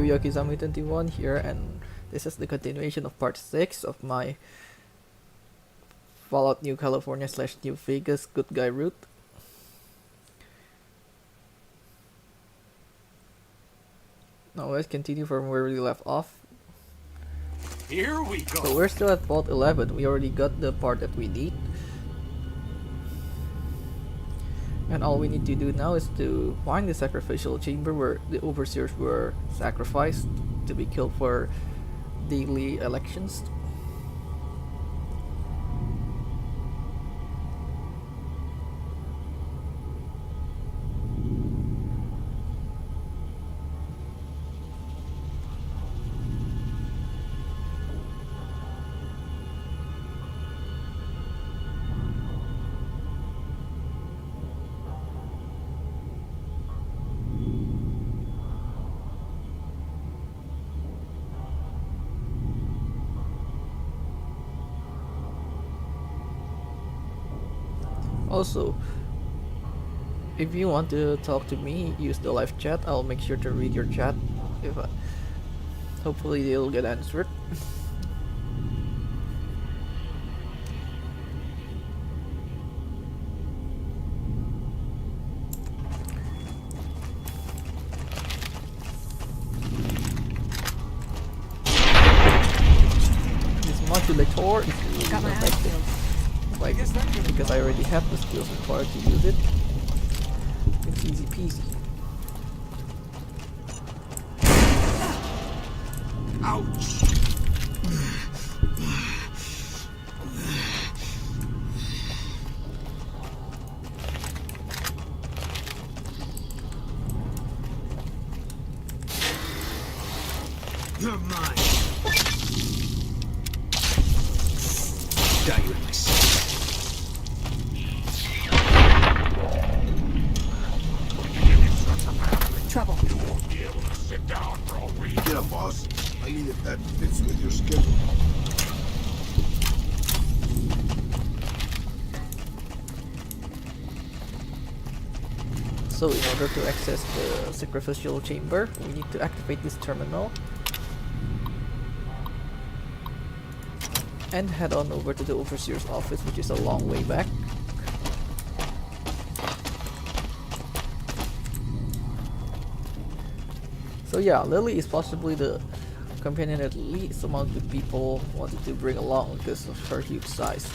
Yukiyaki21 here, and this is the continuation of part 6 of my Fallout New California / New Vegas Good Guy route. Now let's continue from where we left off. Here we go. So we're still at Vault 11. We already got the part that we need. And all we need to do now is to find the sacrificial chamber where the overseers were sacrificed to be killed for daily elections. Also, if you want to talk to me, use the live chat. I'll make sure to read your chat. Hopefully they'll get answered. This modulator is really effective. Like, because I already have the skills required to use it, it's easy peasy. Ouch! You're mine. Die with myself. Trouble. You won't be able to sit down for a week. Yeah, boss. I need it that fits with your schedule. So in order to access the sacrificial chamber, we need to activate this terminal and head on over to the overseer's office, which is a long way back. So yeah, Lily is possibly the companion that least among the people wanted to bring along because of her huge size.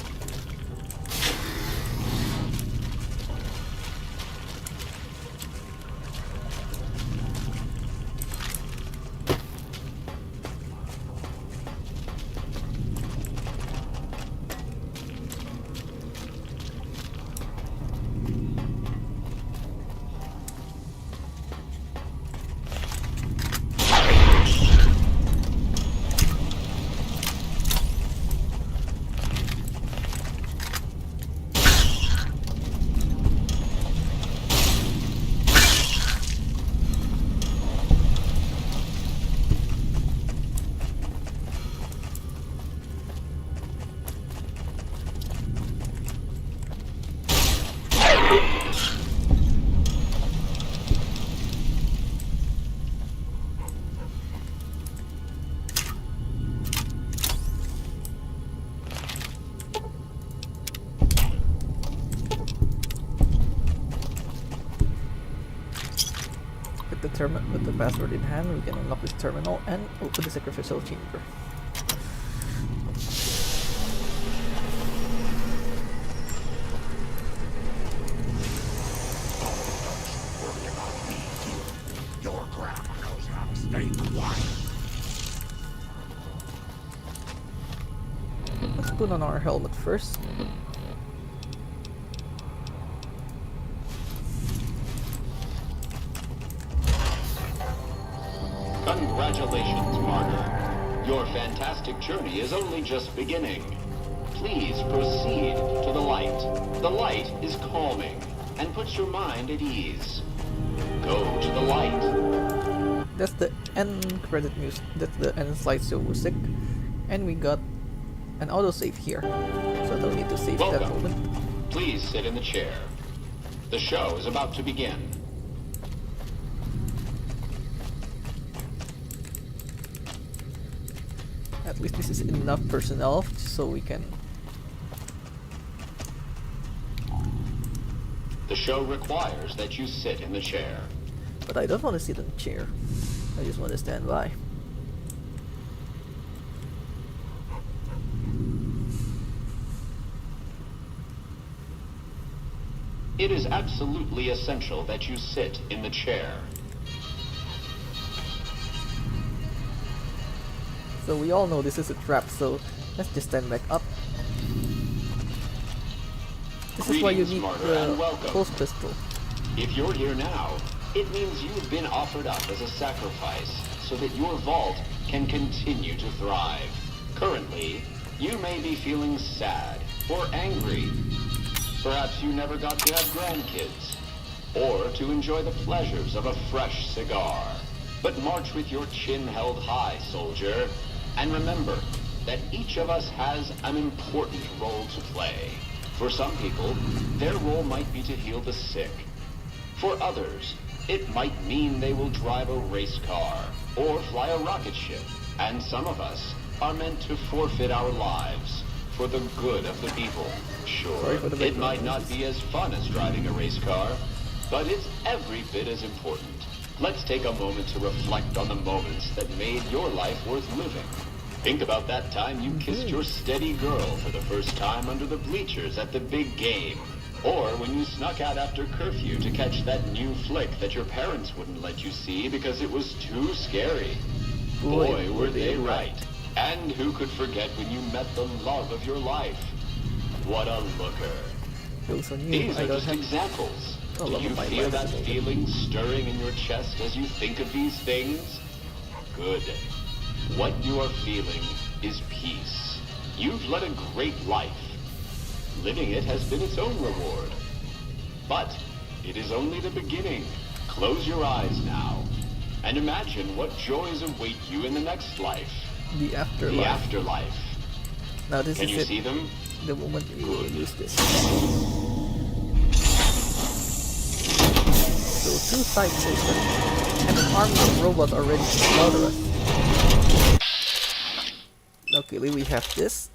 With the password in hand, we can unlock this terminal and open the sacrificial chamber. Your grandma knows how to stay quiet. Let's put on our helmet first. Congratulations, Martyr. Your fantastic journey is only just beginning. Please proceed to the light. The light is calming and puts your mind at ease. Go to the light. That's the end credit music. That's the end slideshow music, and we got an autosave here, so don't need to save that Welcome. moment. Please sit in the chair. The show is about to begin. At least this is enough personnel so we can... The show requires that you sit in the chair. But I don't want to sit in the chair. I just want to stand by. It is absolutely essential that you sit in the chair. So we all know this is a trap, so let's just stand back up. This is why you Greetings, need Martyr, and the welcome. pulse pistol. If you're here now, it means you've been offered up as a sacrifice so that your vault can continue to thrive. Currently, you may be feeling sad or angry. Perhaps you never got to have grandkids, or to enjoy the pleasures of a fresh cigar. But march with your chin held high, soldier, and remember that each of us has an important role to play. For some people, their role might be to heal the sick. For others, it might mean they will drive a race car or fly a rocket ship. And some of us are meant to forfeit our lives for the good of the people. Sure, Sorry for the it background might not noises. be as fun as driving a race car, but it's every bit as important. Let's take a moment to reflect on the moments that made your life worth living. Think about that time you kissed your steady girl for the first time under the bleachers at the big game. Or when you snuck out after curfew to catch that new flick that your parents wouldn't let you see because it was too scary. Boy, were they right. And who could forget when you met the love of your life? What a looker. Those on you, These I are don't just have... examples. Oh, Do love you of my feel life that is over. feeling stirring in your chest as you think of these things? Good. What you are feeling is peace. You've led a great life. Living it has been its own reward. But it is only the beginning. Close your eyes now and imagine what joys await you in the next life. The afterlife. The afterlife. Now this Can is you it. see them? The moment we use this. So 2 side systems and an army of robots are ready to slaughter us. Luckily we have this.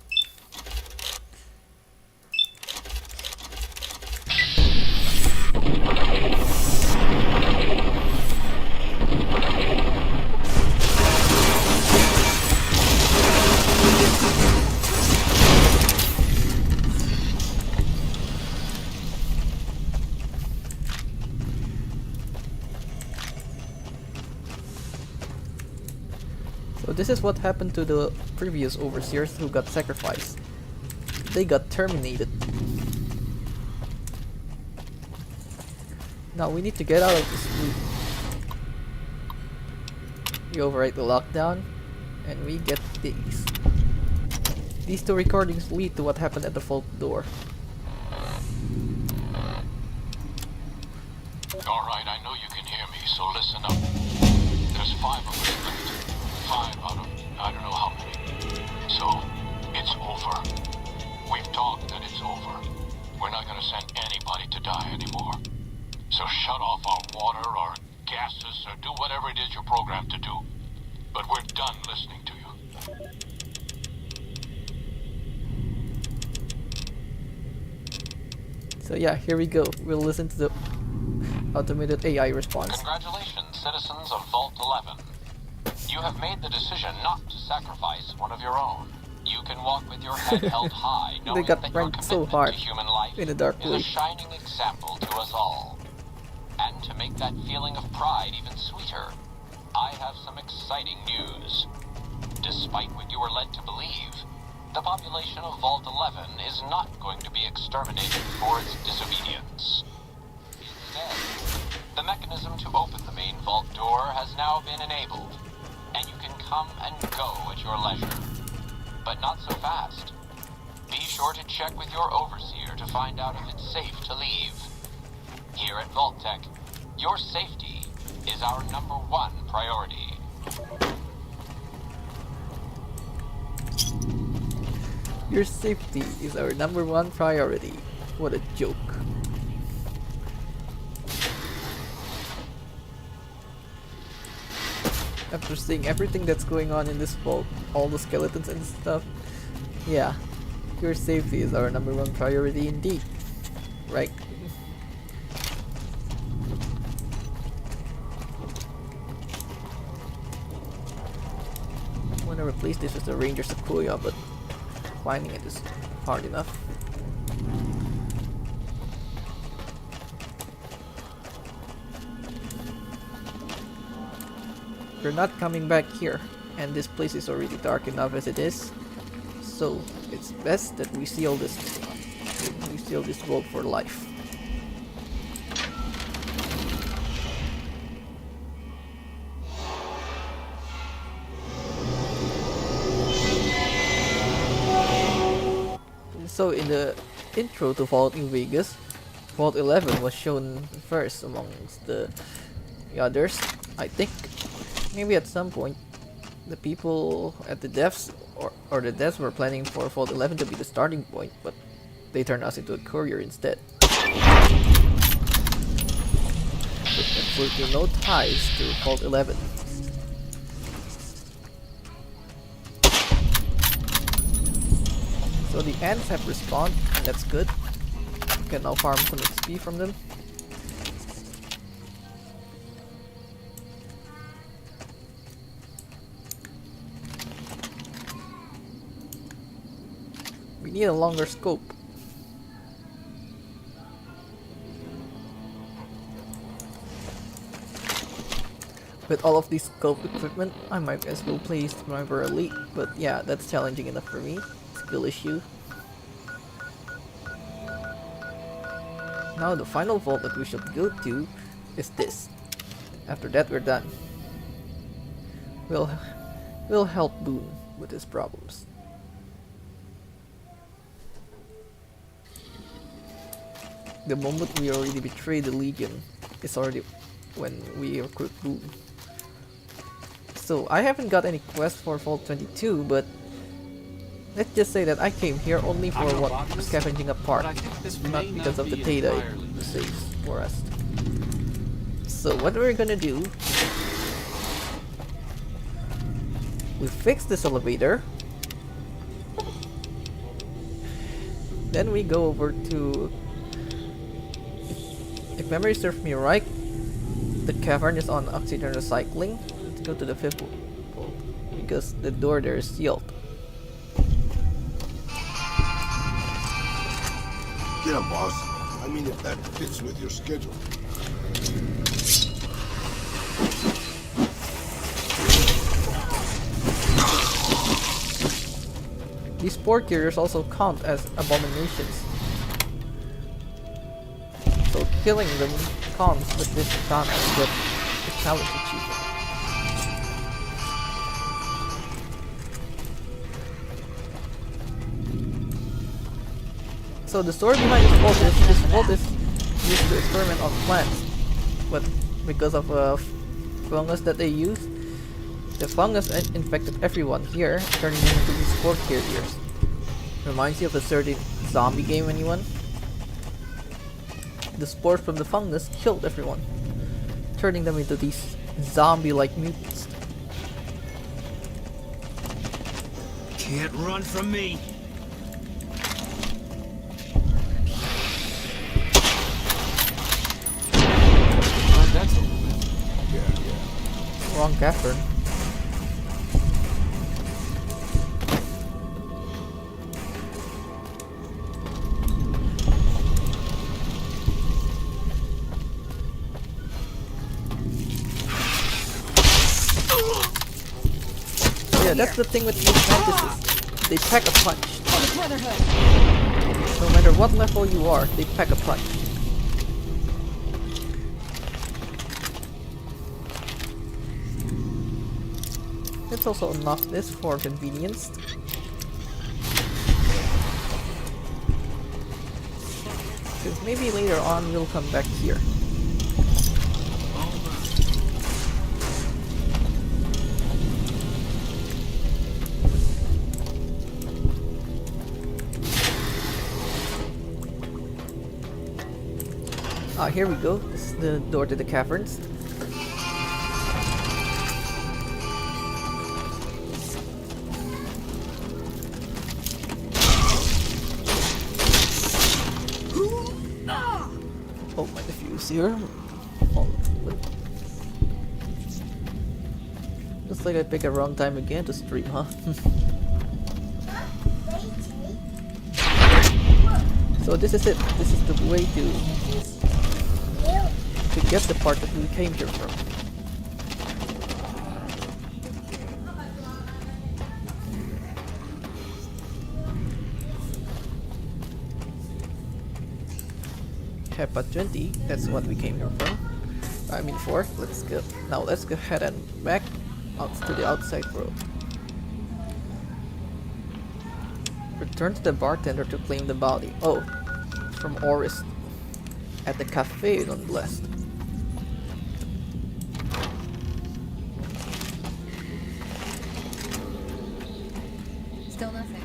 So this is what happened to the previous overseers who got sacrificed. They got terminated. Now we need to get out of this loop. We overwrite the lockdown and we get these. These 2 recordings lead to what happened at the vault door. Alright, I know you can hear me, so listen up. There's 5 of us left. 5 out of I don't know how many. So, it's over. We've talked that it's over. We're not gonna send anybody to die anymore. So shut off our water, our gases, or do whatever it is you're programmed to do. But we're done listening to you. So yeah, here we go. We'll listen to the automated AI response. Congratulations, citizens of Vault 11. You have made the decision not to sacrifice one of your own. You can walk with your head held high, knowing got that your pranked so commitment hard to human life in a dark is way. a shining example to us all. And to make that feeling of pride even sweeter, I have some exciting news. Despite what you were led to believe, the population of Vault 11 is not going to be exterminated for its disobedience. Instead, the mechanism to open the main vault door has now been enabled, and you can come and go at your leisure. But not so fast. Be sure to check with your overseer to find out if it's safe to leave. Here at Vault-Tech, your safety is our #1 priority. Your safety is our #1 priority. What a joke. After seeing everything that's going on in this vault, all the skeletons and stuff, yeah, your safety is our #1 priority indeed. Right? I want to replace this with the Ranger Sequoia, but finding it is hard enough. We're not coming back here, and this place is already dark enough as it is, so it's best that we seal this vault for life. So in the intro to Vault New Vegas, Vault 11 was shown first amongst the others. I think maybe at some point the people at the devs or the devs were planning for Vault 11 to be the starting point, but they turned us into a courier instead. With absolutely no ties to Vault 11. So the ants have respawned, and that's good. We can now farm some XP from them. We need a longer scope. With all of this scope equipment, I might as well play Sniper Elite, but yeah, that's challenging enough for me. Skill issue. Now the final vault that we should go to is this. After that we're done. We'll help Boone with his problems. The moment we already betray the Legion is already when we recruit Boone. So I haven't got any quest for Vault 22, but let's just say that I came here only for scavenging a part, not because of the data it saves for us. So what we're gonna do, we fix this elevator, then we go over to, if memory serves me right, the cavern is on oxygen recycling. Let's go to the 5th vault, because the door there is sealed. Yeah, boss. I mean, if that fits with your schedule. These spore carriers also count as abominations. So killing them counts with this chance to get the challenge achievement. So the story behind this vault is used to experiment on plants, but because of a fungus that they use, the fungus infected everyone here, turning them into these spore carriers. Reminds you of a certain zombie game, anyone? The spores from the fungus killed everyone, turning them into these zombie-like mutants. Can't run from me. That's a little bit. Yeah. Wrong cavern. Yeah, that's the thing with these fantasies. They pack a punch. No matter what level you are, they pack a punch. Let's also unlock this for convenience. Because maybe later on we'll come back here. Ah, here we go. This is the door to the caverns. items here. Oh, but looks like I picked a wrong time again to stream, huh? So this is it. This is the way to get the part that we came here from. Hepa 20, that's what we came here from. I mean for. Let's go. Now let's go ahead and back out to the outside world. Return to the bartender to claim the body. Oh, from Oris. At the cafe nonetheless. Still nothing.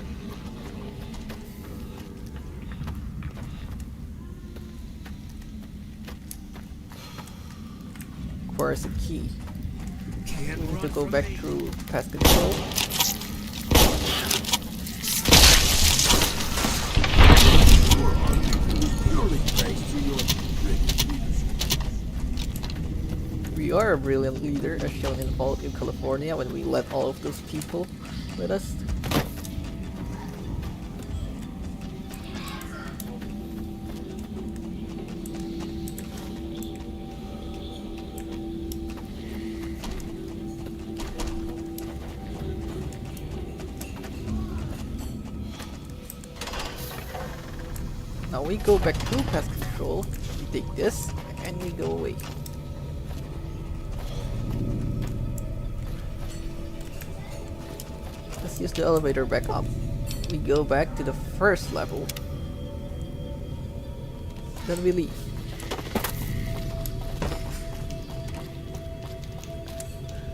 Requires a key. Can't We need to run go from back me. through pest control. Purely thanks to your brilliant leadership. We are a brilliant leader, as shown in Fallout in California when we let all of those people with us. Now we go back to pest control, we take this, and we go away. Let's use the elevator back up. We go back to the first level. Then we leave.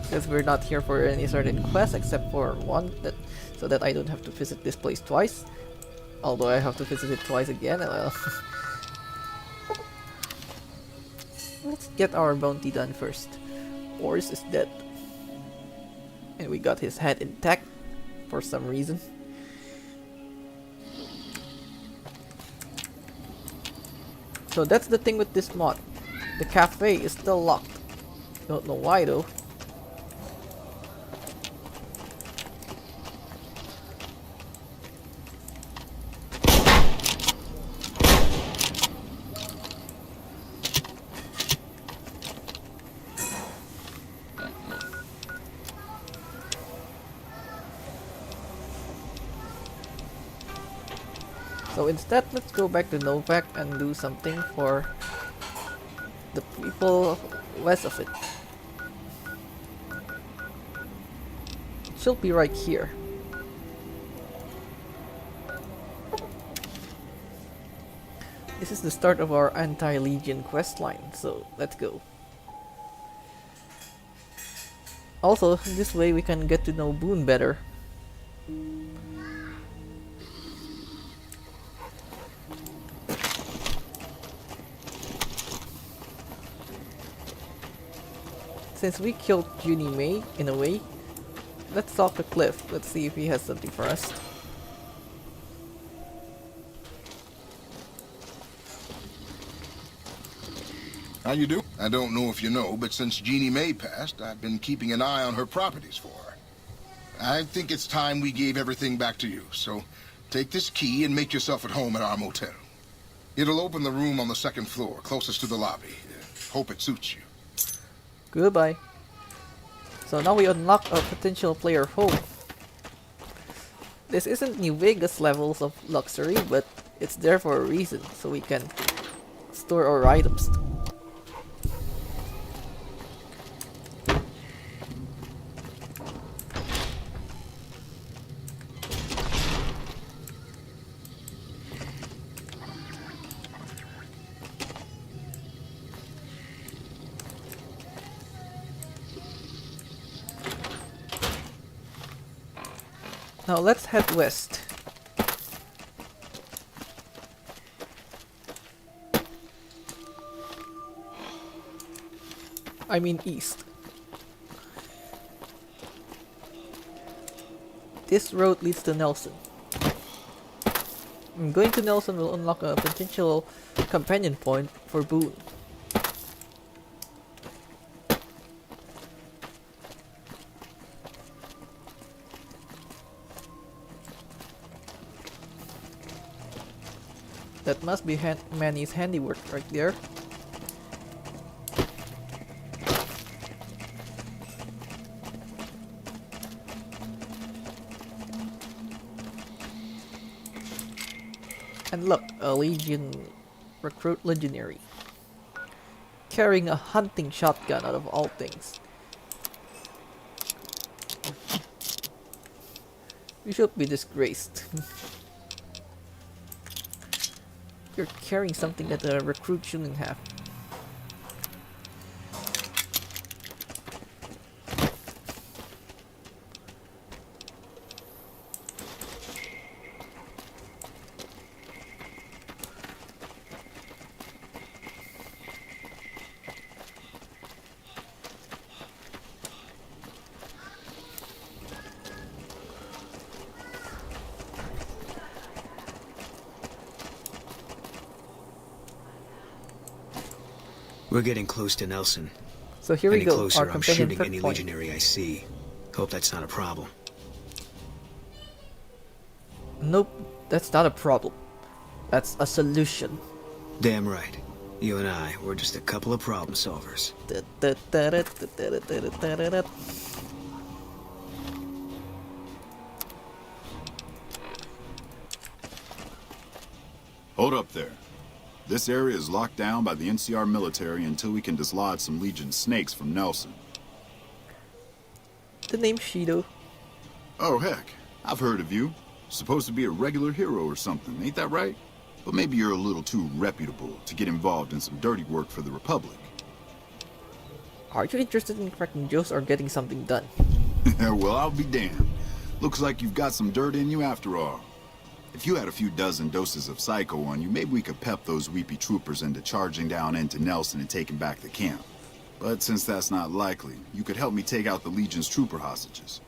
Because we're not here for any certain quest except for one, that so that I don't have to visit this place twice. Although I have to visit it twice again. Let's get our bounty done first. Oris is dead. And we got his head intact for some reason. So that's the thing with this mod. The cafe is still locked. Don't know why though. So instead, let's go back to Novak and do something for the people west of it. It should be right here. This is the start of our anti-Legion questline, so let's go. Also, this way we can get to know Boone better. Since we killed Junie May, in a way, let's talk to Cliff. Let's see if he has something for us. How you do? I don't know if you know, but since Jeannie May passed, I've been keeping an eye on her properties for her. I think it's time we gave everything back to you, so take this key and make yourself at home at our motel. It'll open the room on the second floor, closest to the lobby. Hope it suits you. Goodbye. So now we unlock a potential player home. This isn't New Vegas levels of luxury, but it's there for a reason, so we can store our items. Now let's head west. I mean east. This road leads to Nelson. Going to Nelson will unlock a potential companion point for Boone. That must be Manny's handiwork right there. And look, a Legion recruit legionary. Carrying a hunting shotgun out of all things. You should be disgraced. You're carrying something that a recruit shouldn't have. We're getting close to Nelson. So here we Any go. closer, Our I'm companion shooting third any point. legionary I see. Hope that's not a problem. Nope, that's not a problem. That's a solution. Damn right. You and I, we're just a couple of problem solvers. Hold up there. This area is locked down by the NCR military until we can dislodge some Legion snakes from Nelson. The name's Shido. Oh, heck. I've heard of you. Supposed to be a regular hero or something, ain't that right? But maybe you're a little too reputable to get involved in some dirty work for the Republic. Are you interested in cracking jokes or getting something done? Well, I'll be damned. Looks like you've got some dirt in you after all. If you had a few dozen doses of Psycho on you, maybe we could pep those weepy troopers into charging down into Nelson and taking back the camp. But since that's not likely, you could help me take out the Legion's trooper hostages.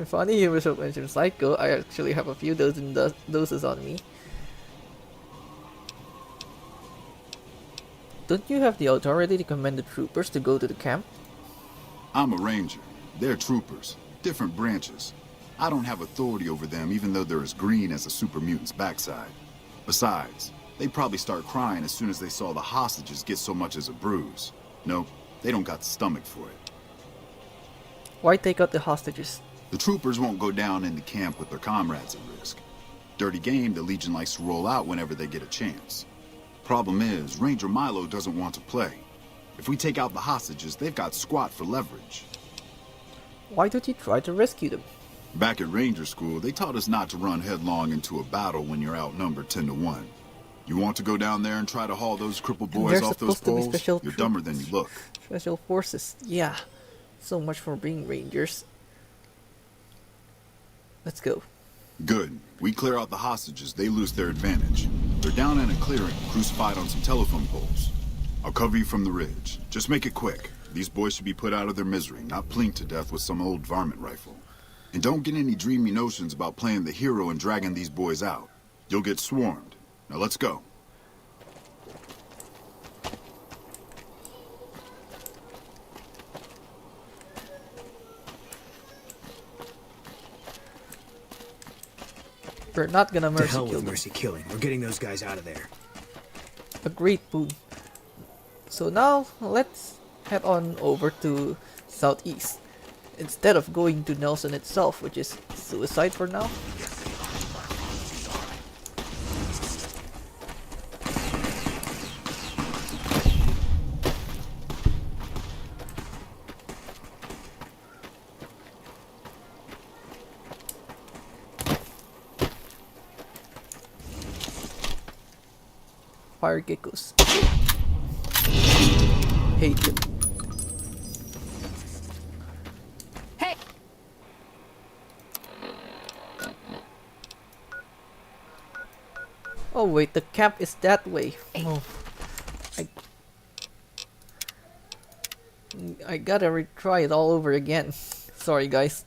Funny you mentioned Psycho. I actually have a few dozen doses on me. Don't you have the authority to command the troopers to go to the camp? I'm a ranger. They're troopers. Different branches. I don't have authority over them even though they're as green as a super mutant's backside. Besides, they'd probably start crying as soon as they saw the hostages get so much as a bruise. No, they don't got the stomach for it. Why take out the hostages? The troopers won't go down in the camp with their comrades at risk. Dirty game the Legion likes to roll out whenever they get a chance. Problem is, Ranger Milo doesn't want to play. If we take out the hostages, they've got squat for leverage. Why don't you try to rescue them? Back at Ranger School, they taught us not to run headlong into a battle when you're outnumbered 10 to 1. You want to go down there and try to haul those crippled boys They're off those supposed to be poles? special You're dumber than you look. Special forces. Yeah. So much for being rangers. Let's go. Good. We clear out the hostages, they lose their advantage. They're down in a clearing, crucified on some telephone poles. I'll cover you from the ridge. Just make it quick. These boys should be put out of their misery, not plinked to death with some old varmint rifle. And don't get any dreamy notions about playing the hero and dragging these boys out. You'll get swarmed. Now let's go. We're not gonna To mercy hell kill with them. mercy killing. We're getting those guys out of there. A great boon. So now, let's head on over to southeast. Instead of going to Nelson itself, which is suicide for now. Fire geckos. Hate them. Hey! Oh wait, the camp is that way. Oh, I gotta retry it all over again. Sorry guys.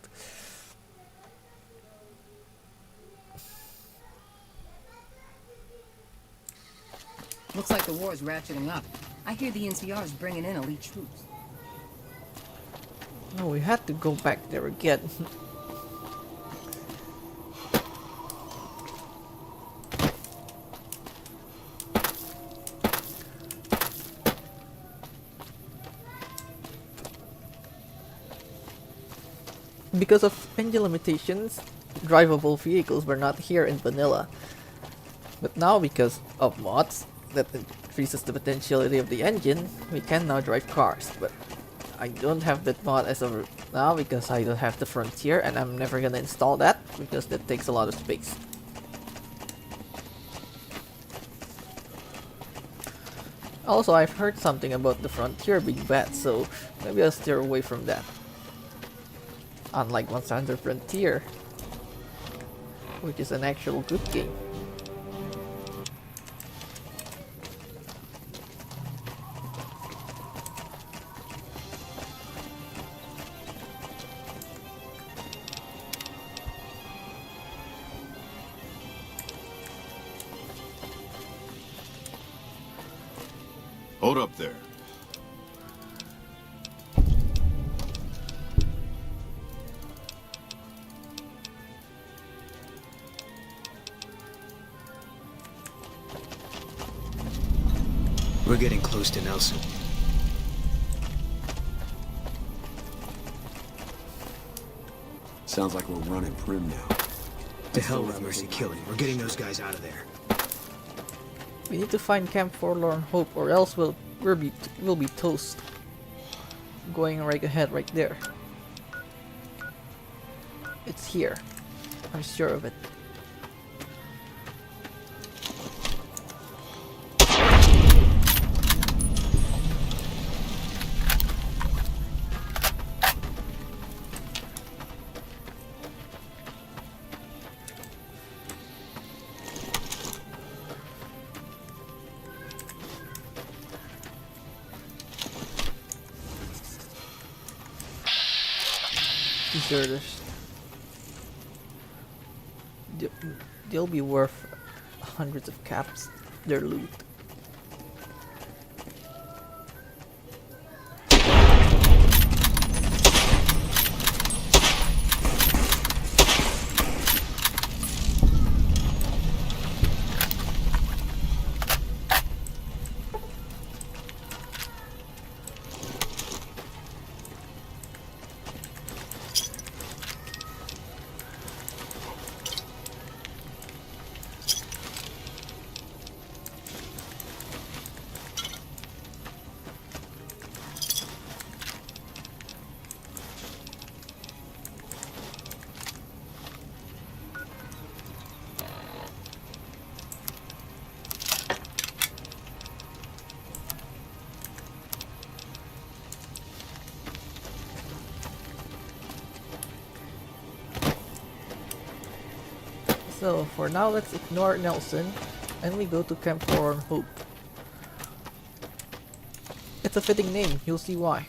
Looks like the war is ratcheting up. I hear the NCR is bringing in elite troops. No, we had to go back there again. Because of engine limitations, drivable vehicles were not here in vanilla. But now, because of mods that increases the potentiality of the engine, we can now drive cars. But I don't have that mod as of now because I don't have the Frontier, and I'm never gonna install that because that takes a lot of space. Also, I've heard something about the Frontier being bad, so maybe I'll steer away from that. Unlike Monster Hunter Frontier, which is an actual good game. Hold up there. We're getting close to Nelson. Sounds like we're running prim now. To hell with Mercy Killing. We're getting those guys out of there. We need to find Camp Forlorn Hope, or else we'll be toast. Going right ahead, right there. It's here. I'm sure of it. Deserters. They'll be worth hundreds of caps, their loot. So for now, let's ignore Nelson and we go to Camp Forlorn Hope. It's a fitting name, you'll see why.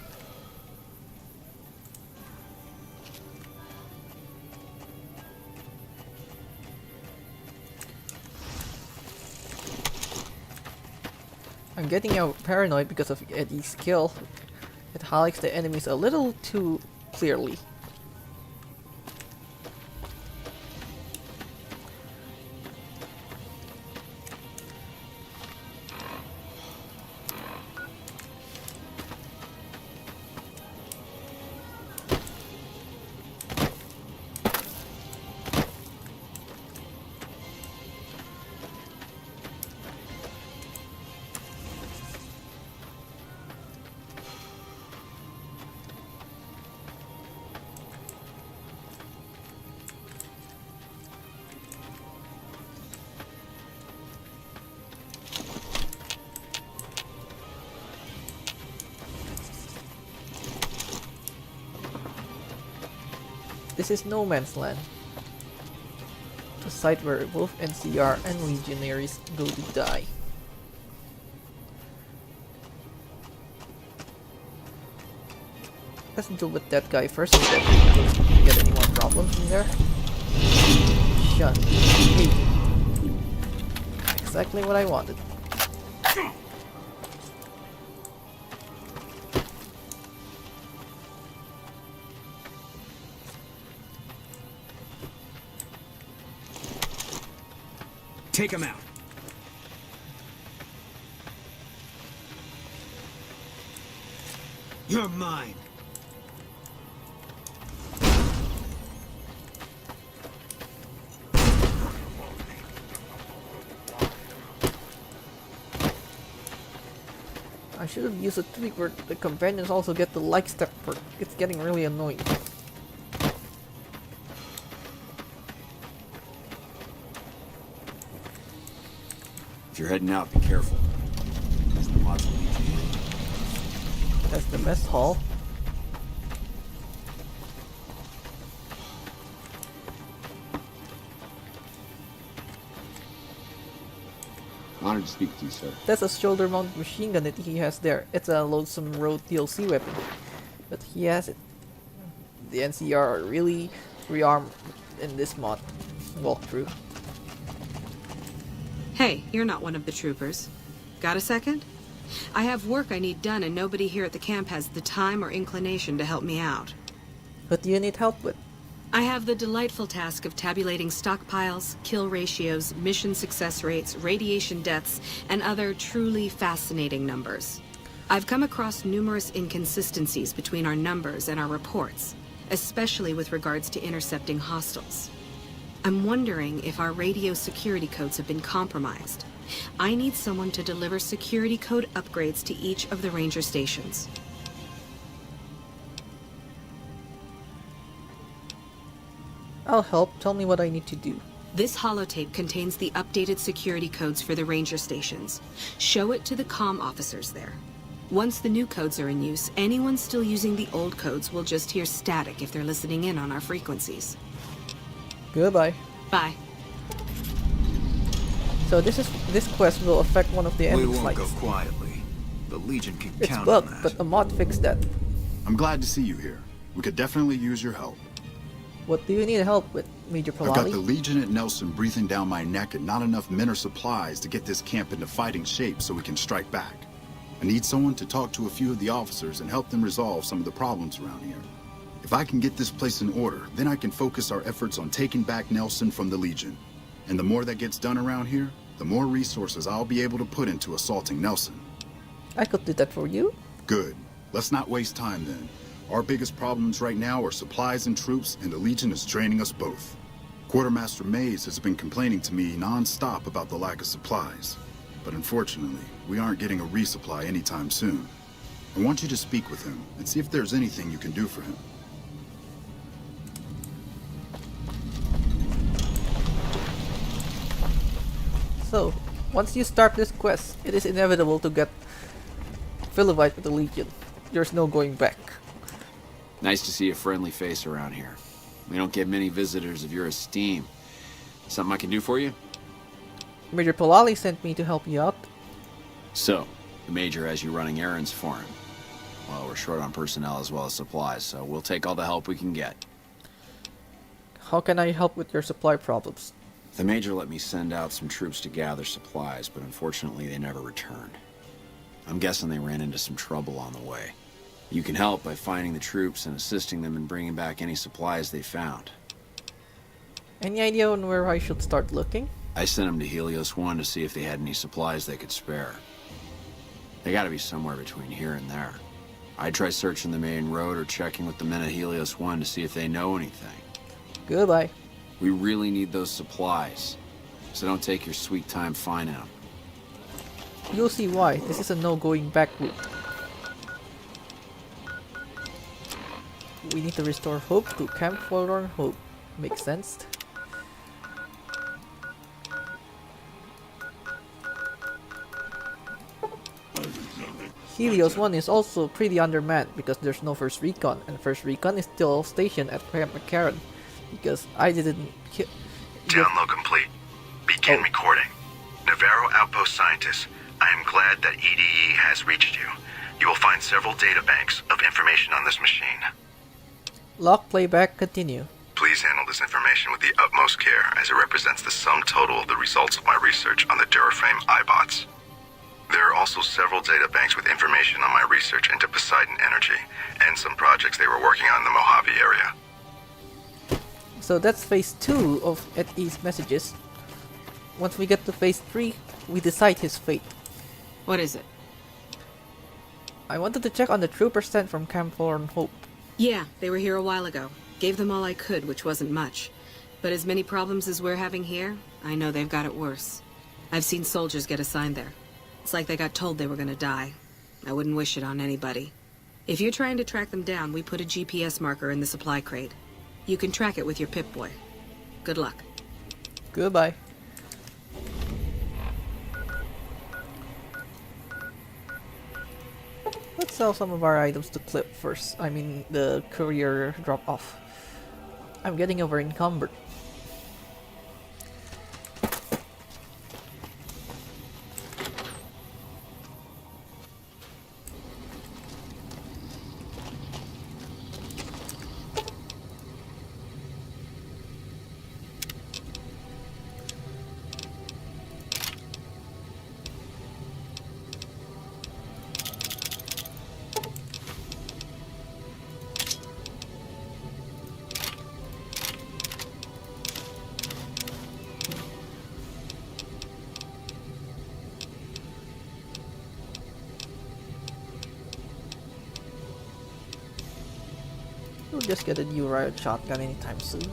I'm getting paranoid because of Eddie's skill. It highlights the enemies a little too clearly. This is no man's land. The site where both NCR and legionaries go to die. Let's deal with that guy first so that we don't get any more problems in there. Shun. Hey. Exactly what I wanted. Take him out. You're mine. I should have used a tweak where the companions also get the like step perk. It's getting really annoying. If you're heading out, be careful. There's the mods will lead you in. That's the mess hall. Honored to speak to you, sir. That's a shoulder-mounted machine gun that he has there. It's a loathsome road DLC weapon, but he has it. The NCR are really rearmed in this mod walkthrough. Hey, you're not one of the troopers. Got a second? I have work I need done and nobody here at the camp has the time or inclination to help me out. What do you need help with? I have the delightful task of tabulating stockpiles, kill ratios, mission success rates, radiation deaths, and other truly fascinating numbers. I've come across numerous inconsistencies between our numbers and our reports, especially with regards to intercepting hostiles. I'm wondering if our radio security codes have been compromised. I need someone to deliver security code upgrades to each of the ranger stations. I'll help. Tell me what I need to do. This holotape contains the updated security codes for the ranger stations. Show it to the comm officers there. Once the new codes are in use, anyone still using the old codes will just hear static if they're listening in on our frequencies. Goodbye. Bye. So this quest will affect one of the We ending won't slides. go quietly. The Legion can It's count bugged, on that. but a mod fixed that. I'm glad to see you here. We could definitely use your help. What do you need help with, Major I've got the Polali? Legion at Nelson breathing down my neck and not enough men or supplies to get this camp into fighting shape so we can strike back. I need someone to talk to a few of the officers and help them resolve some of the problems around here. If I can get this place in order, then I can focus our efforts on taking back Nelson from the Legion. And the more that gets done around here, the more resources I'll be able to put into assaulting Nelson. I could do that for you. Good. Let's not waste time then. Our biggest problems right now are supplies and troops, and the Legion is draining us both. Quartermaster Mays has been complaining to me non-stop about the lack of supplies. But unfortunately, we aren't getting a resupply anytime soon. I want you to speak with him and see if there's anything you can do for him. So, once you start this quest, it is inevitable to get Philivite with the Legion. There's no going back. Nice to see a friendly face around here. We don't get many visitors of your esteem. Something I can do for you? Major Polali sent me to help you out. So, the Major has you running errands for him. Well, we're short on personnel as well as supplies, so we'll take all the help we can get. How can I help with your supply problems? The Major let me send out some troops to gather supplies, but unfortunately they never returned. I'm guessing they ran into some trouble on the way. You can help by finding the troops and assisting them in bringing back any supplies they found. Any idea on where I should start looking? I sent them to Helios 1 to see if they had any supplies they could spare. They gotta be somewhere between here and there. I'd try searching the main road or checking with the men at Helios 1 to see if they know anything. Goodbye. We really need those supplies, so don't take your sweet time finding them. You'll see why. This is a no going back route. We need to restore hope to Camp Forlorn Hope. Makes sense. Helios 1 is also pretty undermanned because there's no First Recon, and First Recon is still stationed at Camp McCarran because I didn't Download complete. Begin recording. Navarro Outpost Scientist, I am glad that EDE has reached you. You will find several databanks of information on this machine. Lock playback, continue. Please handle this information with the utmost care as it represents the sum total of the results of my research on the Duraframe iBots. There are also several databanks with information on my research into Poseidon Energy and some projects they were working on in the Mojave area. So that's phase 2 of EDE's messages. Once we get to phase 3, we decide his fate. What is it? I wanted to check on the troopers sent from Camp Forlorn Hope. Yeah, they were here a while ago. Gave them all I could, which wasn't much. But as many problems as we're having here, I know they've got it worse. I've seen soldiers get assigned there. It's like they got told they were gonna die. I wouldn't wish it on anybody. If you're trying to track them down, we put a GPS marker in the supply crate. You can track it with your Pip-Boy. Good luck. Goodbye. Let's sell some of our items to Clip first. I mean, the courier drop-off. I'm getting over encumbered. We'll just get a new riot shotgun anytime soon.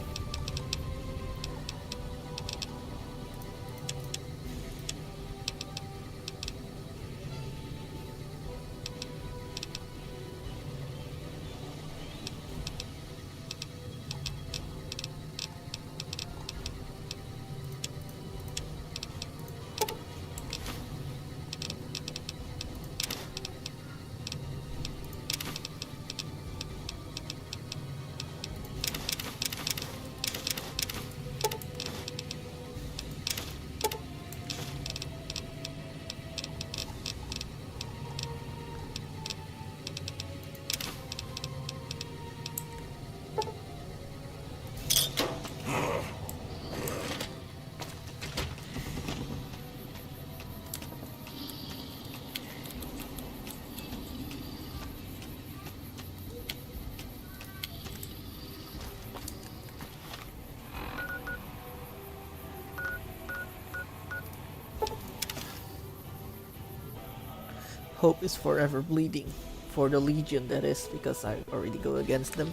Hope is forever bleeding. For the Legion, that is, because I already go against them.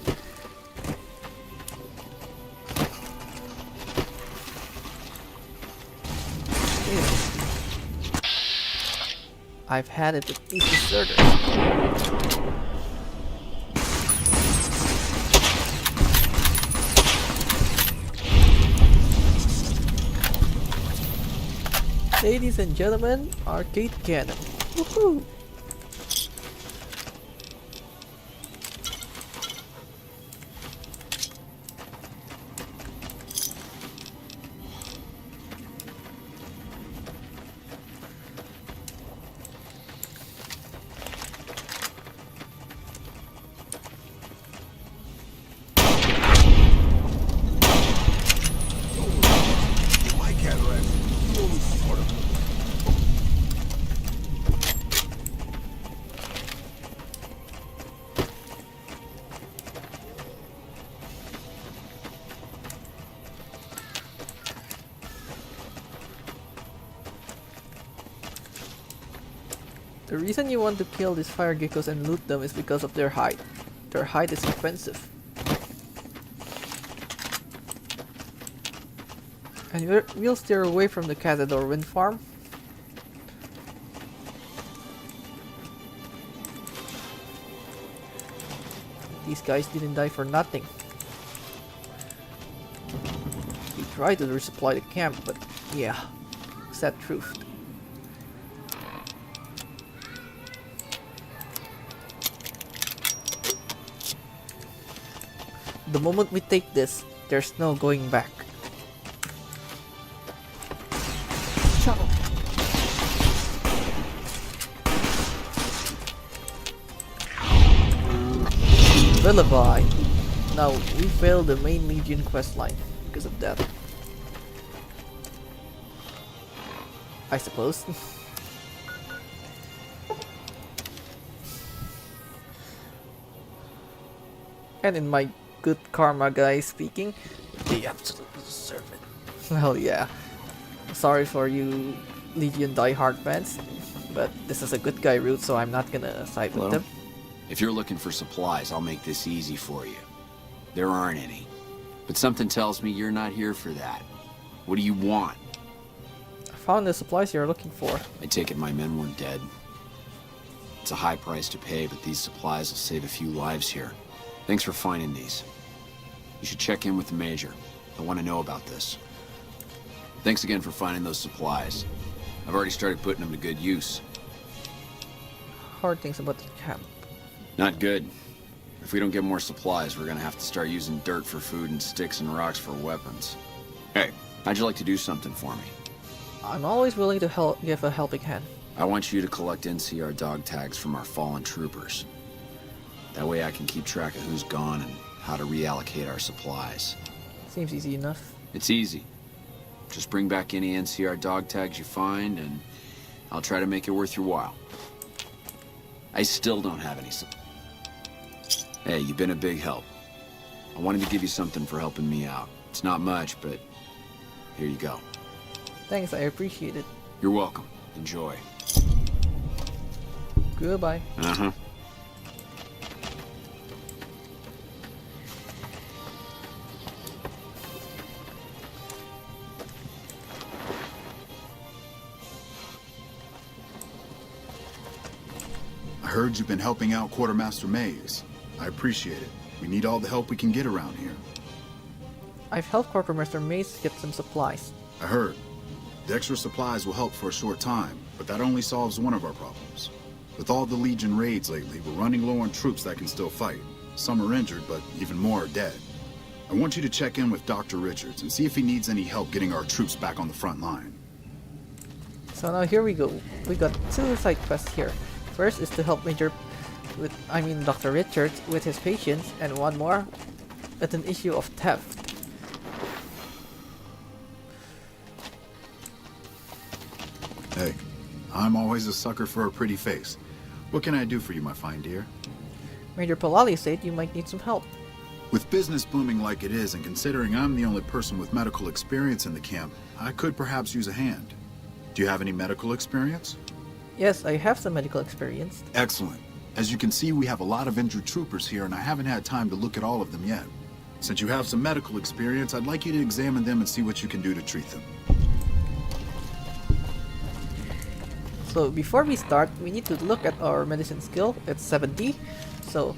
Ew. I've had it with these deserters. Ladies and gentlemen, arcade cannon. Woohoo! The reason you want to kill these fire geckos and loot them is because of their hide. Their hide is expensive. And we'll steer away from the Cazador wind farm. These guys didn't die for nothing. We tried to resupply the camp, but yeah, sad truth. The moment we take this, there's no going back. Trouble. Vilify. Now, we failed the main Legion questline because of that. I suppose. And in my good karma guy speaking, they absolutely deserve it. Well, yeah. Sorry for you Legion diehard fans, but this is a good guy route, so I'm not gonna side with them. If you're looking for supplies, I'll make this easy for you. There aren't any. But something tells me you're not here for that. What do you want? I found the supplies you're looking for. I take it my men weren't dead. It's a high price to pay, but these supplies will save a few lives here. Thanks for finding these. You should check in with the Major. I want to know about this. Thanks again for finding those supplies. I've already started putting them to good use. Hard things about the camp. Not good. If we don't get more supplies, we're gonna have to start using dirt for food and sticks and rocks for weapons. Hey, how'd you like to do something for me? I'm always willing to give a helping hand. I want you to collect NCR dog tags from our fallen troopers. That way I can keep track of who's gone and how to reallocate our supplies. Seems easy enough. It's easy. Just bring back any NCR dog tags you find, and I'll try to make it worth your while. I still don't have any. Hey, you've been a big help. I wanted to give you something for helping me out. It's not much, but here you go. Thanks, I appreciate it. You're welcome. Enjoy. Goodbye. Uh-huh. I heard you've been helping out Quartermaster Mays. I appreciate it. We need all the help we can get around here. I've helped Quartermaster Mace get some supplies. I heard. The extra supplies will help for a short time, but that only solves one of our problems. With all the Legion raids lately, we're running low on troops that can still fight. Some are injured, but even more are dead. I want you to check in with Dr. Richards and see if he needs any help getting our troops back on the front line. So now here we go. We got 2 side quests here. First is to help Dr. Richards with his patients, and one more with an issue of theft. Hey, I'm always a sucker for a pretty face. What can I do for you, my fine dear? Major Palali said you might need some help. With business booming like it is, and considering I'm the only person with medical experience in the camp, I could perhaps use a hand. Do you have any medical experience? Yes, I have some medical experience. Excellent. As you can see, we have a lot of injured troopers here, and I haven't had time to look at all of them yet. Since you have some medical experience, I'd like you to examine them and see what you can do to treat them. So before we start, we need to look at our medicine skill. It's 70. So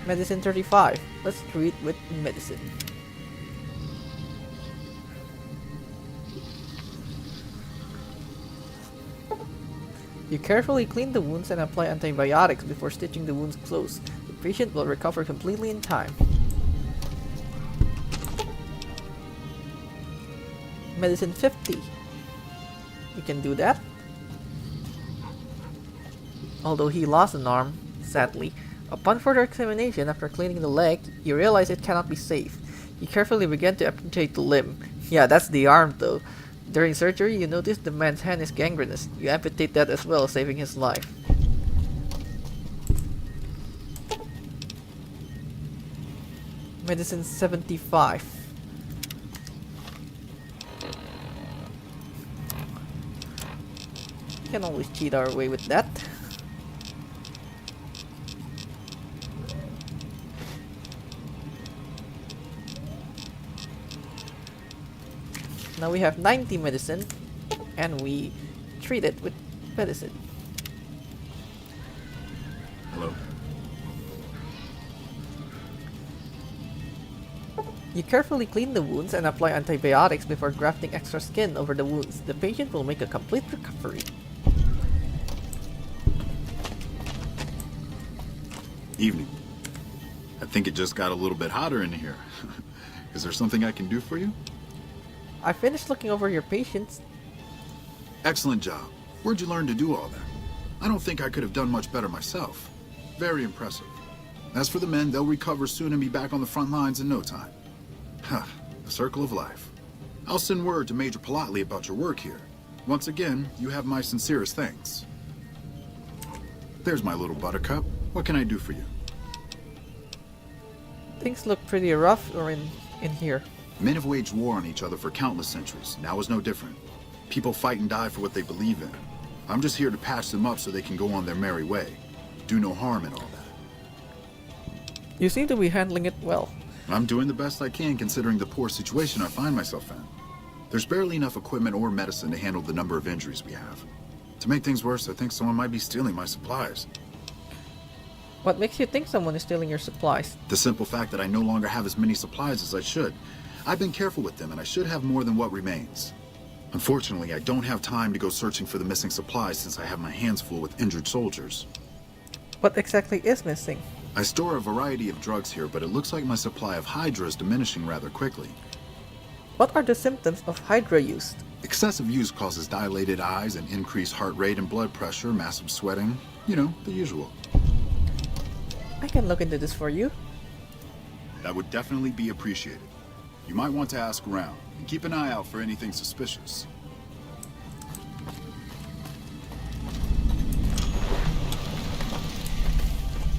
medicine 35. Let's treat with medicine. You carefully clean the wounds and apply antibiotics before stitching the wounds closed. The patient will recover completely in time. Medicine 50. You can do that. Although he lost an arm, sadly. Upon further examination after cleaning the leg, you realize it cannot be saved. You carefully begin to amputate the limb. Yeah, that's the arm though. During surgery, you notice the man's hand is gangrenous. You amputate that as well, saving his life. Medicine 75. We can always cheat our way with that. Now we have 90 medicine, and we treat it with medicine. Hello. You carefully clean the wounds and apply antibiotics before grafting extra skin over the wounds. The patient will make a complete recovery. Evening. I think it just got a little bit hotter in here. Is there something I can do for you? I finished looking over your patients. Excellent job. Where'd you learn to do all that? I don't think I could have done much better myself. Very impressive. As for the men, they'll recover soon and be back on the front lines in no time. Huh, the circle of life. I'll send word to Major Politely about your work here. Once again, you have my sincerest thanks. There's my little buttercup. What can I do for you? Things look pretty rough in here. Men have waged war on each other for countless centuries. Now is no different. People fight and die for what they believe in. I'm just here to patch them up so they can go on their merry way. Do no harm in all that. You seem to be handling it well. I'm doing the best I can considering the poor situation I find myself in. There's barely enough equipment or medicine to handle the number of injuries we have. To make things worse, I think someone might be stealing my supplies. What makes you think someone is stealing your supplies? The simple fact that I no longer have as many supplies as I should. I've been careful with them, and I should have more than what remains. Unfortunately, I don't have time to go searching for the missing supplies since I have my hands full with injured soldiers. What exactly is missing? I store a variety of drugs here, but it looks like my supply of Hydra is diminishing rather quickly. What are the symptoms of Hydra use? Excessive use causes dilated eyes and increased heart rate and blood pressure, massive sweating. You know, the usual. I can look into this for you. That would definitely be appreciated. You might want to ask around, and keep an eye out for anything suspicious.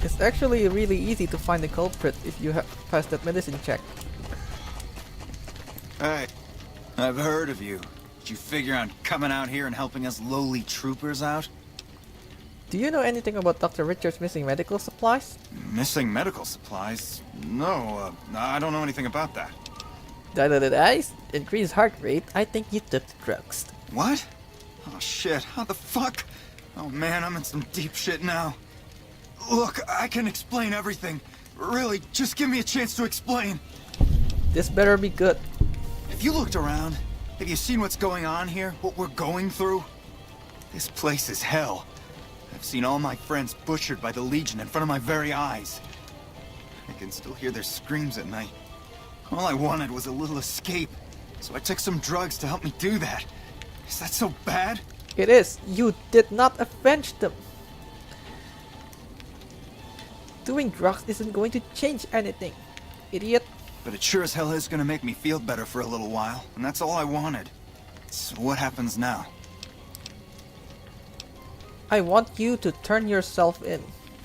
It's actually really easy to find the culprit if you have passed that medicine check. Hey, I've heard of you. Did you figure on coming out here and helping us lowly troopers out? Do you know anything about Dr. Richard's missing medical supplies? Missing medical supplies? No, I don't know anything about that. Dilated eyes? Increased heart rate? I think you took the drugs. What? Oh shit, how the fuck? Oh man, I'm in some deep shit now. Look, I can explain everything. Really, just give me a chance to explain. This better be good. Have you looked around? Have you seen what's going on here? What we're going through? This place is hell. I've seen all my friends butchered by the Legion in front of my very eyes. I can still hear their screams at night. All I wanted was a little escape, so I took some drugs to help me do that. Is that so bad? It is. You did not avenge them. Doing drugs isn't going to change anything, idiot. But it sure as hell is gonna make me feel better for a little while, and that's all I wanted. So what happens now? I want you to turn yourself in.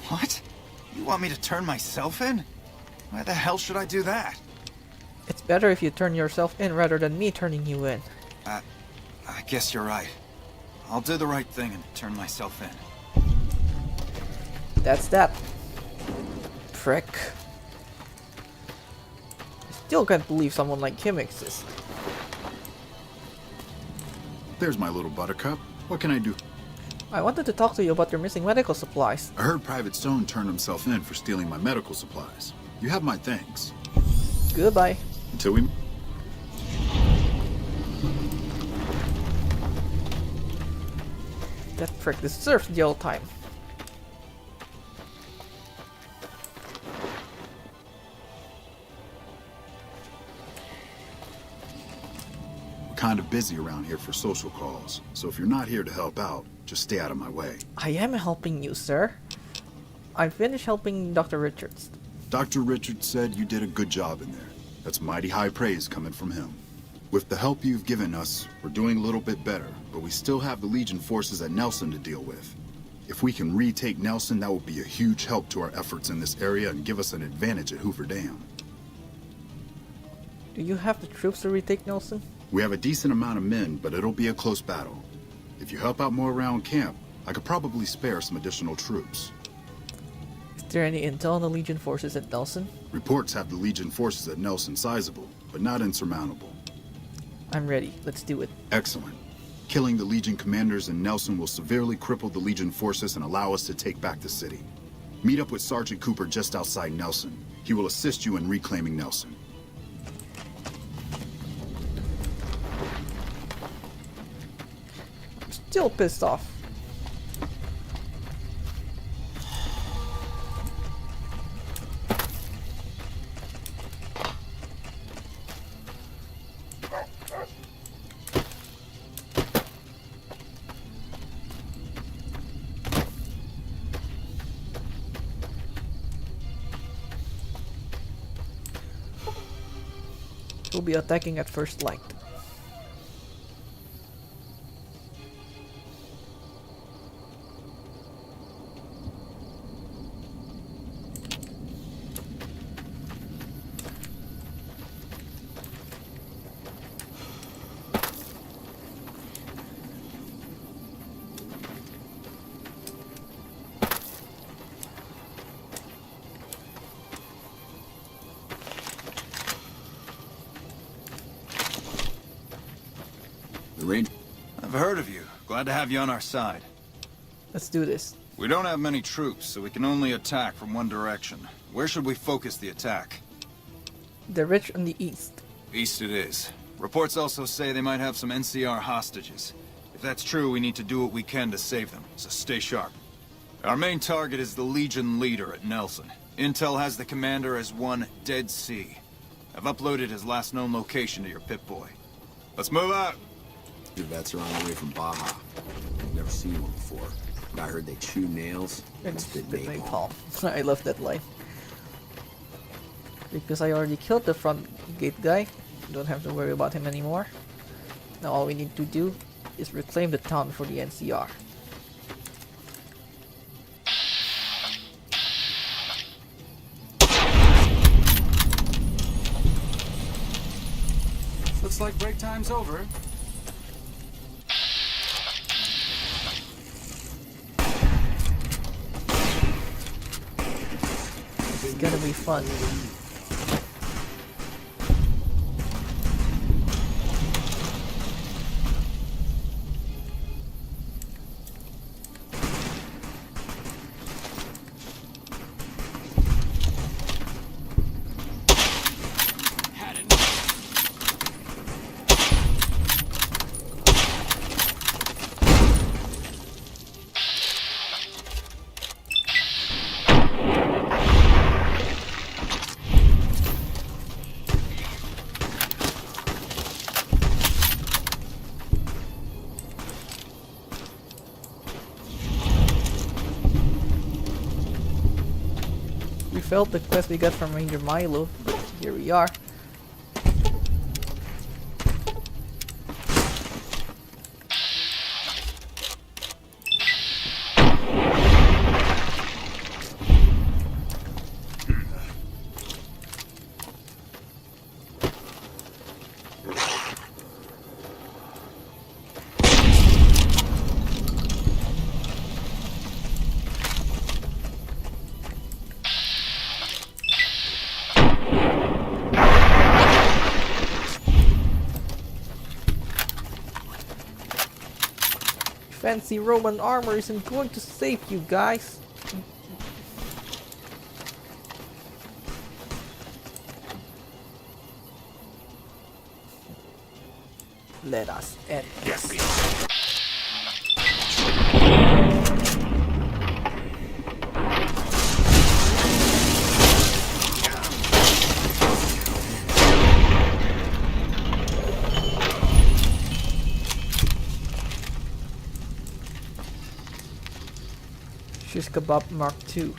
What? You want me to turn myself in? Why the hell should I do that? It's better if you turn yourself in rather than me turning you in. I guess you're right. I'll do the right thing and turn myself in. That's that. Prick. Still can't believe someone like him exists. There's my little buttercup. What can I do? I wanted to talk to you about your missing medical supplies. I heard Private Stone turned himself in for stealing my medical supplies. You have my thanks. Goodbye. Until we... That prick deserves jail time. Kind of busy around here for social calls, so if you're not here to help out, just stay out of my way. I am helping you, sir. I finished helping Dr. Richards. Dr. Richards said you did a good job in there. That's mighty high praise coming from him. With the help you've given us, we're doing a little bit better, but we still have the Legion forces at Nelson to deal with. If we can retake Nelson, that will be a huge help to our efforts in this area and give us an advantage at Hoover Dam. Do you have the troops to retake Nelson? We have a decent amount of men, but it'll be a close battle. If you help out more around camp, I could probably spare some additional troops. Is there any intel on the Legion forces at Nelson? Reports have the Legion forces at Nelson sizable, but not insurmountable. I'm ready. Let's do it. Excellent. Killing the Legion commanders in Nelson will severely cripple the Legion forces and allow us to take back the city. Meet up with Sergeant Cooper just outside Nelson. He will assist you in reclaiming Nelson. Still pissed off. We'll be attacking at first light. heard of you. Glad to have you on our side. Let's do this. We don't have many troops, so we can only attack from one direction. Where should we focus the attack? The ridge on the east. East it is. Reports also say they might have some NCR hostages. If that's true, we need to do what we can to save them, so stay sharp. Our main target is the Legion leader at Nelson. Intel has the commander as one Dead Sea. I've uploaded his last known location to your Pip-Boy. Let's move out! Your vets are on the way from Baja. Never seen one before. But I heard they chew nails and spit napalm. I love that line. Because I already killed the front gate guy, don't have to worry about him anymore. Now all we need to do is reclaim the town for the NCR. Looks like break time's over. It's gonna be fun. We failed the quest we got from Ranger Milo, but here we are. Fancy Roman armor isn't going to save you guys. Let us end this. Shish Kebab Mark II.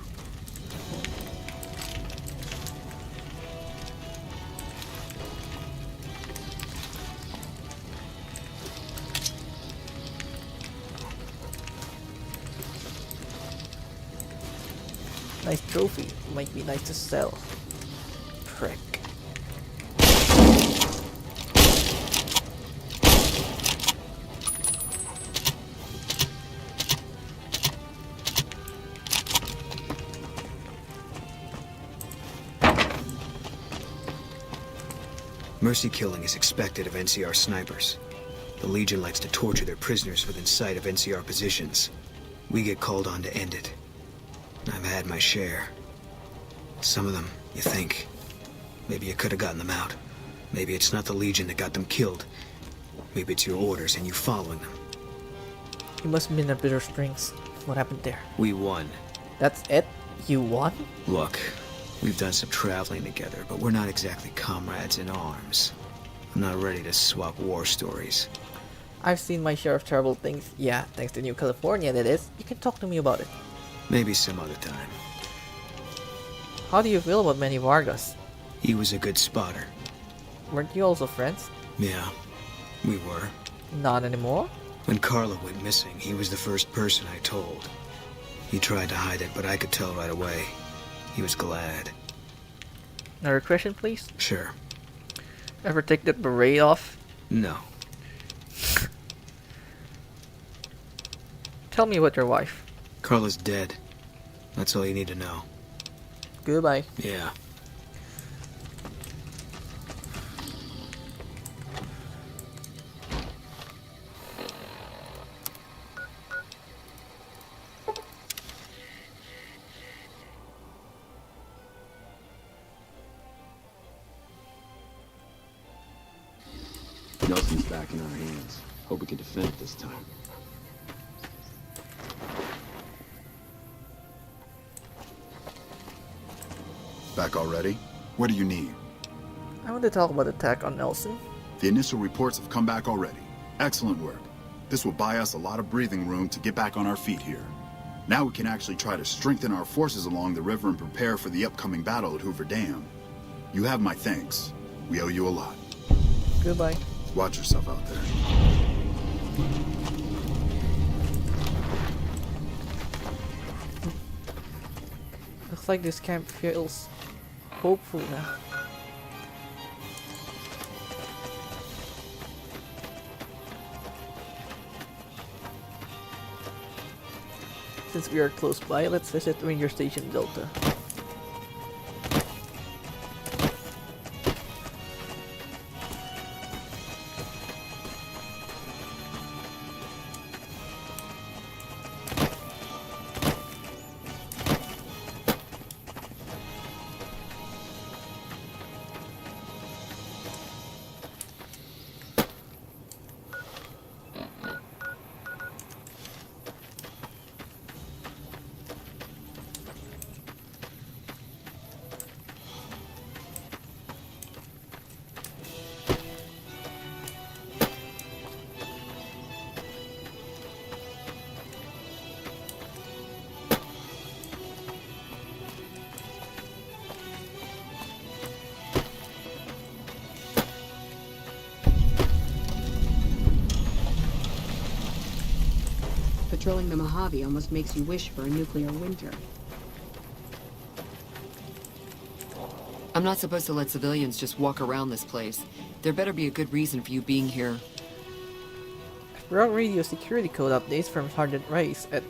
Nice trophy. Might be nice to sell. Prick. Mercy killing is expected of NCR snipers. The Legion likes to torture their prisoners within sight of NCR positions. We get called on to end it. I've had my share. Some of them, you think. Maybe you could have gotten them out. Maybe it's not the Legion that got them killed. Maybe it's your orders and you following them. You must have been at Bitter Springs. What happened there? We won. That's it? You won? Look, we've done some traveling together, but we're not exactly comrades in arms. I'm not ready to swap war stories. I've seen my share of terrible things. Yeah, thanks to New California, that is. You can talk to me about it. Maybe some other time. How do you feel about Manny Vargas? He was a good spotter. Weren't you also friends? Yeah, we were. Not anymore? When Carla went missing, he was the first person I told. He tried to hide it, but I could tell right away. He was glad. Another question, please? Sure. Ever take that beret off? No. Tell me about your wife. Carla's dead. That's all you need to know. Goodbye. Yeah. Nelson's back in our hands. Hope we can defend it this time. Back already? What do you need? I want to talk about the attack on Nelson. The initial reports have come back already. Excellent work. This will buy us a lot of breathing room to get back on our feet here. Now we can actually try to strengthen our forces along the river and prepare for the upcoming battle at Hoover Dam. You have my thanks. We owe you a lot. Goodbye. Watch yourself out there. Looks like this camp feels hopeful now. Since we are close by, let's visit Ranger Station Delta. Patrolling the Mojave almost makes you wish for a nuclear winter. I'm not supposed to let civilians just walk around this place. There better be a good reason for you being here. Route radio security code updates from Sergeant Rice at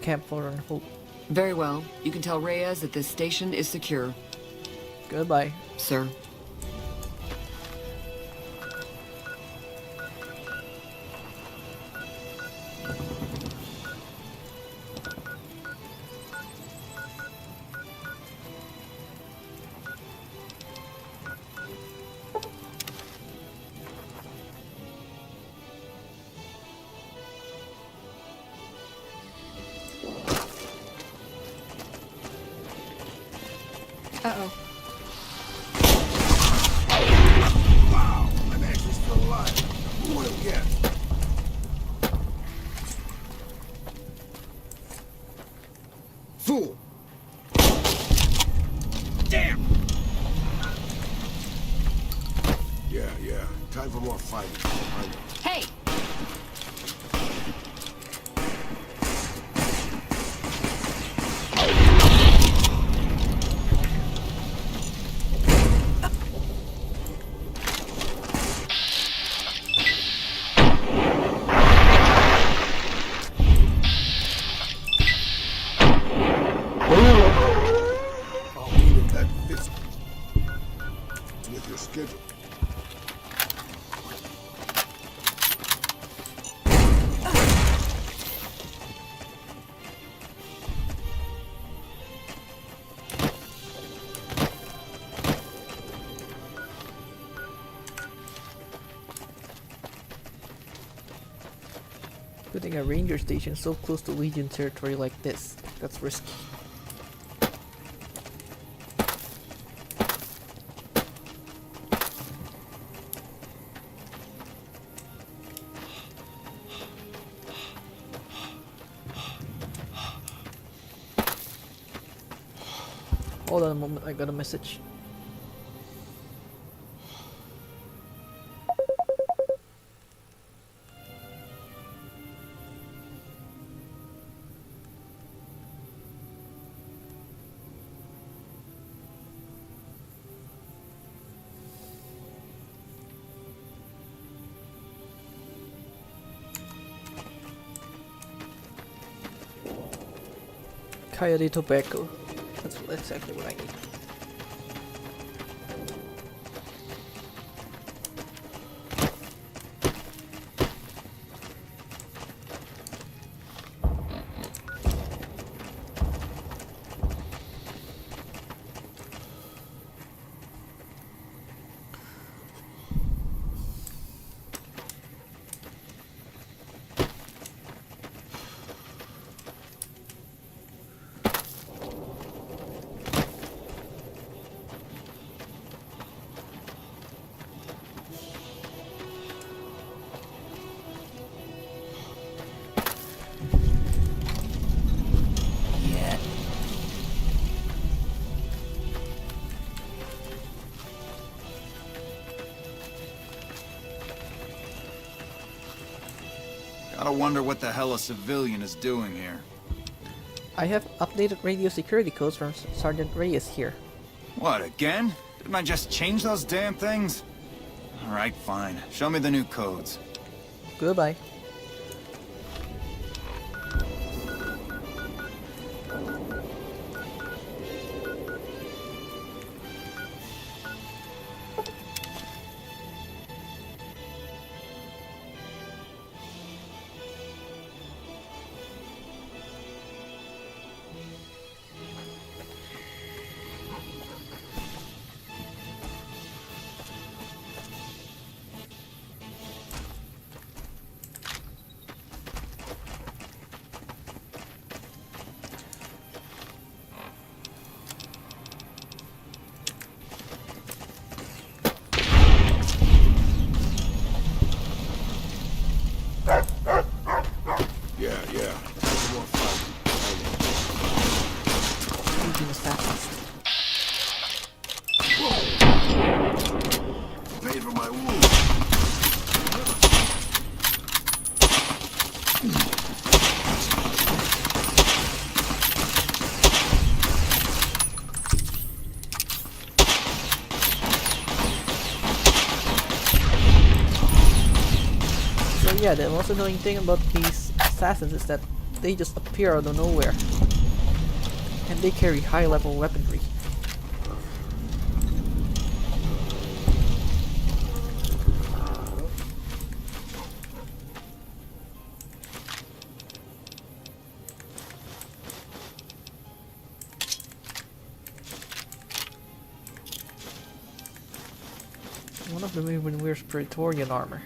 Camp Foreign Hope. Very well. You can tell Reyes that this station is secure. Goodbye. Sir. Uh-oh. Wow, I'm actually still alive. Who would have guessed? Fool! Damn! Yeah. Time for more fighting. I know. Hey! I'll need it that fist with your schedule. Putting a ranger station so close to Legion territory like this, that's risky. Hold on a moment, I got a message. Coyote tobacco. That's exactly what I need. Gotta wonder what the hell a civilian is doing here. I have updated radio security codes from Sergeant Reyes here. What, again? Didn't I just change those damn things? Alright, fine. Show me the new codes. Goodbye. Yeah. Legion is fastest. Paid for my wounds. So yeah, the most annoying thing about these assassins is that they just appear out of nowhere. And they carry high level weaponry. One of them even wears Praetorian armor.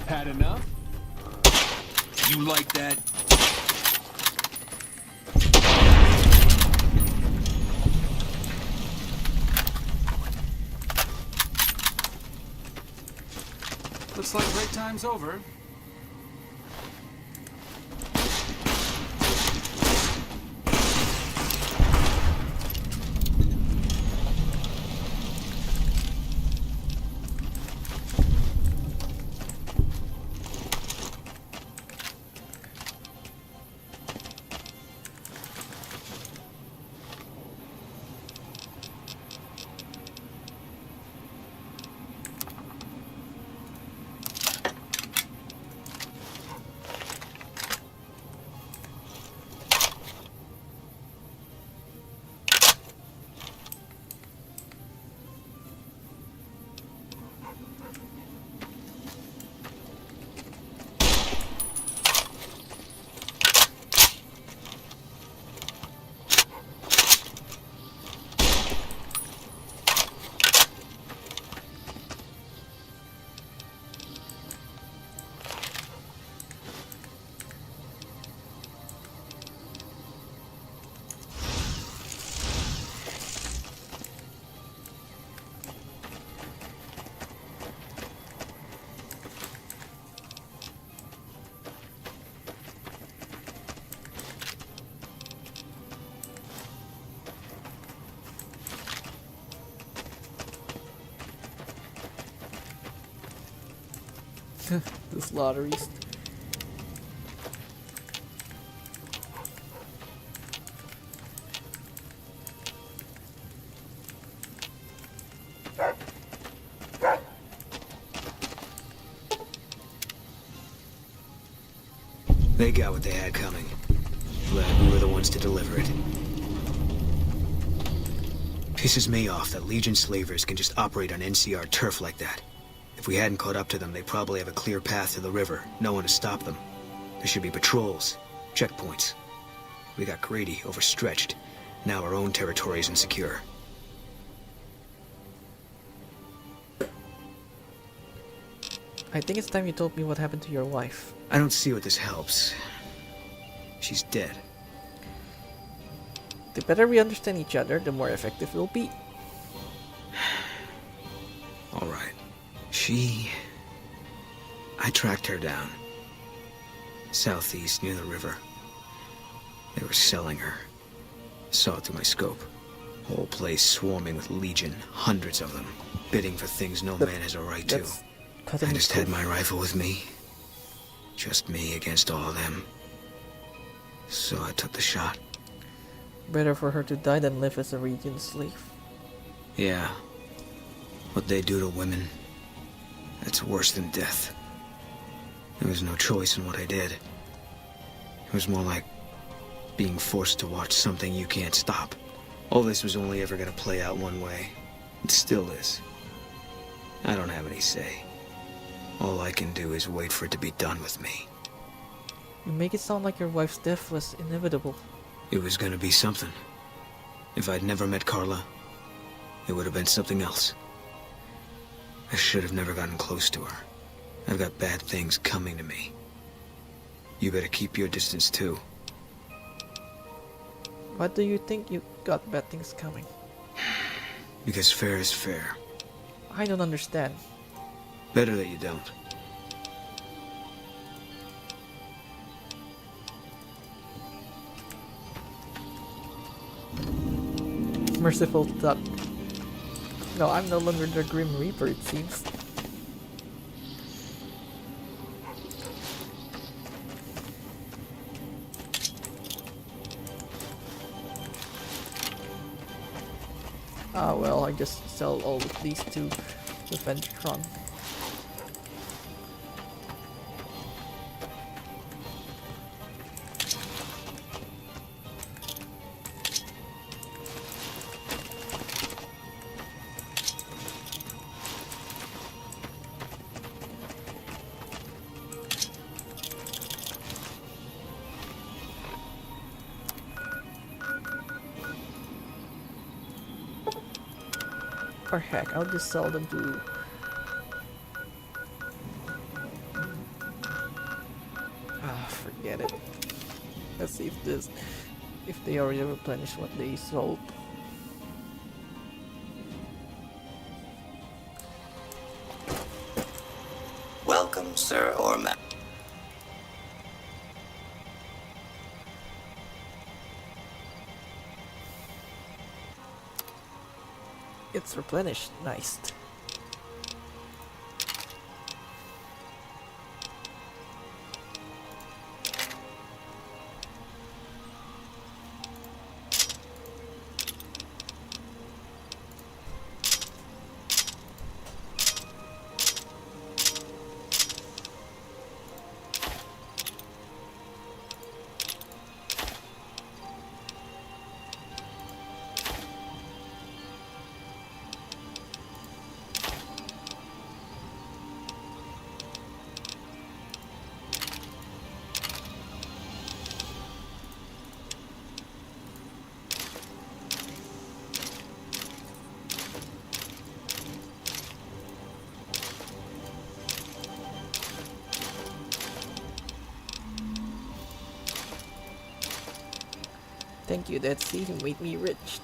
Had enough? You like that? Looks like break time's over. Those lotteries. They got what they had coming. Glad we were the ones to deliver it. Pisses me off that Legion slavers can just operate on NCR turf like that. If we hadn't caught up to them, they probably have a clear path to the river. No one to stop them. There should be patrols, checkpoints. We got greedy, overstretched. Now our own territory is insecure. I think it's time you told me what happened to your wife. I don't see what this helps. She's dead. The better we understand each other, the more effective we'll be. All right. I tracked her down. Southeast, near the river. They were selling her. Saw it through my scope. Whole place swarming with Legion, hundreds of them, bidding for things no man has a right to. I just had my rifle with me. Just me against all of them. So I took the shot. Better for her to die than live as a Legion slave. Yeah. What they do to women, that's worse than death. There was no choice in what I did. It was more like being forced to watch something you can't stop. All this was only ever gonna play out one way. It still is. I don't have any say. All I can do is wait for it to be done with me. You make it sound like your wife's death was inevitable. It was gonna be something. If I'd never met Carla, it would have been something else. I should have never gotten close to her. I've got bad things coming to me. You better keep your distance too. Why do you think you got bad things coming? Because fair is fair. I don't understand. Better that you don't. Merciful thought. No, I'm no longer the Grim Reaper, it seems. Ah well, I just sell all of these to the Ventron. Or heck, I'll just sell them to... forget it. Let's see if they already replenished what they sold. Welcome, sir or ma'am. It's replenished. Nice. Thank you, Dead Sea, who made me rich.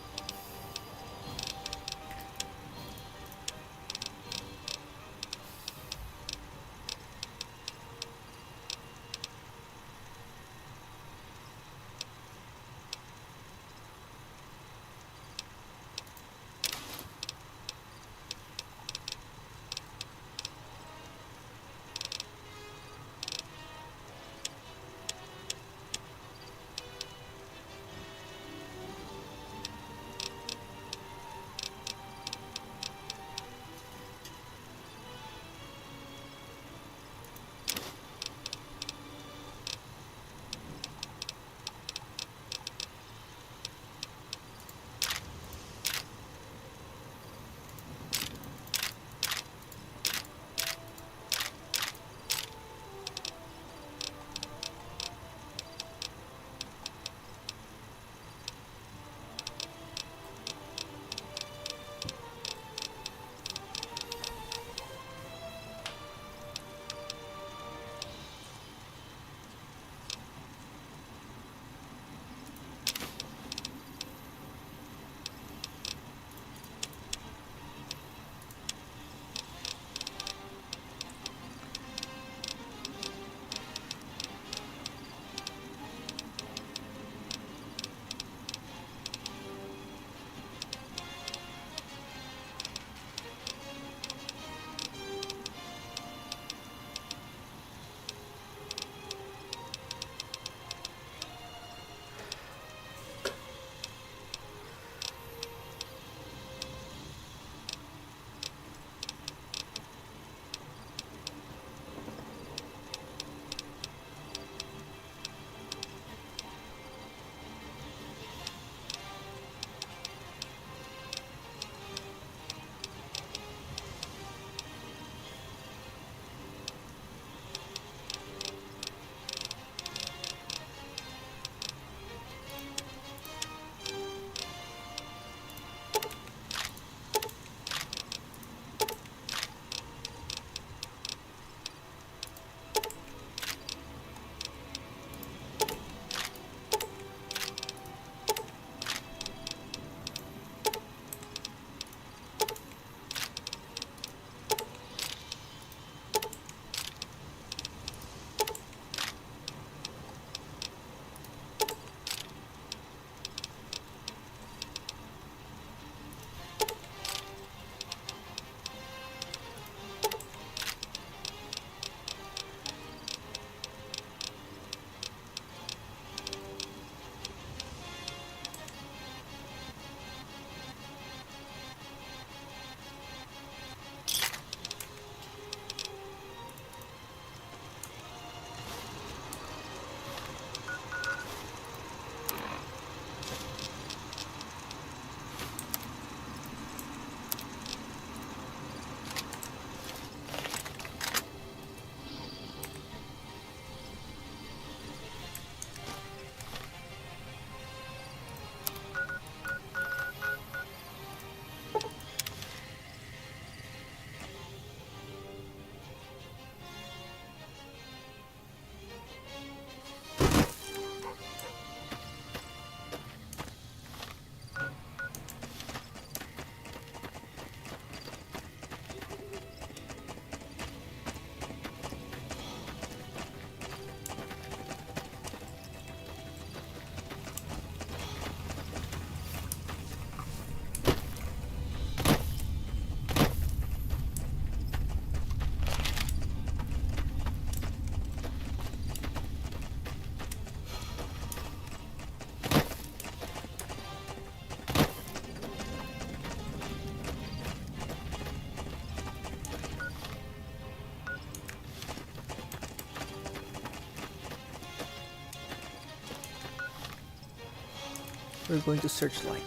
We're going to searchlight.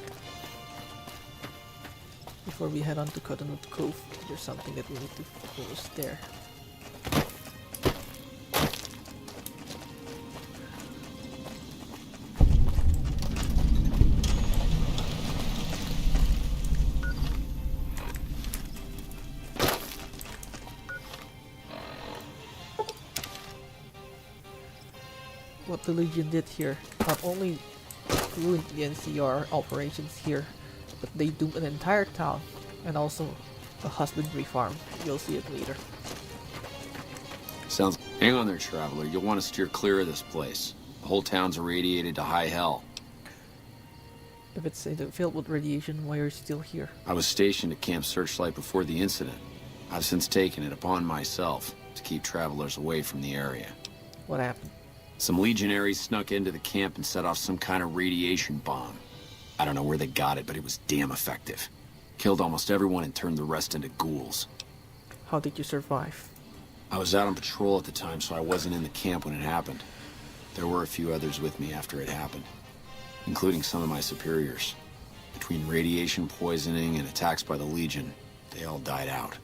Before we head on to Cottonwood Cove, there's something that we need to focus there. What the Legion did here not only ruined the NCR operations here, but they doomed an entire town and also a husbandry farm. You'll see it later. Sounds... Hang on there, traveler. You'll want to steer clear of this place. The whole town's irradiated to high hell. If it's filled with radiation, why are you still here? I was stationed at Camp Searchlight before the incident. I've since taken it upon myself to keep travelers away from the area. What happened? Some legionaries snuck into the camp and set off some kind of radiation bomb. I don't know where they got it, but it was damn effective. Killed almost everyone and turned the rest into ghouls. How did you survive? I was out on patrol at the time, so I wasn't in the camp when it happened. There were a few others with me after it happened, including some of my superiors. Between radiation poisoning and attacks by the Legion, they all died out.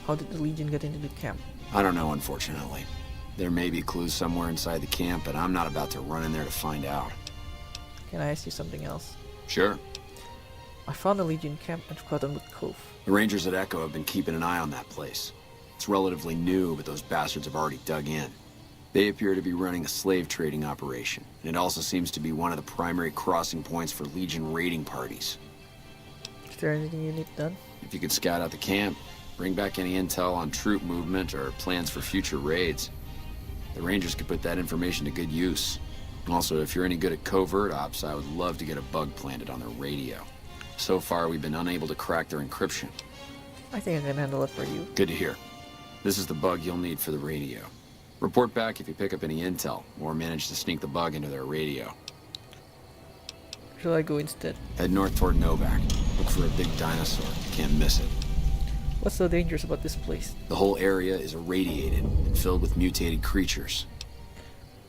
How did the Legion get into the camp? I don't know, unfortunately. There may be clues somewhere inside the camp, but I'm not about to run in there to find out. Can I ask you something else? Sure. I found a Legion camp at Cottonwood Cove. The Rangers at Echo have been keeping an eye on that place. It's relatively new, but those bastards have already dug in. They appear to be running a slave trading operation, and it also seems to be one of the primary crossing points for Legion raiding parties. Is there anything you need done? If you could scout out the camp, bring back any intel on troop movement or plans for future raids. The Rangers could put that information to good use. Also, if you're any good at covert ops, I would love to get a bug planted on their radio. So far, we've been unable to crack their encryption. I think I can handle it for you. Good to hear. This is the bug you'll need for the radio. Report back if you pick up any intel, or manage to sneak the bug into their radio. Shall I go instead? Head north toward Novak. Look for a big dinosaur. Can't miss it. What's so dangerous about this place? The whole area is irradiated and filled with mutated creatures.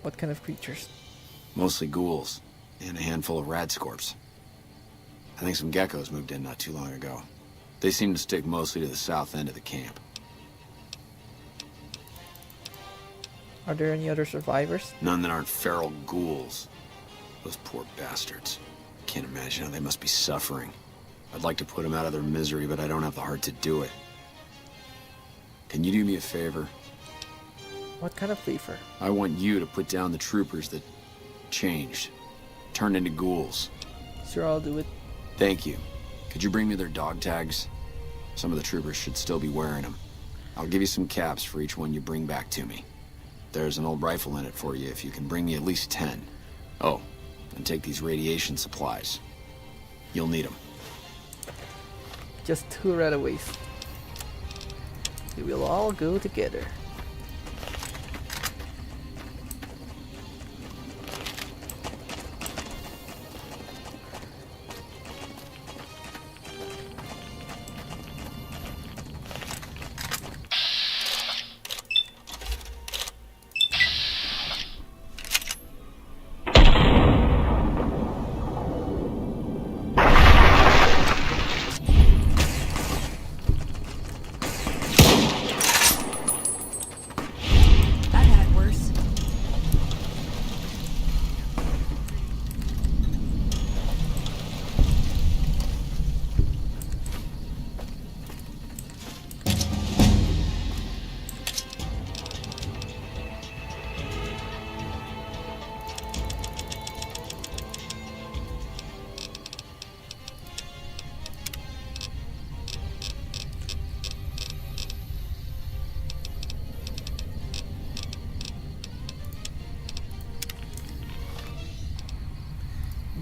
What kind of creatures? Mostly ghouls, and a handful of radscorps. I think some geckos moved in not too long ago. They seem to stick mostly to the south end of the camp. Are there any other survivors? None that aren't feral ghouls. Those poor bastards. Can't imagine how they must be suffering. I'd like to put them out of their misery, but I don't have the heart to do it. Can you do me a favor? What kind of favor? I want you to put down the troopers that changed. Turned into ghouls. Sure, I'll do it. Thank you. Could you bring me their dog tags? Some of the troopers should still be wearing them. I'll give you some caps for each one you bring back to me. There's an old rifle in it for you if you can bring me at least 10. Oh, and take these radiation supplies. You'll need them. Just 2 rutaways. We will all go together.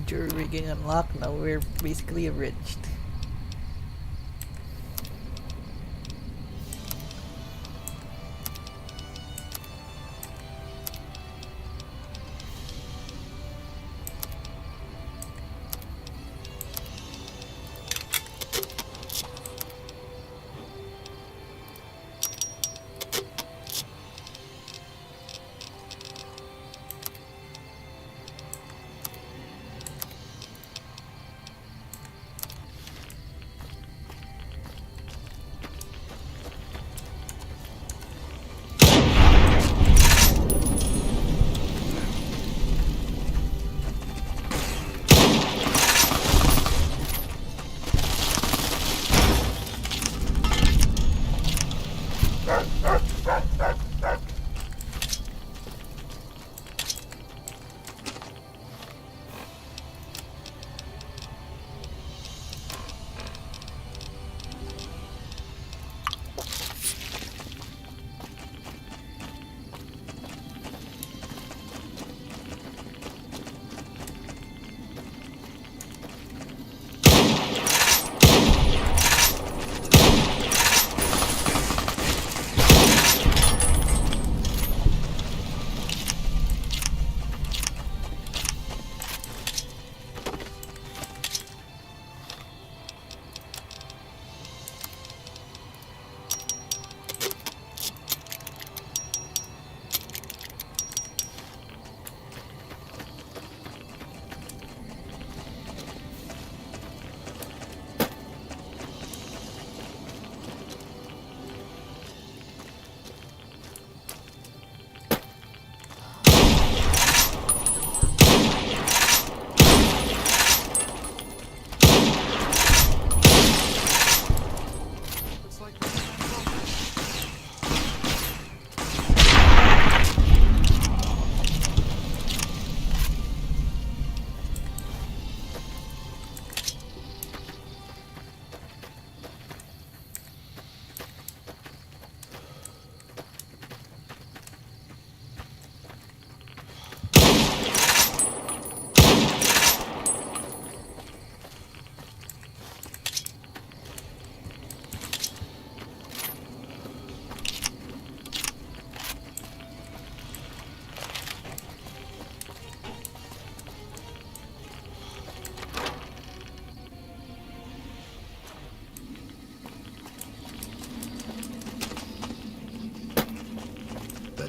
Jury rigging unlocked, now we're basically enriched.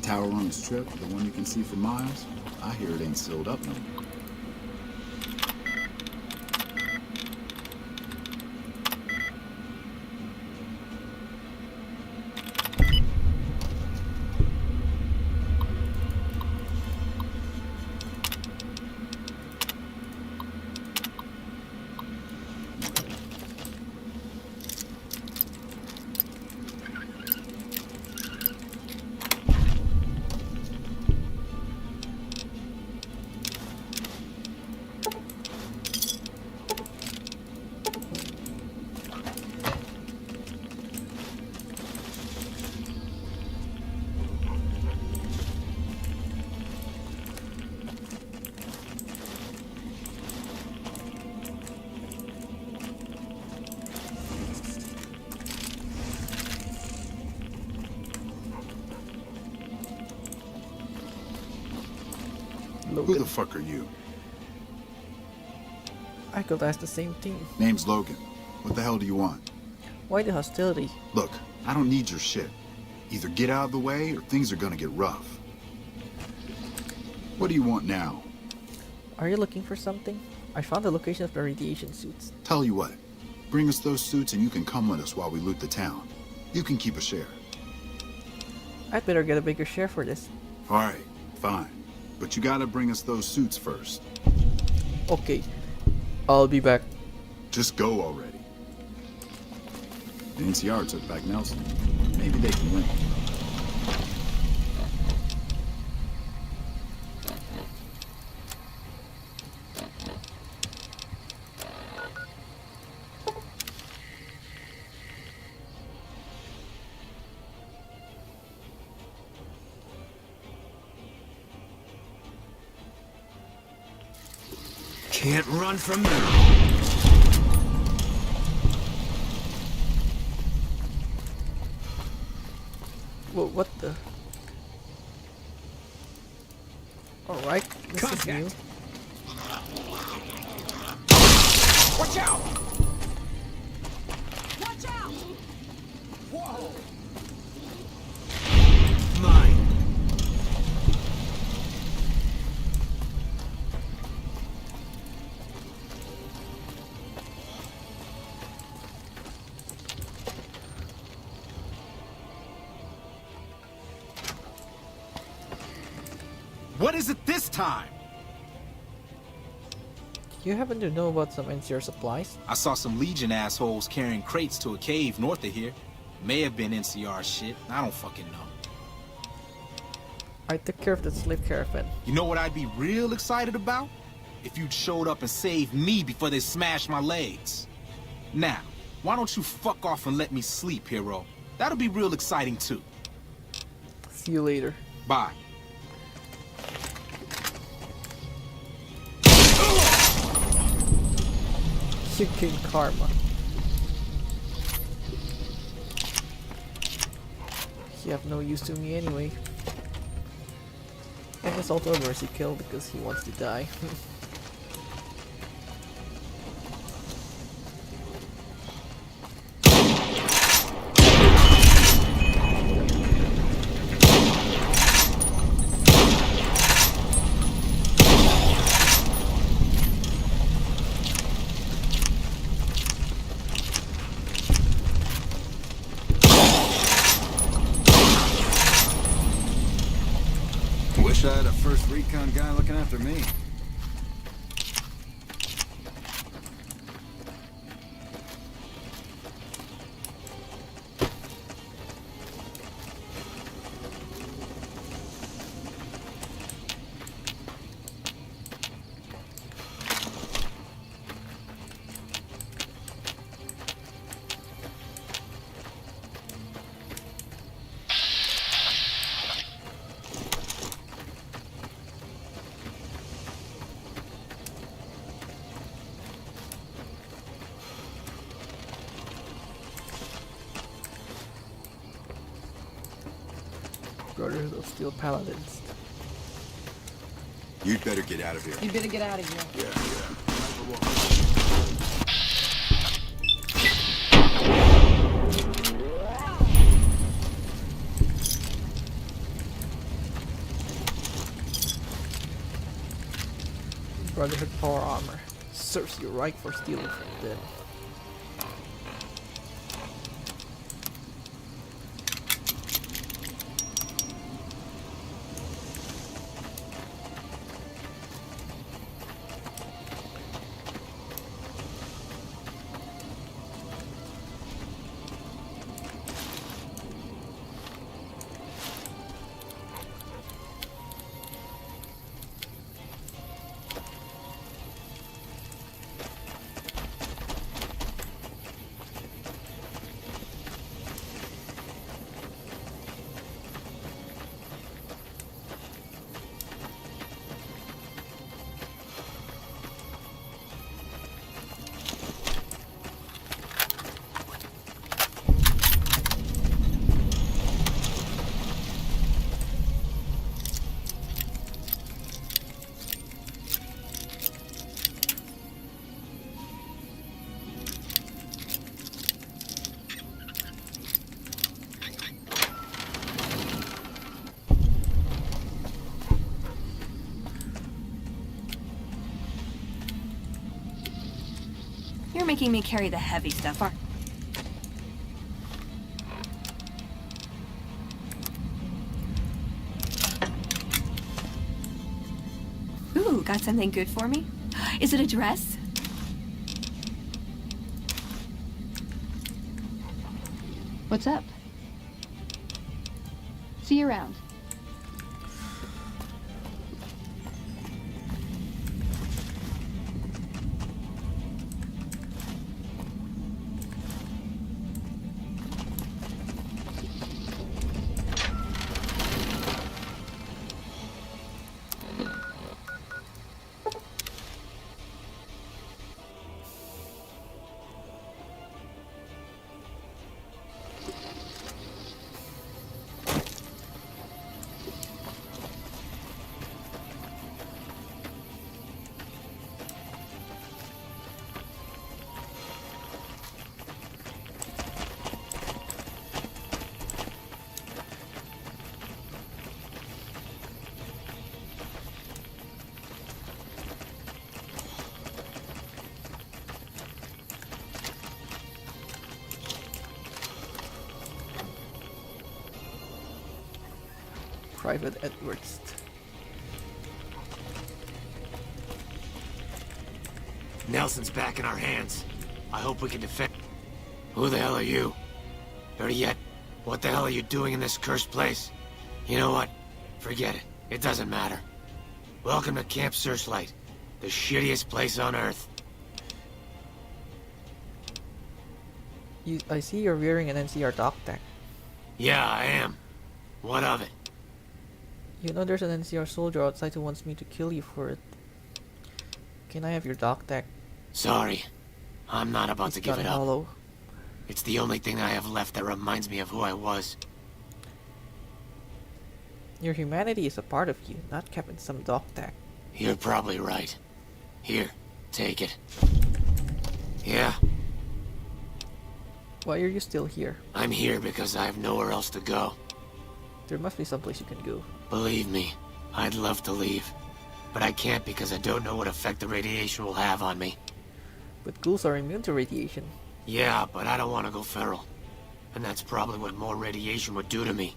tower on the strip, the one you can see for miles, I hear it ain't sealed up no more. Logan. Who the fuck are you? I could ask the same thing. Name's Logan. What the hell do you want? Why the hostility? Look, I don't need your shit. Either get out of the way or things are gonna get rough. What do you want now? Are you looking for something? I found the location of the radiation suits. Tell you what, bring us those suits and you can come with us while we loot the town. You can keep a share. I'd better get a bigger share for this. Alright, fine. But you gotta bring us those suits first. Okay, I'll be back. Just go already. The NCR took back Nelson. Maybe they can win. Can't run from me. Whoa, what the? Alright, this is new. Watch out! Watch out! Whoa! Mine. What is it this time? You happen to know about some NCR supplies? I saw some Legion assholes carrying crates to a cave north of here. May have been NCR shit. I don't fucking know. I took care of the slave caravan. You know what I'd be real excited about? If you'd showed up and saved me before they smashed my legs. Now, why don't you fuck off and let me sleep, hero? That'll be real exciting too. See you later. Bye. Chicken karma. You have no use to me anyway. And it's also a mercy kill because he wants to die. Wish I had a first recon guy looking after me. Brothers of Steel Paladins. You'd better get out of here. You better get out of here. Yeah. Brotherhood power armor. Serves you right for stealing from them. You're making me carry the heavy stuff, aren't Ooh, got something good for me? Is it a dress? What's up? See you around. Private Edwards. Nelson's back in our hands. I hope we can defend. Who the hell are you? Better yet, what the hell are you doing in this cursed place? You know what? Forget it. It doesn't matter. Welcome to Camp Searchlight, the shittiest place on Earth. I see you're wearing an NCR doc tag. Yeah, I am. What of it? You know there's an NCR soldier outside who wants me to kill you for it. Can I have your doc tag? Sorry. I'm not about to give it up. Hollow. It's the only thing I have left that reminds me of who I was. Your humanity is a part of you, not kept in some doc tag. You're probably right. Here, take it. Yeah. Why are you still here? I'm here because I have nowhere else to go. There must be someplace you can go. Believe me, I'd love to leave. But I can't because I don't know what effect the radiation will have on me. But ghouls are immune to radiation. Yeah, but I don't want to go feral. And that's probably what more radiation would do to me.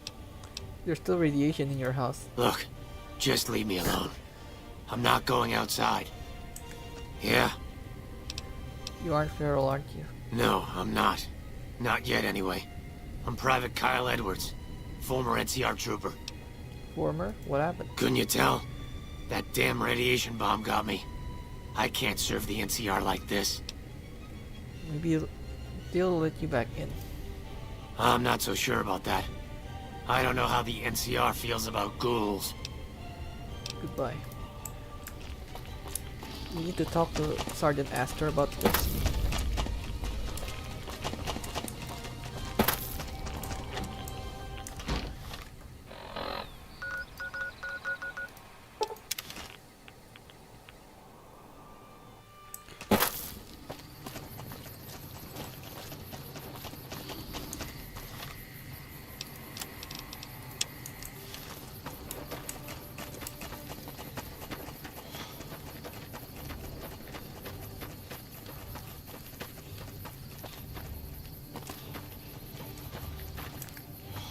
There's still radiation in your house. Look, just leave me alone. I'm not going outside. Yeah? You aren't feral, aren't you? No, I'm not. Not yet, anyway. I'm Private Kyle Edwards, former NCR trooper. Former? What happened? Couldn't you tell? That damn radiation bomb got me. I can't serve the NCR like this. Maybe they'll let you back in. I'm not so sure about that. I don't know how the NCR feels about ghouls. Goodbye. We need to talk to Sergeant Astor about this.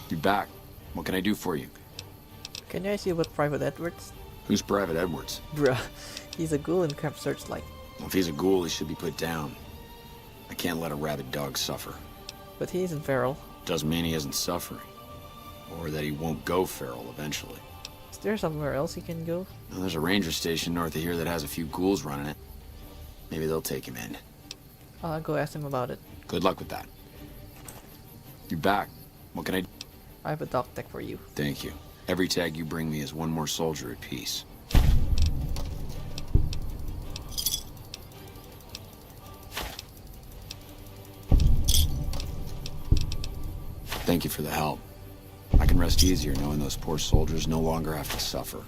You back. What can I do for you? Can I see what Private Edwards? Who's Private Edwards? Bruh, he's a ghoul in Camp Searchlight. Well, if he's a ghoul, he should be put down. I can't let a rabid dog suffer. But he isn't feral. Doesn't mean he isn't suffering. Or that he won't go feral eventually. Is there somewhere else he can go? Well, there's a ranger station north of here that has a few ghouls running it. Maybe they'll take him in. I'll go ask him about it. Good luck with that. You back. What can I do? I have a dog tag for you. Thank you. Every tag you bring me is one more soldier at peace. Thank you for the help. I can rest easier knowing those poor soldiers no longer have to suffer.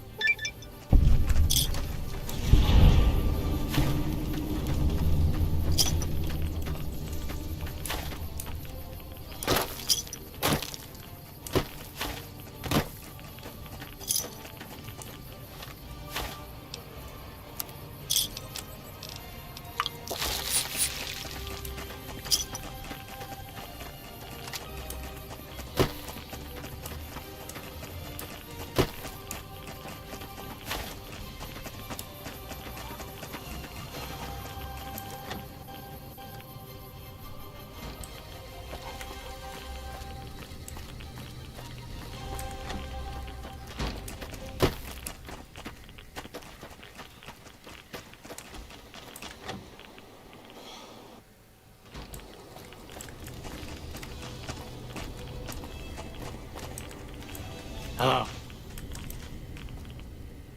Hello.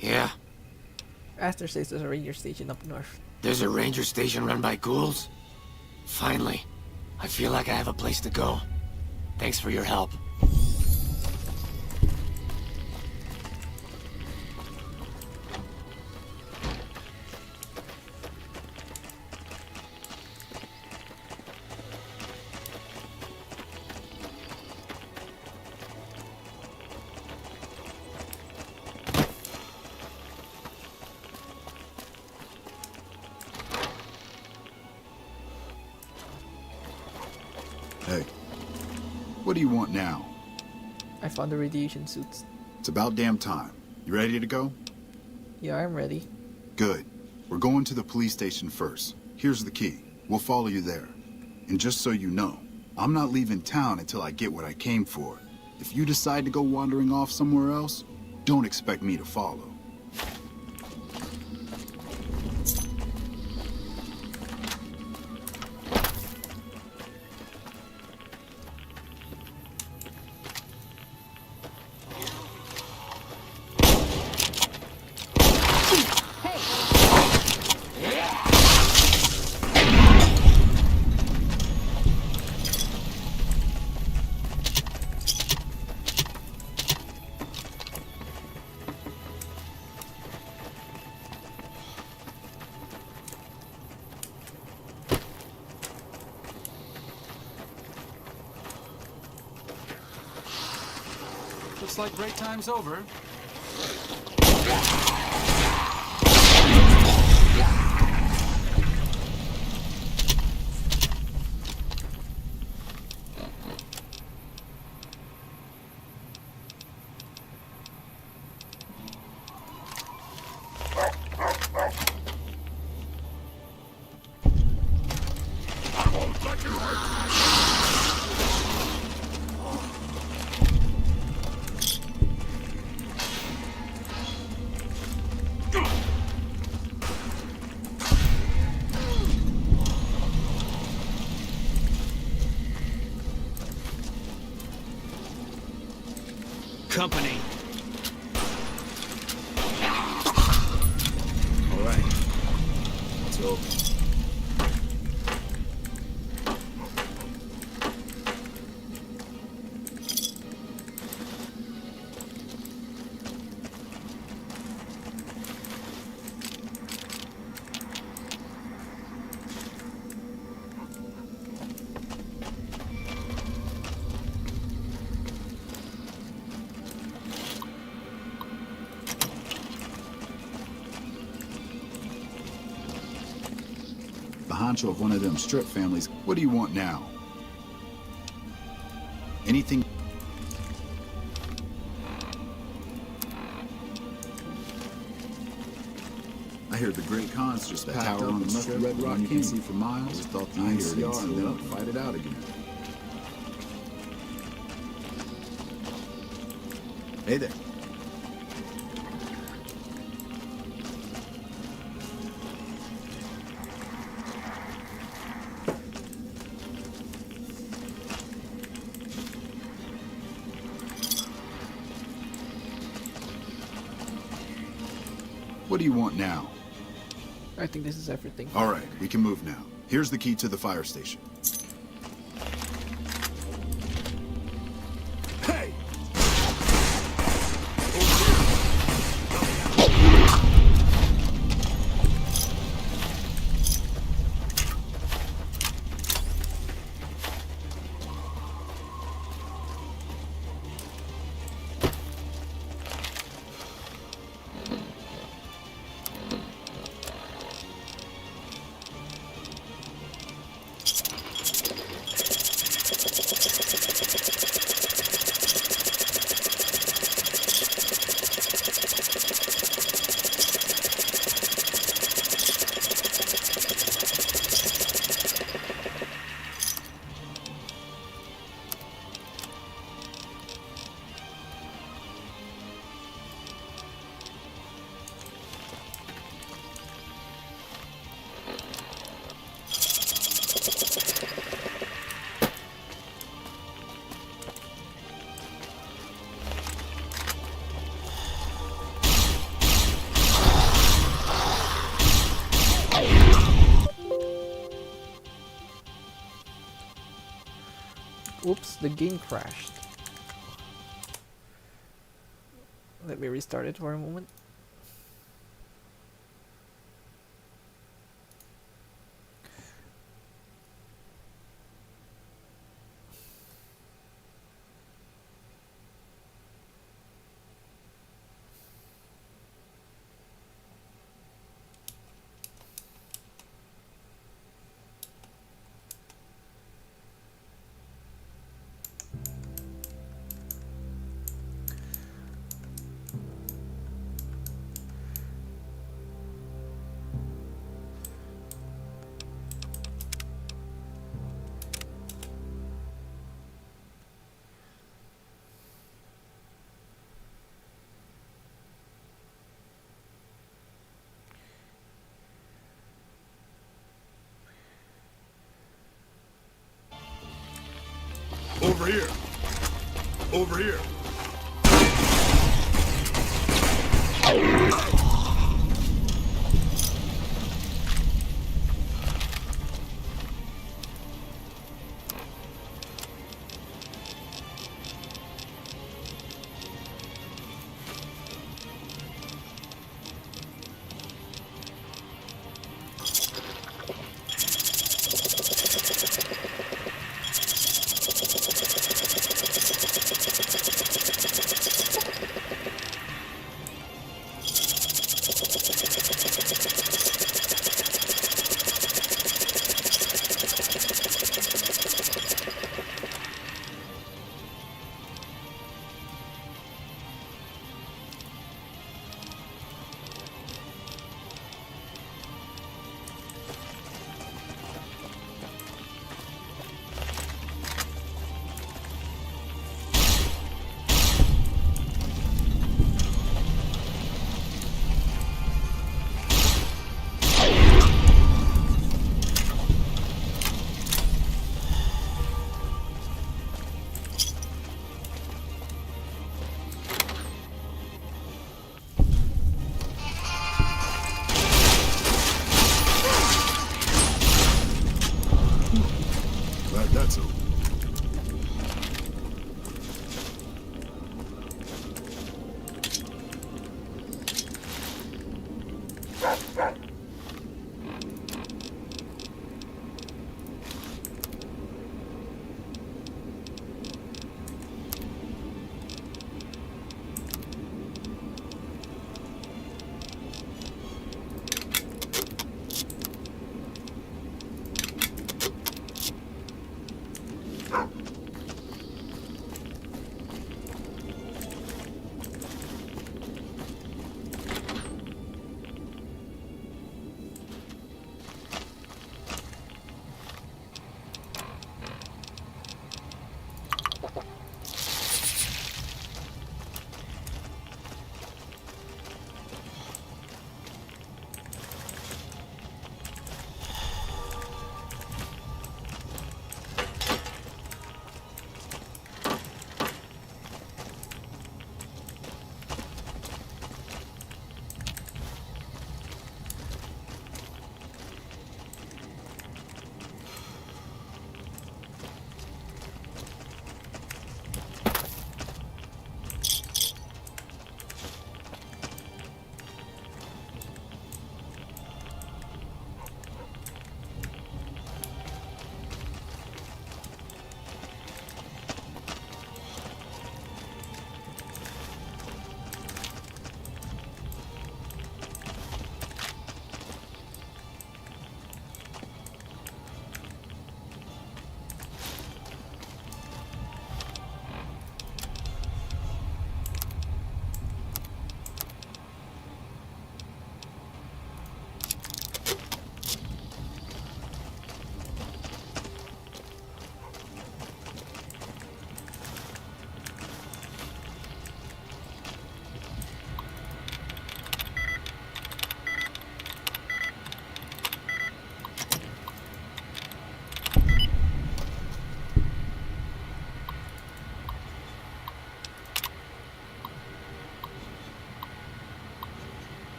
Yeah? Aster says there's a ranger station up north. There's a ranger station run by ghouls? Finally. I feel like I have a place to go. Thanks for your help. Hey, what do you want now? I found the radiation suits. It's about damn time. You ready to go? Yeah, I'm ready. Good. We're going to the police station first. Here's the key. We'll follow you there. And just so you know, I'm not leaving town until I get what I came for. If you decide to go wandering off somewhere else, don't expect me to follow. Looks like break time's over. Company. All right. It's over. The honcho of one of them strip families. What do you want now? Anything? hear the Great Khan's just That packed tower up on and the left the strip, Red the Rock one you can King. see for miles. Always thought the I heard NCR it's and them lit. would fight it out again. Hey there. What do you want now? I think this is everything. All right, we can move now. Here's the key to the fire station. Hey! Oops, the game crashed. Let me restart it for a moment. Over here! Over here!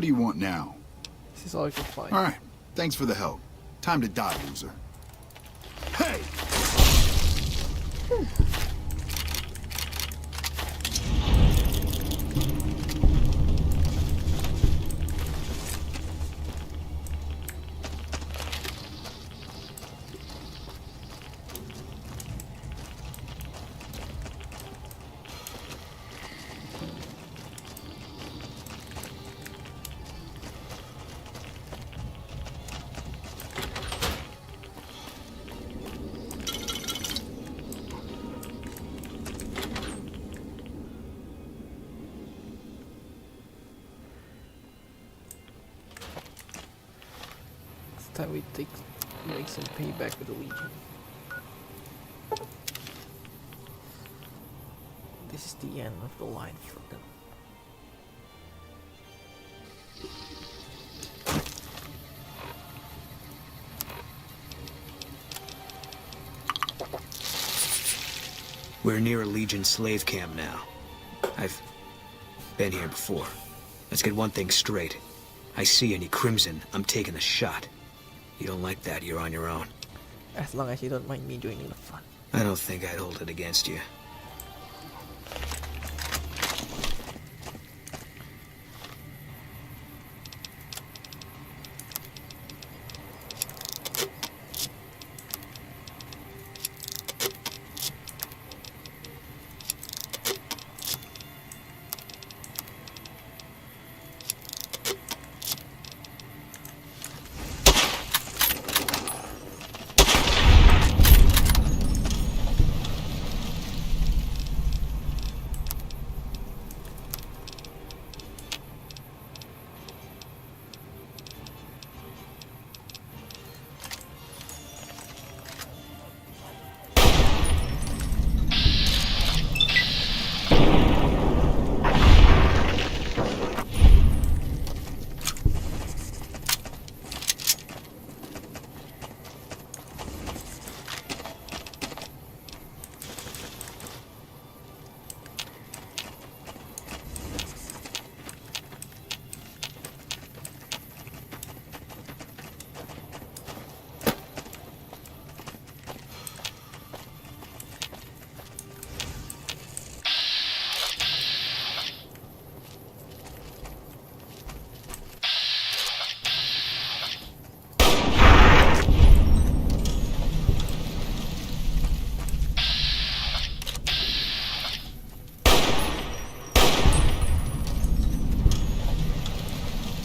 What do you want now? This is all I can find. All right. Thanks for the help. Time to die, loser. Hey! It's time we make some payback with the Legion. This is the end of the line for them. We're near a Legion slave camp now. I've been here before. Let's get one thing straight. I see any Crimson, I'm taking the shot. You don't like that, you're on your own. As long as you don't mind me joining the fun. I don't think I'd hold it against you.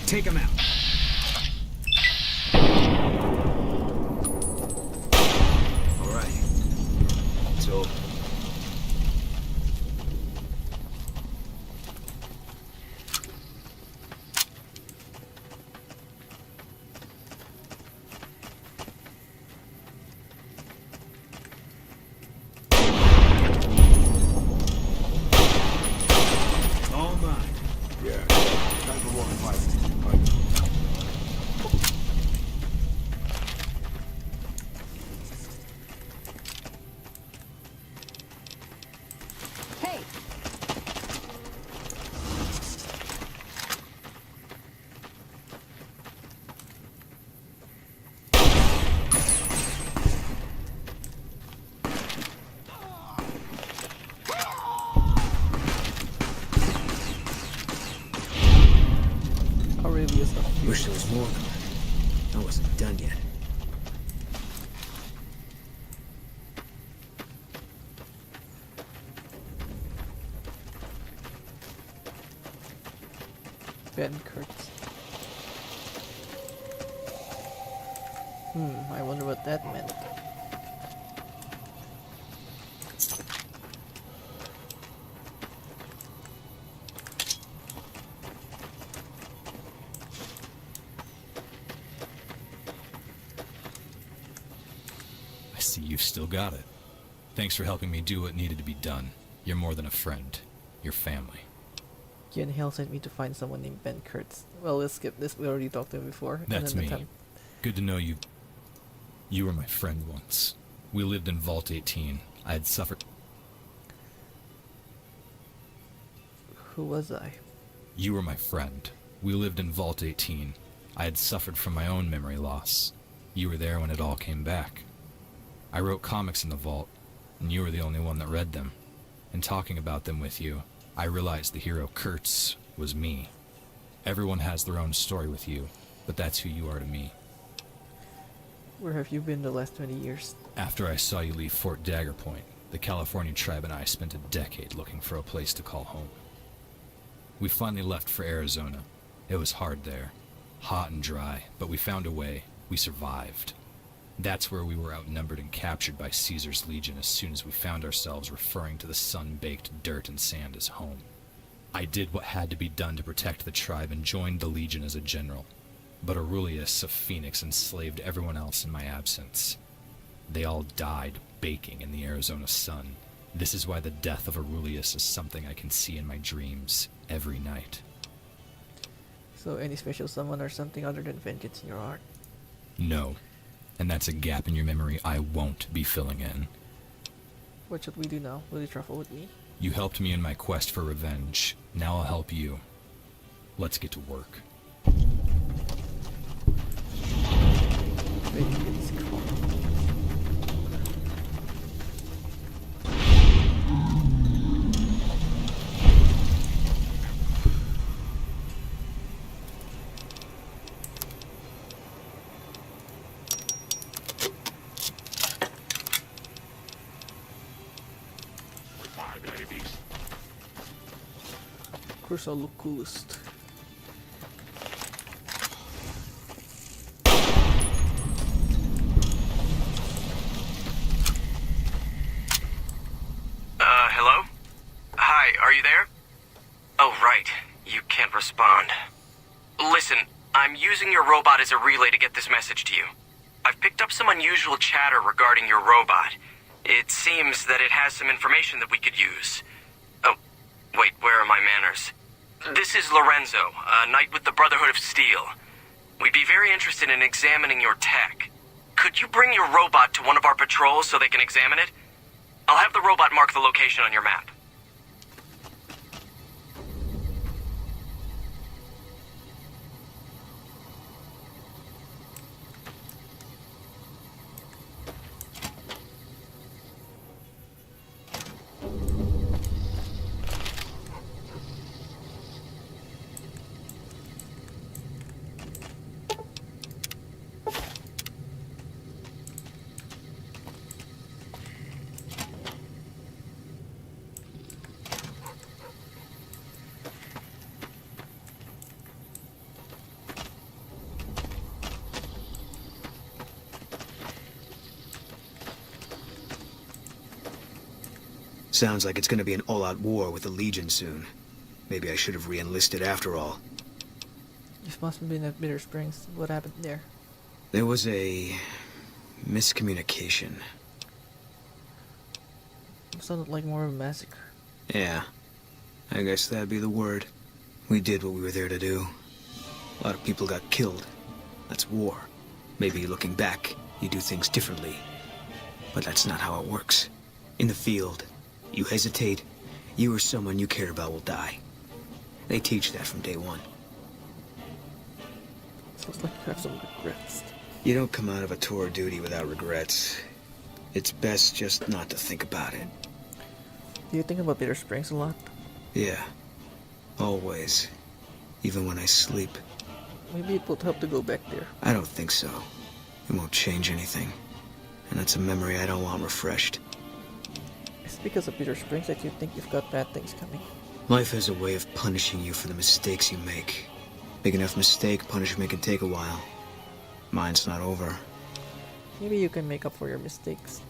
Take him out. All right. It's over. All mine. Yeah. Time for more fighting. Hey! Aurelius of Wish there was more of them. I wasn't done yet. Ben Kurtz. I wonder what that meant. I see you've still got it. Thanks for helping me do what needed to be done. You're more than a friend. You're family. Jen Hale sent me to find someone named Ben Kurtz. Well, let's skip this. We already talked to him before. That's me. Good to know you. You were my friend once. We lived in Vault 18. I had suffered. Who was I? You were my friend. We lived in Vault 18. I had suffered from my own memory loss. You were there when it all came back. I wrote comics in the vault, and you were the only one that read them. In talking about them with you, I realized the hero Kurtz was me. Everyone has their own story with you, but that's who you are to me. Where have you been the last 20 years? After I saw you leave Fort Dagger Point, the California tribe and I spent a decade looking for a place to call home. We finally left for Arizona. It was hard there, hot and dry, but we found a way. We survived. That's where we were outnumbered and captured by Caesar's Legion as soon as we found ourselves referring to the sun-baked dirt and sand as home. I did what had to be done to protect the tribe and joined the Legion as a general. But Aurelius of Phoenix enslaved everyone else in my absence. They all died baking in the Arizona sun. This is why the death of Aurelius is something I can see in my dreams every night. So any special someone or something other than vengeance in your heart? No. And that's a gap in your memory I won't be filling in. What should we do now? Will you travel with me? You helped me in my quest for revenge. Now I'll help you. Let's get to work. Vengeance call. Crucialist. Hello? Hi, are you there? Oh, right. You can't respond. Listen, I'm using your robot as a relay to get this message to you. I've picked up some unusual chatter regarding your robot. It seems that it has some information that we could use. Oh, wait, where are my manners? This is Lorenzo, a knight with the Brotherhood of Steel. We'd be very interested in examining your tech. Could you bring your robot to one of our patrols so they can examine it? I'll have the robot mark the location on your map. Sounds like it's gonna be an all-out war with the Legion soon. Maybe I should have re-enlisted after all. This must have been at Bitter Springs. What happened there? There was a miscommunication. It sounded like more of a massacre. Yeah, I guess that'd be the word. We did what we were there to do. A lot of people got killed. That's war. Maybe looking back, you do things differently. But that's not how it works. In the field, you hesitate, you or someone you care about will die. They teach that from day one. Sounds like you have some regrets. You don't come out of a tour of duty without regrets. It's best just not to think about it. Do you think about Bitter Springs a lot? Yeah. Always. Even when I sleep. Maybe it would help to go back there. I don't think so. It won't change anything. And that's a memory I don't want refreshed. It's because of Bitter Springs that you think you've got bad things coming. Life has a way of punishing you for the mistakes you make. Big enough mistake, punishment can take a while. Mine's not over. Maybe you can make up for your mistakes.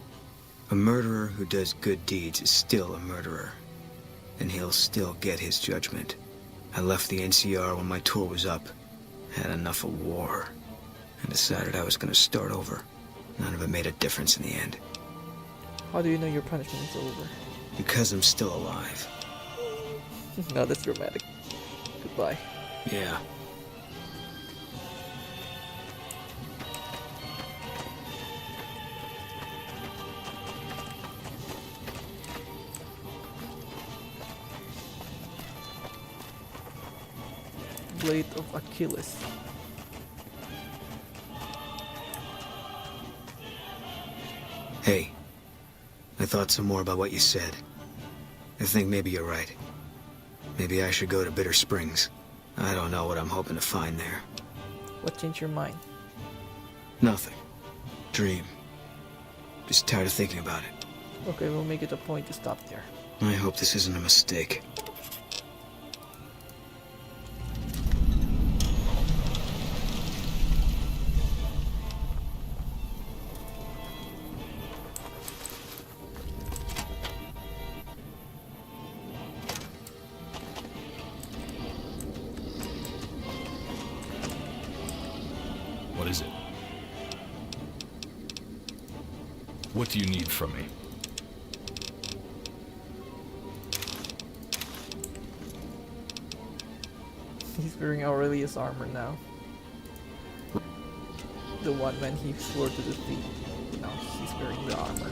A murderer who does good deeds is still a murderer. And he'll still get his judgment. I left the NCR when my tour was up. Had enough of war. And decided I was gonna start over. None of it made a difference in the end. How do you know your punishment is over? Because I'm still alive. No, that's dramatic. Goodbye. Yeah. Breastplate of Achilles. Hey, I thought some more about what you said. I think maybe you're right. Maybe I should go to Bitter Springs. I don't know what I'm hoping to find there. What changed your mind? Nothing. Dream. Just tired of thinking about it. Okay, we'll make it a point to stop there. I hope this isn't a mistake. What is it? What do you need from me? He's wearing Aurelius armor now. The one man he swore to defeat. Now he's wearing the armor.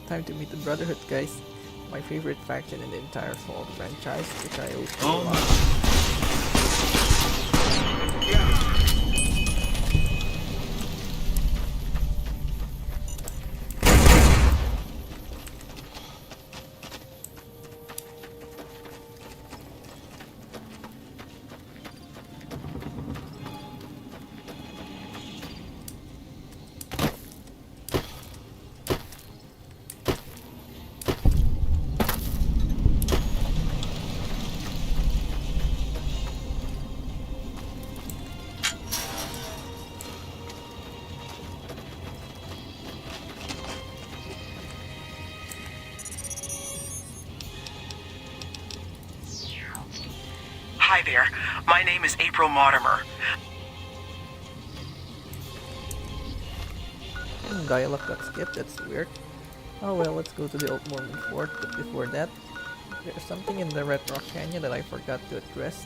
Time to meet the Brotherhood, guys. My favorite faction in the entire Fallout franchise, which I also love. Hi there. My name is April Mortimer. Dialogue got skipped, that's weird. Oh well, let's go to the Old Mormon Fort, but before that, There's something in the Red Rock Canyon that I forgot to address.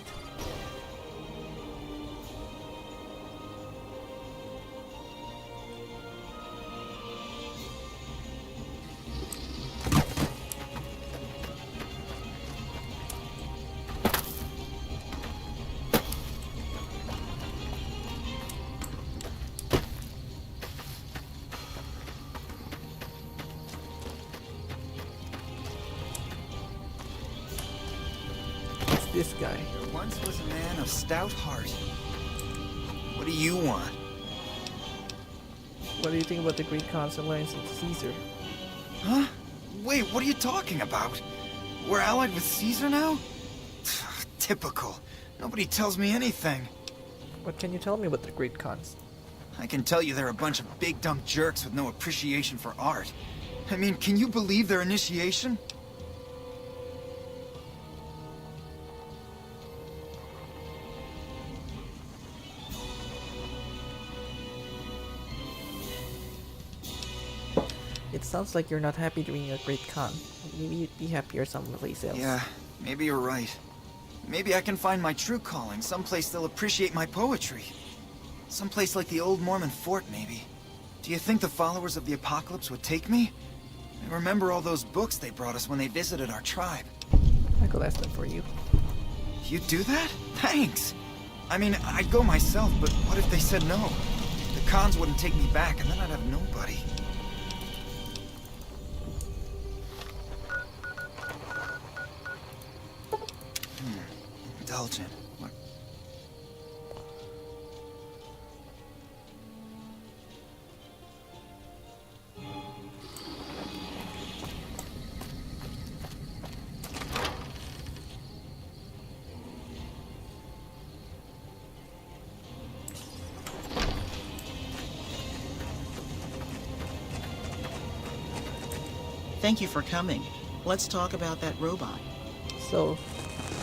This guy. There once was a man of stout heart. What do you want? What do you think about the Great Khan's alliance with Caesar? Huh? Wait, what are you talking about? We're allied with Caesar now? Typical. Nobody tells me anything. What can you tell me about the Great Khans? I can tell you they're a bunch of big dumb jerks with no appreciation for art. I mean, can you believe their initiation? It sounds like you're not happy being a Great Khan. Maybe you'd be happier someplace else. Yeah, maybe you're right. Maybe I can find my true calling, someplace they'll appreciate my poetry. Someplace like the old Mormon fort, maybe. Do you think the followers of the apocalypse would take me? I remember all those books they brought us when they visited our tribe. I could ask them for you. You'd do that? Thanks! I mean, I'd go myself, but what if they said no? The Khans wouldn't take me back, and then I'd have nobody. Indulgent. What? Thank you for coming. Let's talk about that robot. So,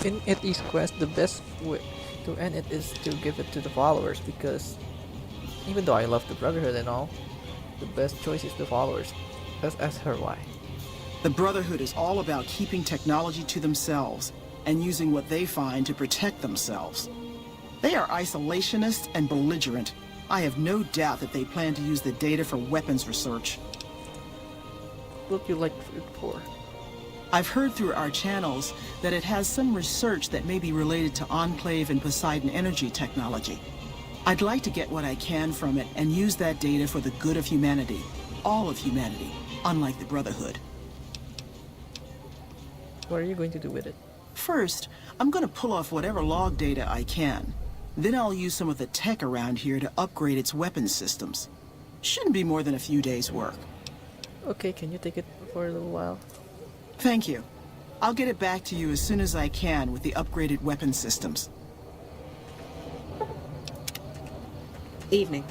in East Quest, the best way to end it is to give it to the followers, because even though I love the Brotherhood and all, the best choice is the followers. Let's ask her why. The Brotherhood is all about keeping technology to themselves and using what they find to protect themselves. They are isolationist and belligerent. I have no doubt that they plan to use the data for weapons research. What would you like it for? I've heard through our channels that it has some research that may be related to Enclave and Poseidon energy technology. I'd like to get what I can from it and use that data for the good of humanity. All of humanity, unlike the Brotherhood. What are you going to do with it? First, I'm going to pull off whatever log data I can. Then I'll use some of the tech around here to upgrade its weapons systems. Shouldn't be more than a few days' work. Okay, can you take it for a little while? Thank you. I'll get it back to you as soon as I can with the upgraded weapon systems. Evening.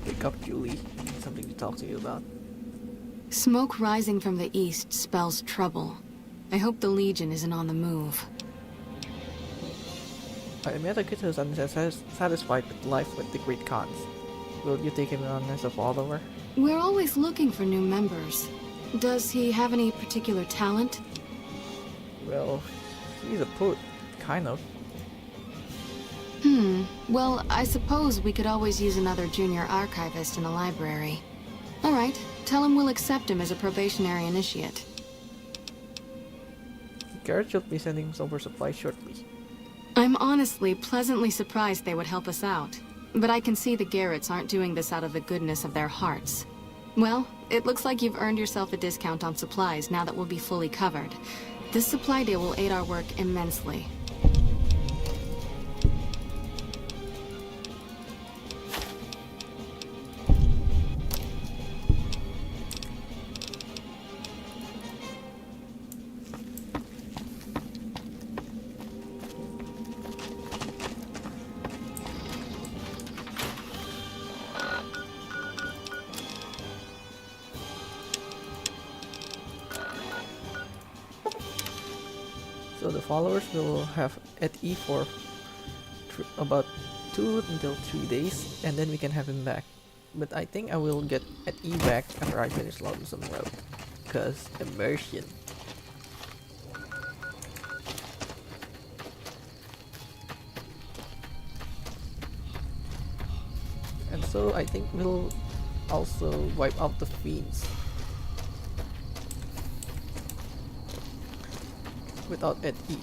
Pick up Julie. Something to talk to you about. Smoke rising from the east spells trouble. I hope the Legion isn't on the move. I met a kid who's unsatisfied with life with the Great Khans. Will you take him on as a follower? We're always looking for new members. Does he have any particular talent? Well, he's a poet, kind of. Well, I suppose we could always use another junior archivist in the library. All right, tell him we'll accept him as a probationary initiate. Garrett should be sending over supplies shortly. I'm honestly pleasantly surprised they would help us out. But I can see the Garretts aren't doing this out of the goodness of their hearts. Well, it looks like you've earned yourself a discount on supplies now that we'll be fully covered. This supply deal will aid our work immensely. So the followers will have at E for about 2 until 3 days, and then we can have him back. But I think I will get at E back after I finish Lonesome Road, because immersion. And so I think we'll also wipe out the fiends without at E.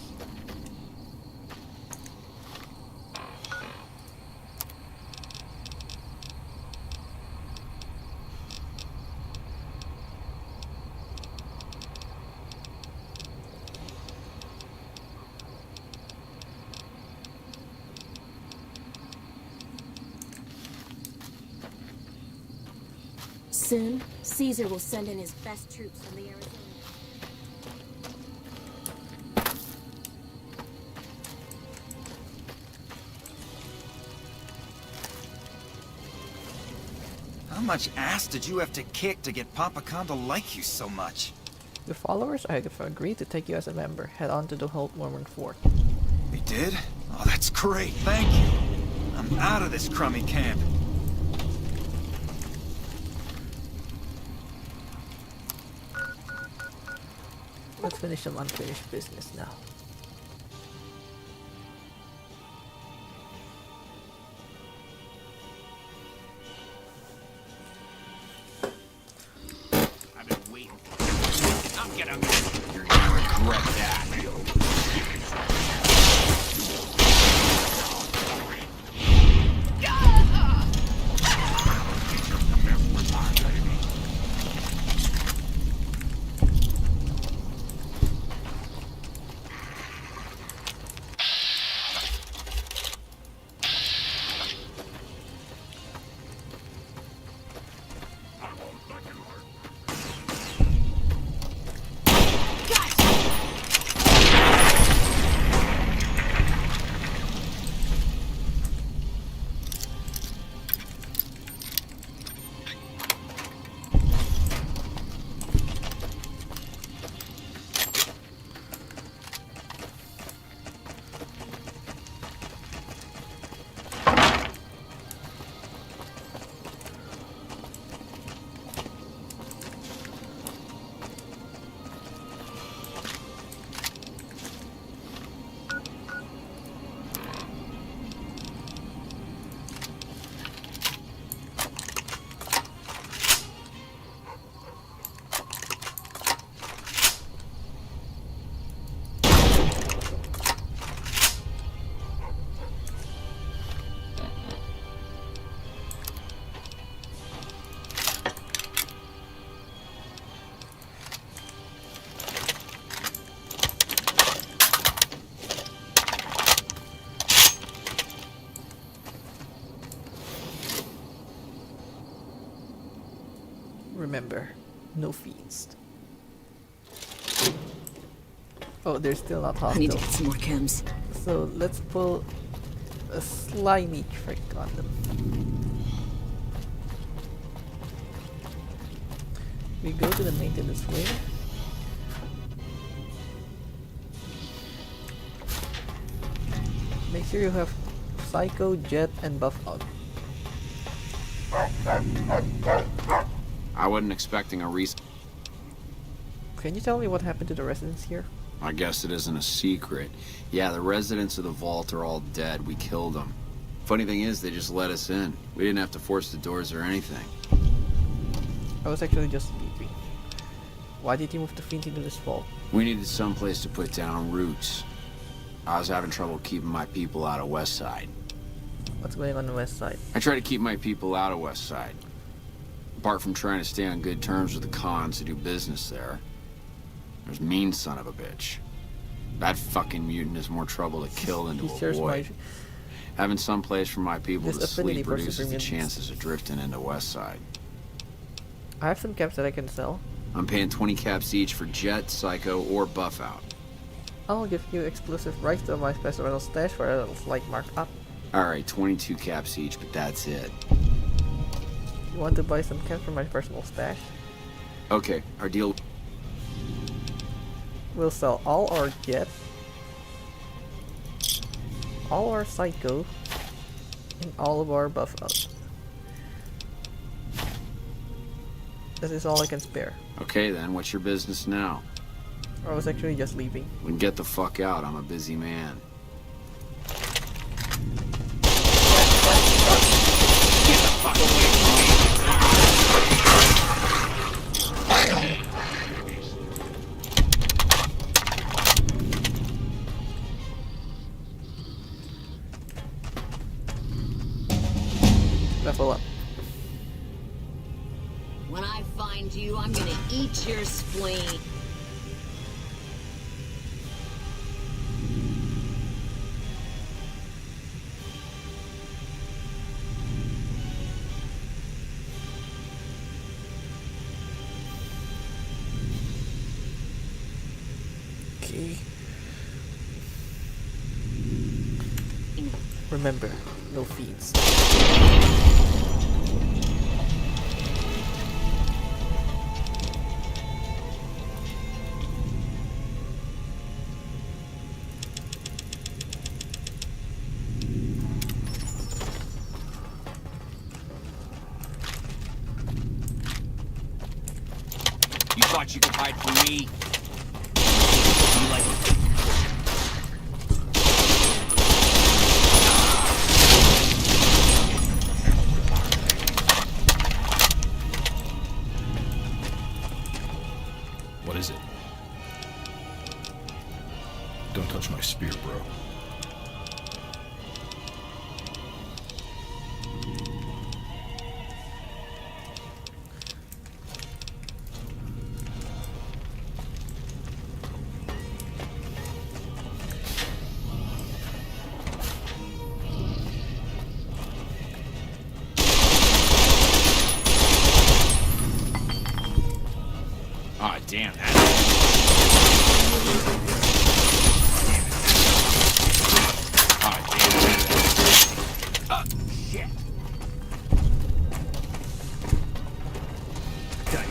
Soon, Caesar will send in his best troops from the Arizona. How much ass did you have to kick to get Papa Khan to like you so much? The followers I have agreed to take you as a member. Head on to the Holt Mormon Fort. They did? Oh, that's great. Thank you. I'm out of this crummy camp. Let's finish some unfinished business now. I've been waiting for you. I'm gonna... You're gonna regret that. Remember, no fiends. Oh, they're still not hostile. I need to get some more chems. So let's pull a slimy trick on them. We go to the maintenance wing. Make sure you have Psycho, Jet, and Buff out. I wasn't expecting a reason. Can you tell me what happened to the residents here? I guess it isn't a secret. Yeah, the residents of the vault are all dead. We killed them. Funny thing is, they just let us in. We didn't have to force the doors or anything. I was actually just sleeping. Why did you move the fiend into this vault? We needed some place to put down roots. I was having trouble keeping my people out of West Side. What's going on the west side? I try to keep my people out of West Side. Apart from trying to stay on good terms with the cons who do business there, there's mean son of a bitch. That fucking mutant is more trouble to kill than to avoid. Having some place for my people to sleep reduces the chances of drifting into West Side. I have some caps that I can sell. I'm paying 20 caps each for Jet, Psycho, or Buff Out. I'll give you exclusive rights to my special stash for a slight markup. Alright, 22 caps each, but that's it. You want to buy some caps for my personal stash? Okay, our deal... We'll sell all our Jet, all our Psycho, and all of our Buff Out. That is all I can spare. Okay then, what's your business now? I was actually just leaving. Then get the fuck out, I'm a busy man. Get the fuck away from me! Level up. When I find you, I'm gonna eat your spleen. Okay. Remember, no feeds. You thought you could hide from me? You like What is it? Don't touch my spear, bro. Ah, damn that. Ah, damn that. Ah, shit. Okay.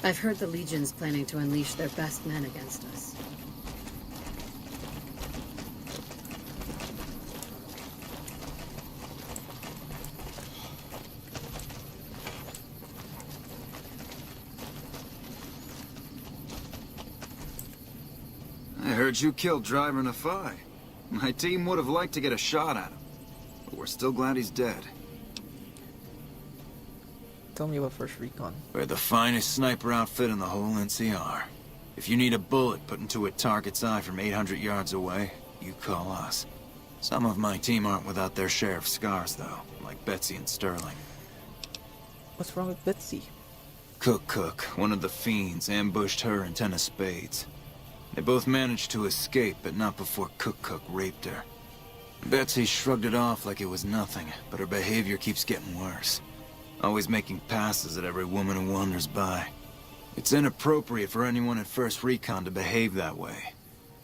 I've heard the Legion's planning to unleash their best men against us. I heard you killed Driver Nafai. My team would have liked to get a shot at him, but we're still glad he's dead. Tell me about First Recon. We're the finest sniper outfit in the whole NCR. If you need a bullet put into a target's eye from 800 yards away, you call us. Some of my team aren't without their share of scars, though, like Betsy and Sterling. What's wrong with Betsy? Cook, one of the fiends, ambushed her and 10 of spades. They both managed to escape, but not before Cook raped her. Betsy shrugged it off like it was nothing, but her behavior keeps getting worse. Always making passes at every woman who wanders by. It's inappropriate for anyone at First Recon to behave that way.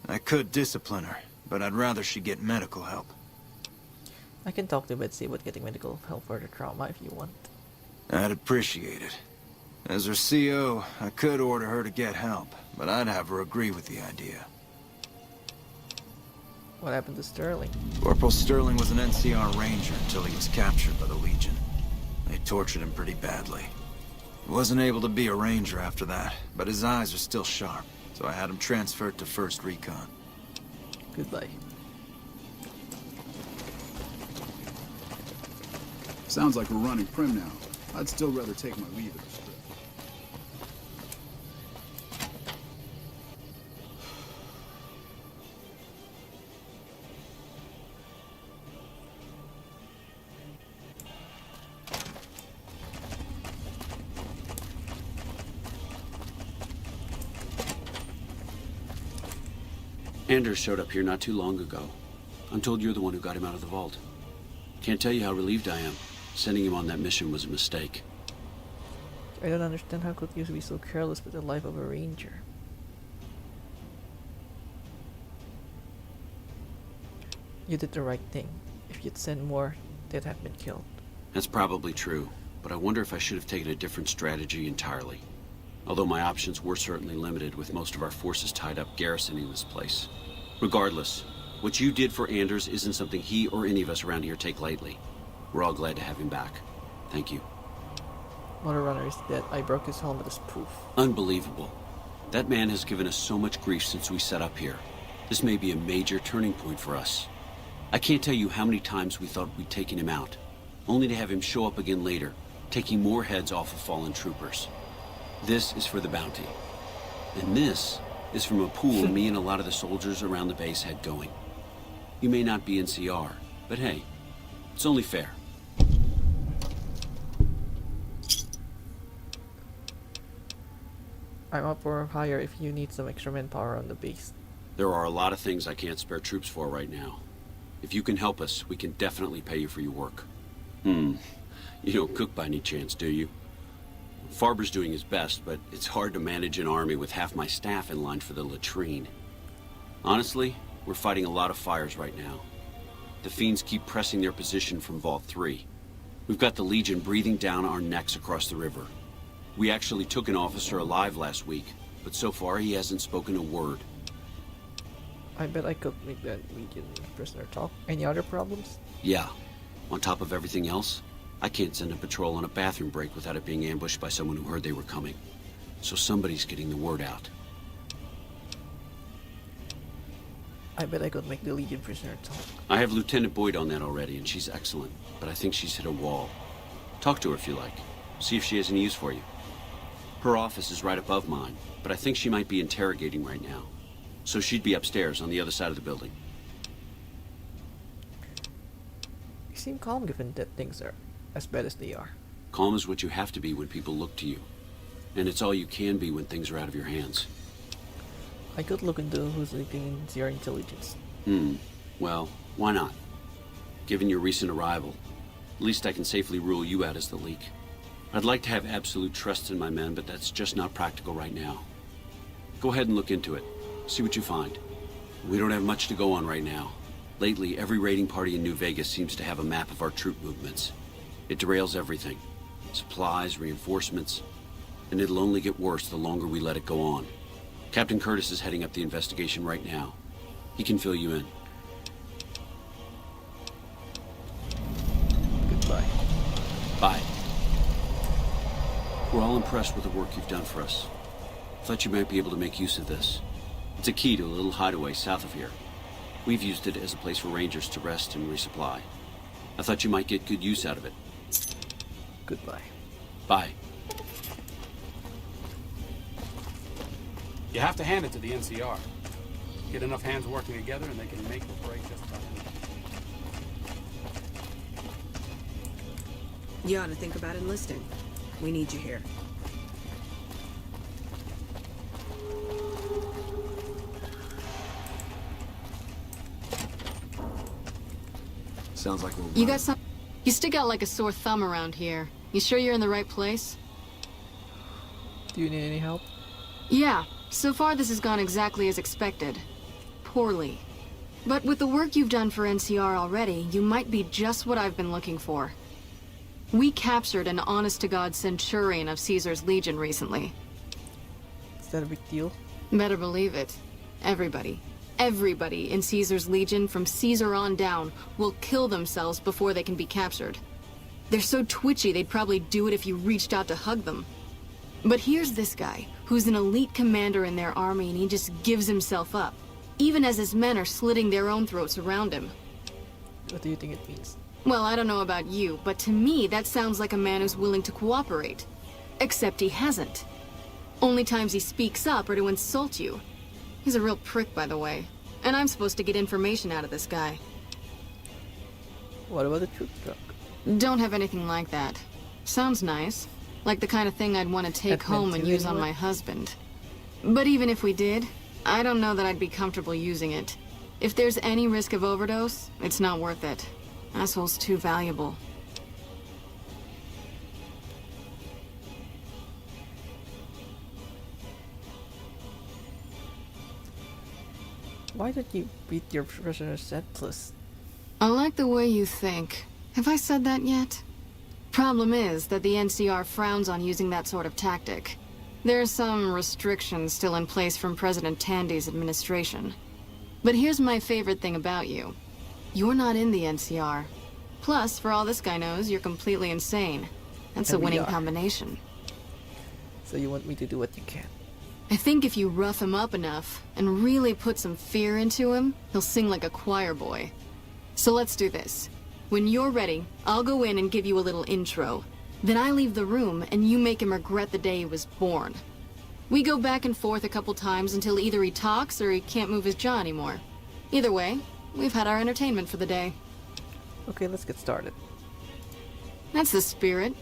I could discipline her, but I'd rather she get medical help. I can talk to Betsy about getting medical help for the trauma if you want. I'd appreciate it. As her CO, I could order her to get help, but I'd have her agree with the idea. What happened to Sterling? Corporal Sterling was an NCR ranger until he was captured by the Legion. They tortured him pretty badly. He wasn't able to be a ranger after that, but his eyes are still sharp, so I had him transferred to First Recon. Goodbye. Sounds like we're running prim now. I'd still rather take my leave at the strip. Anders showed up here not too long ago. I'm told you're the one who got him out of the vault. Can't tell you how relieved I am. Sending him on that mission was a mistake. I don't understand how could you be so careless with the life of a ranger. You did the right thing. If you'd sent more, they'd have been killed. That's probably true, but I wonder if I should have taken a different strategy entirely. Although my options were certainly limited, with most of our forces tied up garrisoning this place. Regardless, what you did for Anders isn't something he or any of us around here take lightly. We're all glad to have him back. Thank you. Motor Runner is dead. I broke his helmet as proof. Unbelievable. That man has given us so much grief since we set up here. This may be a major turning point for us. I can't tell you how many times we thought we'd taken him out, only to have him show up again later, taking more heads off of fallen troopers. This is for the bounty. And this is from a pool me and a lot of the soldiers around the base had going. You may not be NCR, but hey, it's only fair. I'm up for hire if you need some extra manpower on the base. There are a lot of things I can't spare troops for right now. If you can help us, we can definitely pay you for your work. You don't cook by any chance, do you? Farber's doing his best, but it's hard to manage an army with half my staff in line for the latrine. Honestly, we're fighting a lot of fires right now. The fiends keep pressing their position from Vault 3. We've got the Legion breathing down our necks across the river. We actually took an officer alive last week, but so far he hasn't spoken a word. I bet I could make that Legion prisoner talk. Any other problems? Yeah. On top of everything else, I can't send a patrol on a bathroom break without it being ambushed by someone who heard they were coming. So somebody's getting the word out. I bet I could make the Legion prisoner talk. I have Lieutenant Boyd on that already, and she's excellent, but I think she's hit a wall. Talk to her if you like. See if she has any use for you. Her office is right above mine, but I think she might be interrogating right now. So she'd be upstairs on the other side of the building. You seem calm given that things are as bad as they are. Calm is what you have to be when people look to you. And it's all you can be when things are out of your hands. I could look into who's leaking your intelligence. Well, why not? Given your recent arrival, at least I can safely rule you out as the leak. I'd like to have absolute trust in my men, but that's just not practical right now. Go ahead and look into it. See what you find. We don't have much to go on right now. Lately, every raiding party in New Vegas seems to have a map of our troop movements. It derails everything. Supplies, reinforcements. And it'll only get worse the longer we let it go on. Captain Curtis is heading up the investigation right now. He can fill you in. Goodbye. Bye. We're all impressed with the work you've done for us. Thought you might be able to make use of this. It's a key to a little hideaway south of here. We've used it as a place for rangers to rest and resupply. I thought you might get good use out of it. Goodbye. Bye. You have to hand it to the NCR. Get enough hands working together and they can make or break just about anything. You ought to think about enlisting. We need you here. Sounds like we're You got some... You stick out like a sore thumb around here. You sure you're in the right place? Do you need any help? Yeah. So far this has gone exactly as expected. Poorly. But with the work you've done for NCR already, you might be just what I've been looking for. We captured an honest-to-God centurion of Caesar's Legion recently. Is that a big deal? Better believe it. Everybody in Caesar's Legion from Caesar on down will kill themselves before they can be captured. They're so twitchy they'd probably do it if you reached out to hug them. But here's this guy, who's an elite commander in their army, and he just gives himself up, even as his men are slitting their own throats around him. What do you think it means? Well, I don't know about you, but to me that sounds like a man who's willing to cooperate. Except he hasn't. Only times he speaks up are to insult you. He's a real prick, by the way. And I'm supposed to get information out of this guy. What about the troop truck? Don't have anything like that. Sounds nice. Like the kind of thing I'd want to take home and use on my husband. But even if we did, I don't know that I'd be comfortable using it. If there's any risk of overdose, it's not worth it. Asshole's too valuable. Why did you beat your prisoner senseless? I like the way you think. Have I said that yet? Problem is that the NCR frowns on using that sort of tactic. There are some restrictions still in place from President Tandy's administration. But here's my favorite thing about you. You're not in the NCR. Plus, for all this guy knows, you're completely insane. That's a winning combination. So you want me to do what you can? I think if you rough him up enough and really put some fear into him, he'll sing like a choir boy. So let's do this. When you're ready, I'll go in and give you a little intro. Then I leave the room and you make him regret the day he was born. We go back and forth a couple times until either he talks or he can't move his jaw anymore. Either way, we've had our entertainment for the day. Okay, let's get started. That's the spirit.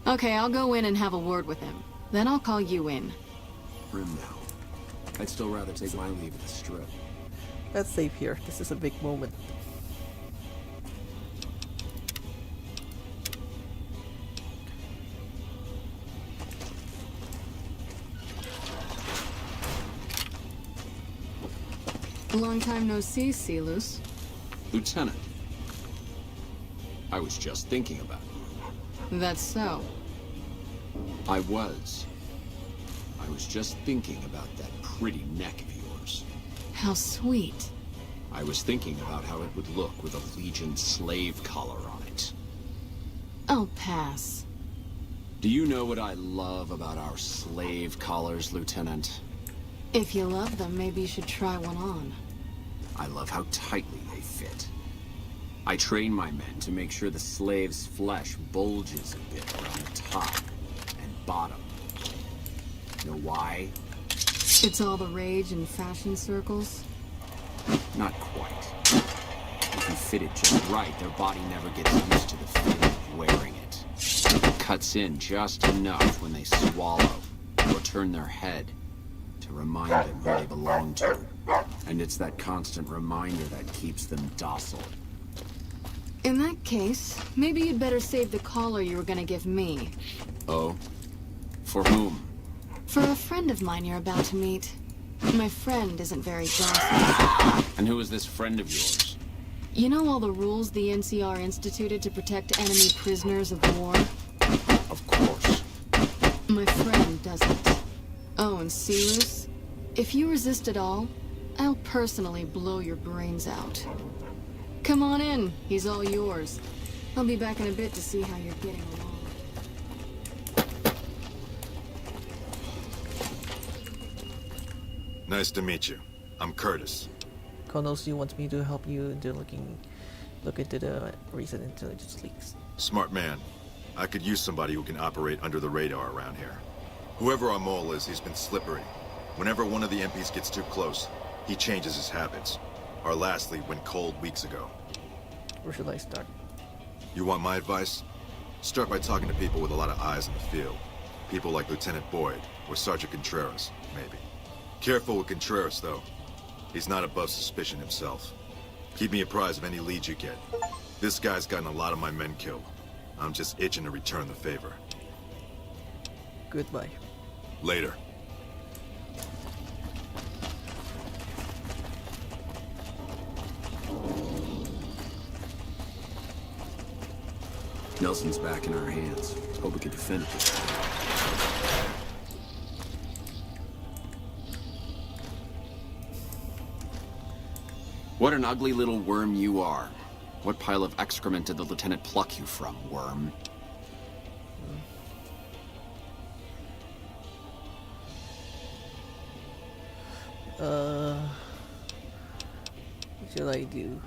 Okay, I'll go in and have a word with him. Then I'll call you in. Grim now. I'd still rather take my leave at the strip. Let's save here. This is a big moment. Long time no see, Celus. Lieutenant. I was just thinking about you. That's so. I was just thinking about that pretty neck of yours. How sweet. I was thinking about how it would look with a Legion slave collar on it. I'll pass. Do you know what I love about our slave collars, Lieutenant? If you love them, maybe you should try one on. I love how tightly they fit. I train my men to make sure the slave's flesh bulges a bit around the top and bottom. Know why? It's all the rage in fashion circles? Not quite. If you fit it just right, their body never gets used to the feeling of wearing it. It cuts in just enough when they swallow or turn their head to remind them who they belong to. And it's that constant reminder that keeps them docile. In that case, maybe you'd better save the collar you were gonna give me. Oh? For whom? For a friend of mine you're about to meet. My friend isn't very docile. And who is this friend of yours? You know all the rules the NCR instituted to protect enemy prisoners of war? Of course. My friend doesn't. Oh, and Silus, if you resist at all, I'll personally blow your brains out. Come on in, he's all yours. I'll be back in a bit to see how you're getting along. Nice to meet you. I'm Curtis. Konosu wants me to help you into look into the recent intelligence leaks. Smart man. I could use somebody who can operate under the radar around here. Whoever our mole is, he's been slippery. Whenever one of the MPs gets too close, he changes his habits. Our last lead went cold weeks ago. Where should I start? You want my advice? Start by talking to people with a lot of eyes in the field. People like Lieutenant Boyd, or Sergeant Contreras, maybe. Careful with Contreras, though. He's not above suspicion himself. Keep me apprised of any leads you get. This guy's gotten a lot of my men killed. I'm just itching to return the favor. Goodbye. Later. Nelson's back in our hands. Hope we can defend it this time. What an ugly little worm you are. What pile of excrement did the lieutenant pluck you from, worm? What should I do?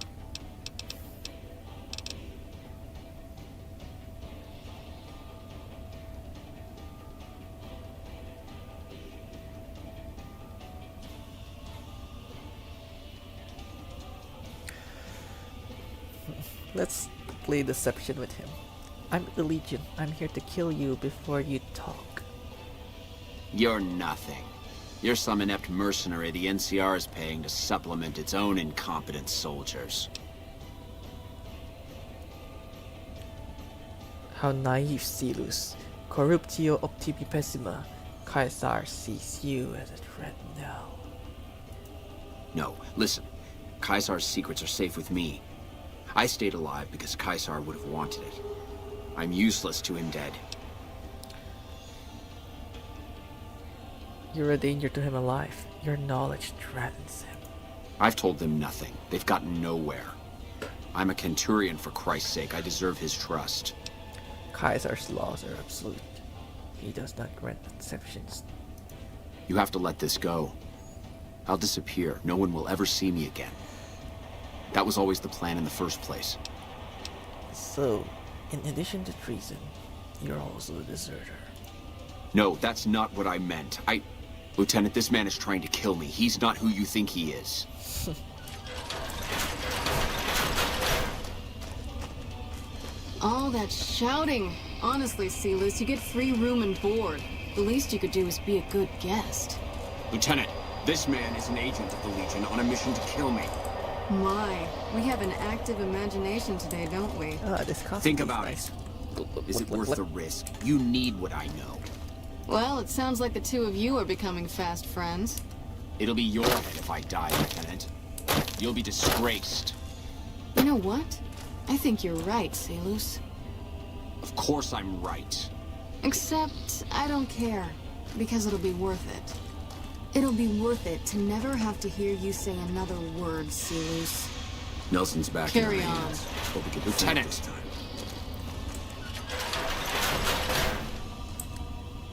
Let's play deception with him. I'm the Legion. I'm here to kill you before you talk. You're nothing. You're some inept mercenary the NCR is paying to supplement its own incompetent soldiers. How naive, Silus. Corruptio optimi pessima. Caesar sees you as a threat now. No, listen. Caesar's secrets are safe with me. I stayed alive because Caesar would have wanted it. I'm useless to him dead. You're a danger to him alive. Your knowledge threatens him. I've told them nothing. They've gotten nowhere. I'm a Centurion, for Christ's sake. I deserve his trust. Caesar's laws are absolute. He does not grant exceptions. You have to let this go. I'll disappear. No one will ever see me again. That was always the plan in the first place. So, in addition to treason, you're also a deserter. No, that's not what I meant. Lieutenant, this man is trying to kill me. He's not who you think he is. All that shouting. Honestly, Silus, you get free room and board. The least you could do is be a good guest. Lieutenant, this man is an agent of the Legion on a mission to kill me. My, we have an active imagination today, don't we? Think about it. Is it worth the risk? You need what I know. Well, it sounds like the two of you are becoming fast friends. It'll be your head if I die, Lieutenant. You'll be disgraced. You know what? I think you're right, Silus. Of course I'm right. Except, I don't care. Because it'll be worth it. It'll be worth it to never have to hear you say another word, Silus. Nelson's back. Carry in our on. hands. Hope we can defend it this time.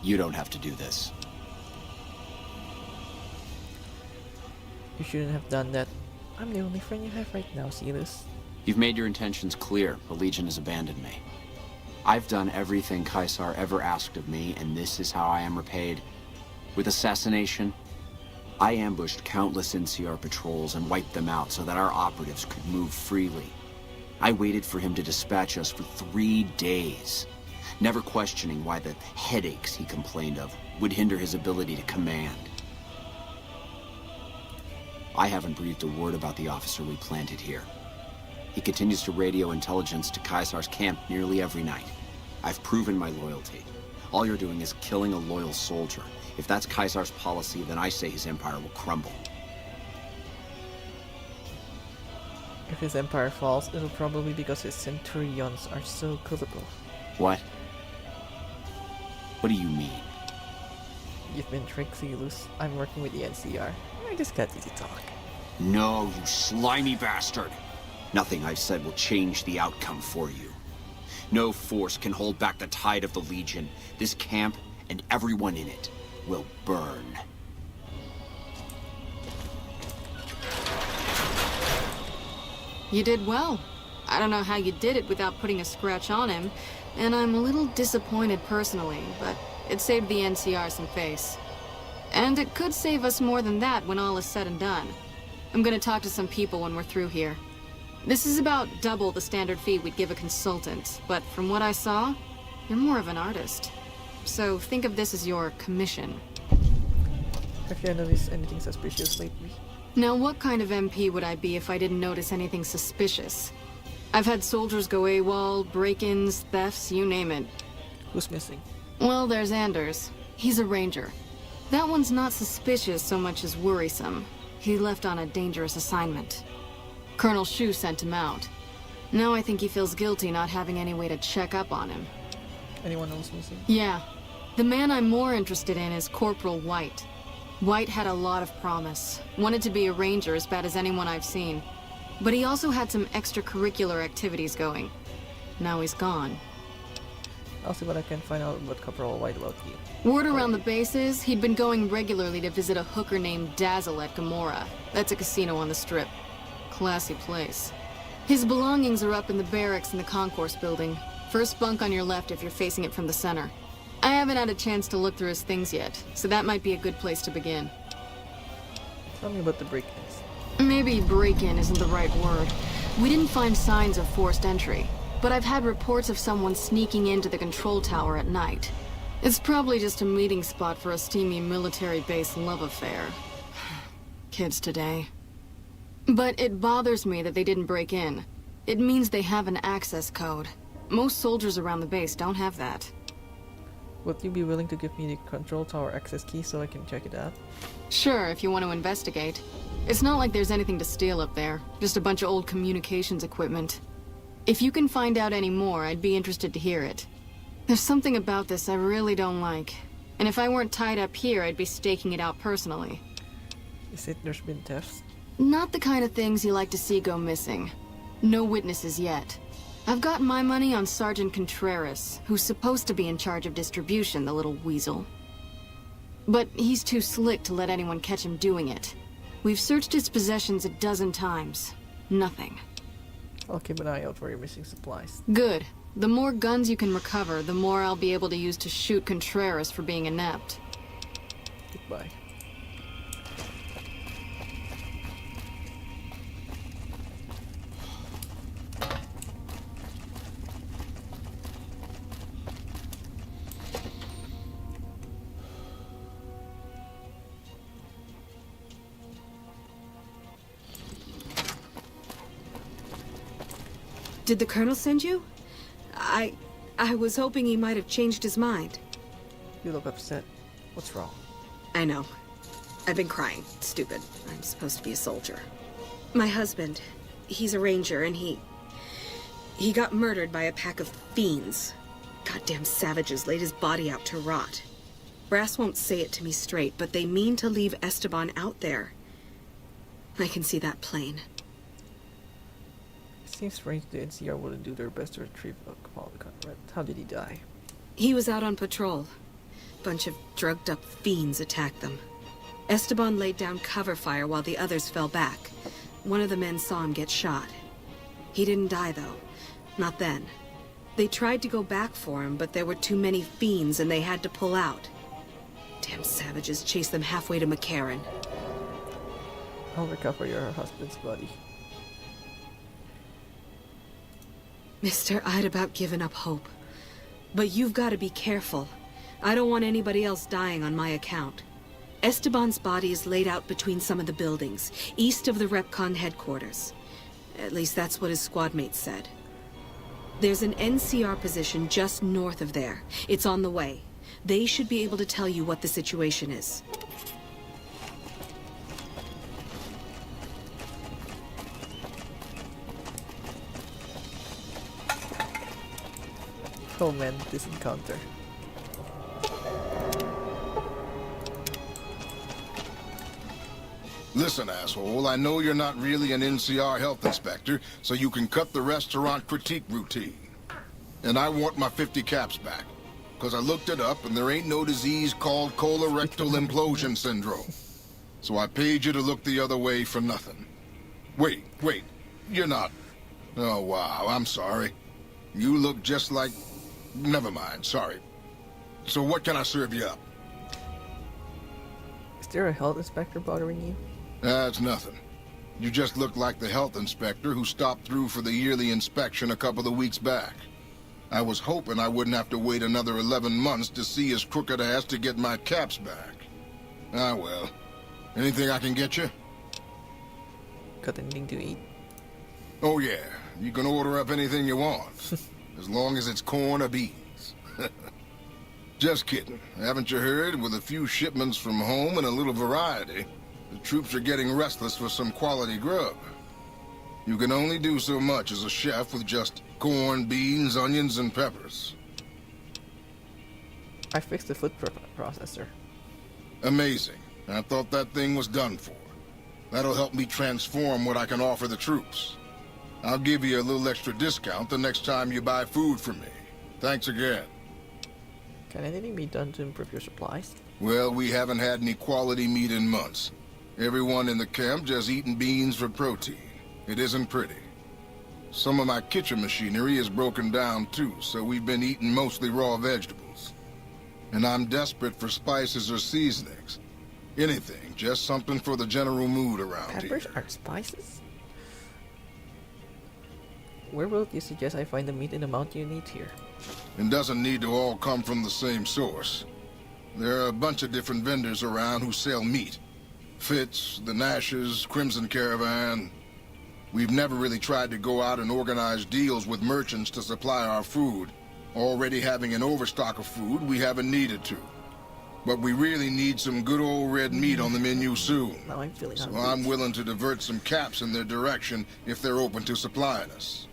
You don't have to do this. You shouldn't have done that. I'm the only friend you have right now, Silus. You've made your intentions clear. The Legion has abandoned me. I've done everything Caesar ever asked of me, and this is how I am repaid. With assassination, I ambushed countless NCR patrols and wiped them out so that our operatives could move freely. I waited for him to dispatch us for 3 days, never questioning why the headaches he complained of would hinder his ability to command. I haven't breathed a word about the officer we planted here. He continues to radio intelligence to Caesar's camp nearly every night. I've proven my loyalty. All you're doing is killing a loyal soldier. If that's Caesar's policy, then I say his empire will crumble. If his empire falls, it'll probably be because his centurions are so gullible. What? What do you mean? You've been tricked, Celus. I'm working with the NCR. I just got easy talk. No, you slimy bastard. Nothing I've said will change the outcome for you. No force can hold back the tide of the Legion. This camp and everyone in it will burn. You did well. I don't know how you did it without putting a scratch on him, and I'm a little disappointed personally, but it saved the NCR some face. And it could save us more than that when all is said and done. I'm gonna talk to some people when we're through here. This is about double the standard fee we'd give a consultant, but from what I saw, you're more of an artist. So think of this as your commission. Have you noticed anything suspicious lately? Now, what kind of MP would I be if I didn't notice anything suspicious? I've had soldiers go AWOL, break-ins, thefts, you name it. Who's missing? Well, there's Anders. He's a ranger. That one's not suspicious so much as worrisome. He left on a dangerous assignment. Colonel Shu sent him out. Now I think he feels guilty not having any way to check up on him. Anyone else missing? Yeah. The man I'm more interested in is Corporal White. White had a lot of promise. Wanted to be a ranger as bad as anyone I've seen. But he also had some extracurricular activities going. Now he's gone. I'll see what I can find out about Corporal White about you. Word around the base is he'd been going regularly to visit a hooker named Dazzle at Gamora. That's a casino on the Strip. Classy place. His belongings are up in the barracks in the concourse building. First bunk on your left if you're facing it from the center. I haven't had a chance to look through his things yet, so that might be a good place to begin. Tell me about the break-ins. Maybe break-in isn't the right word. We didn't find signs of forced entry, but I've had reports of someone sneaking into the control tower at night. It's probably just a meeting spot for a steamy military base love affair. Kids today. But it bothers me that they didn't break in. It means they have an access code. Most soldiers around the base don't have that. Would you be willing to give me the control tower access key so I can check it out? Sure, if you want to investigate. It's not like there's anything to steal up there. Just a bunch of old communications equipment. If you can find out any more, I'd be interested to hear it. There's something about this I really don't like. And if I weren't tied up here, I'd be staking it out personally. Is it there's been thefts? Not the kind of things you like to see go missing. No witnesses yet. I've got my money on Sergeant Contreras, who's supposed to be in charge of distribution, the little weasel. But he's too slick to let anyone catch him doing it. We've searched his possessions a dozen times. Nothing. I'll keep an eye out for your missing supplies. Good. The more guns you can recover, the more I'll be able to use to shoot Contreras for being inept. Goodbye. Did the Colonel send you? I was hoping he might have changed his mind. You look upset. What's wrong? I know. I've been crying. Stupid. I'm supposed to be a soldier. My husband, he's a ranger, and he got murdered by a pack of fiends. Goddamn savages laid his body out to rot. Brass won't say it to me straight, but they mean to leave Esteban out there. I can see that plain. It seems strange the NCR wouldn't do their best to retrieve Apollo Conrad. How did he die? He was out on patrol. Bunch of drugged-up fiends attacked them. Esteban laid down cover fire while the others fell back. One of the men saw him get shot. He didn't die, though. Not then. They tried to go back for him, but there were too many fiends and they had to pull out. Damn savages chased them halfway to McCarran. I'll recover your husband's body. Mister, I'd about given up hope. But you've got to be careful. I don't want anybody else dying on my account. Esteban's body is laid out between some of the buildings, east of the RepCon headquarters. At least that's what his squad mates said. There's an NCR position just north of there. It's on the way. They should be able to tell you what the situation is. Oh man, this encounter. Listen, asshole, I know you're not really an NCR health inspector, so you can cut the restaurant critique routine. And I want my 50 caps back. Because I looked it up, and there ain't no disease called colorectal implosion syndrome. So I paid you to look the other way for nothing. Wait, you're not... Oh, wow, I'm sorry. You look just like... Never mind, sorry. So what can I serve you up? Is there a health inspector bothering you? That's nothing. You just look like the health inspector who stopped through for the yearly inspection a couple of weeks back. I was hoping I wouldn't have to wait another 11 months to see his crooked ass to get my caps back. Ah, well. Anything I can get you? Got anything to eat? Oh, yeah. You can order up anything you want. As long as it's corn or beans. Just kidding. Haven't you heard? With a few shipments from home and a little variety, the troops are getting restless for some quality grub. You can only do so much as a chef with just corn, beans, onions, and peppers. I fixed the food processor. Amazing. I thought that thing was done for. That'll help me transform what I can offer the troops. I'll give you a little extra discount the next time you buy food from me. Thanks again. Can anything be done to improve your supplies? Well, we haven't had any quality meat in months. Everyone in the camp just eating beans for protein. It isn't pretty. Some of my kitchen machinery is broken down too, so we've been eating mostly raw vegetables. And I'm desperate for spices or seasonings. Anything, just something for the general mood around here. Peppers aren't spices? Where will you suggest I find the meat in the amount you need here? It doesn't need to all come from the same source. There are a bunch of different vendors around who sell meat. Fitz, the Nashes, Crimson Caravan. We've never really tried to go out and organize deals with merchants to supply our food. Already having an overstock of food, we haven't needed to. But we really need some good old red meat on the menu soon. Now I'm feeling so hungry. I'm willing to divert some caps in their direction if they're open to supplying us.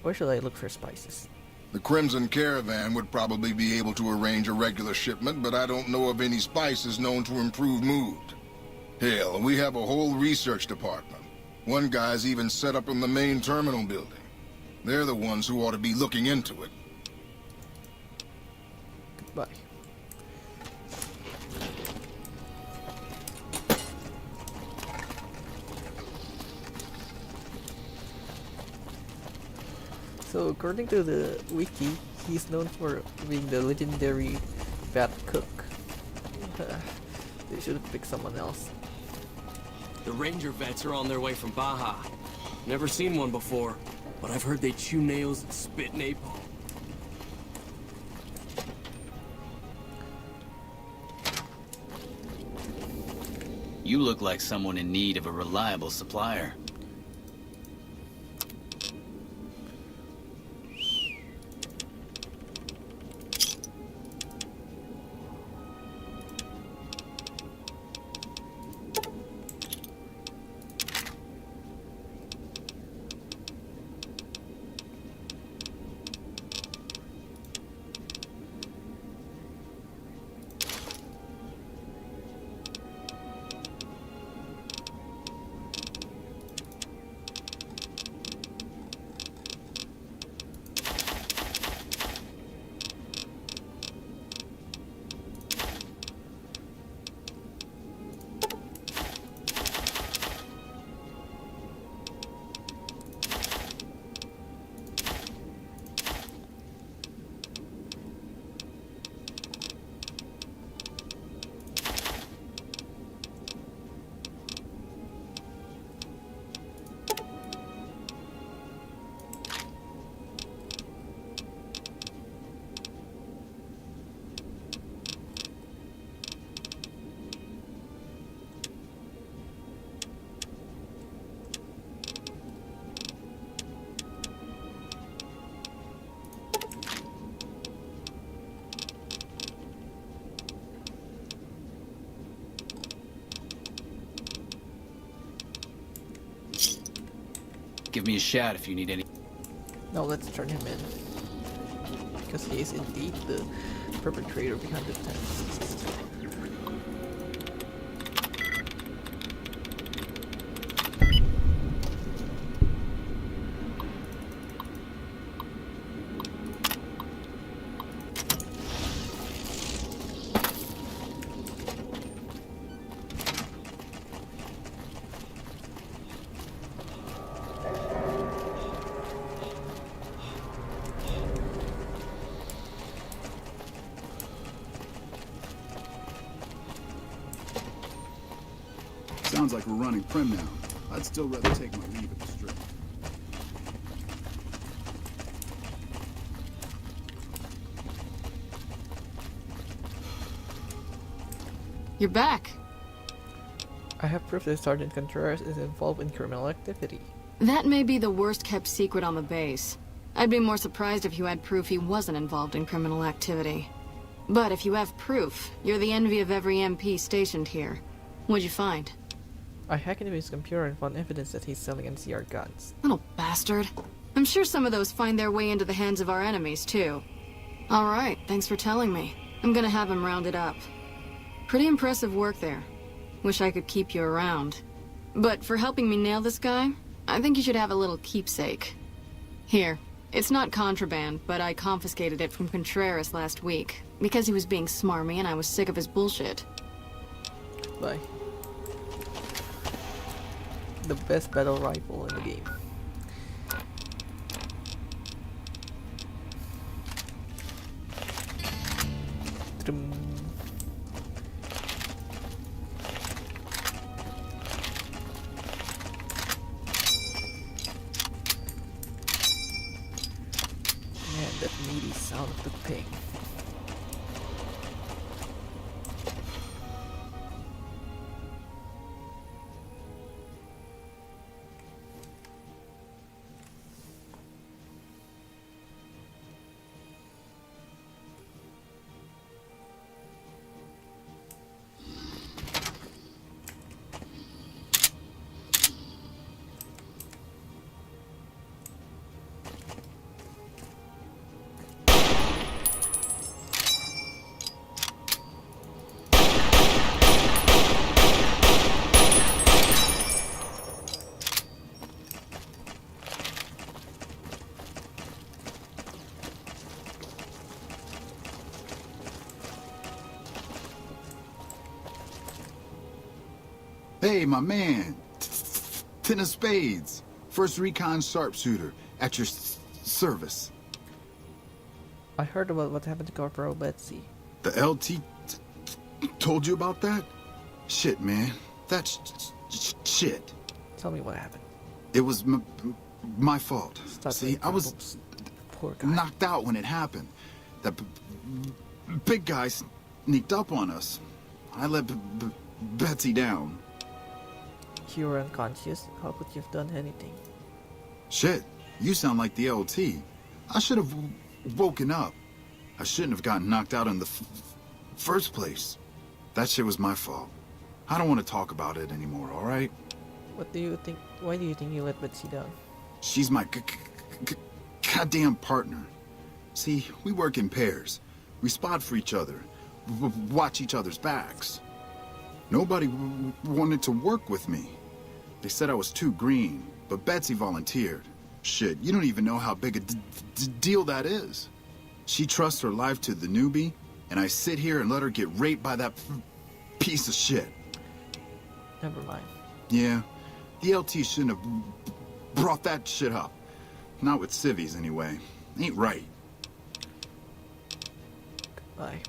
Where should I look for spices? The Crimson Caravan would probably be able to arrange a regular shipment, but I don't know of any spices known to improve mood. Hell, we have a whole research department. One guy's even set up in the main terminal building. They're the ones who ought to be looking into it. Goodbye. So according to the wiki, he's known for being the legendary bat cook. They should have picked someone else. The ranger vets are on their way from Baja. Never seen one before, but I've heard they chew nails and spit napalm. You look like someone in need of a reliable supplier. Give me a shout if you need any. Now let's turn him in. Because he is indeed the perpetrator behind the test. Sounds like we're running prim now. I'd still rather take my leave at the strip. You're back. I have proof that Sergeant Contreras is involved in criminal activity. That may be the worst kept secret on the base. I'd be more surprised if you had proof he wasn't involved in criminal activity. But if you have proof, you're the envy of every MP stationed here. What'd you find? I hacked into his computer and found evidence that he's selling NCR guns. Little bastard. I'm sure some of those find their way into the hands of our enemies, too. Alright, thanks for telling me. I'm gonna have him rounded up. Pretty impressive work there. Wish I could keep you around. But for helping me nail this guy, I think you should have a little keepsake. Here, it's not contraband, but I confiscated it from Contreras last week, because he was being smarmy and I was sick of his bullshit. Bye. The best battle rifle in the game. Dum. Man, that meaty sound of the ping. Hey, my man. Ten of spades. First recon sharpshooter. At your service. I heard about what happened to Corporal Betsy. The LT told you about that? Shit, man. That's shit. Tell me what happened. It was my fault. Stop. See, I was poor guy. knocked out when it happened. That big guy sneaked up on us. I let Betsy down. You were unconscious. How could you have done anything? Shit, you sound like the LT. I should have woken up. I shouldn't have gotten knocked out in the first place. That shit was my fault. I don't want to talk about it anymore, alright? What do you think? Why do you think you let Betsy down? She's my goddamn partner. See, we work in pairs. We spot for each other. Watch each other's backs. Nobody wanted to work with me. They said I was too green, but Betsy volunteered. Shit, you don't even know how big a deal that is. She trusts her life to the newbie, and I sit here and let her get raped by that piece of shit. Never mind. Yeah, the LT shouldn't have brought that shit up. Not with civvies, anyway. Ain't right. Bye.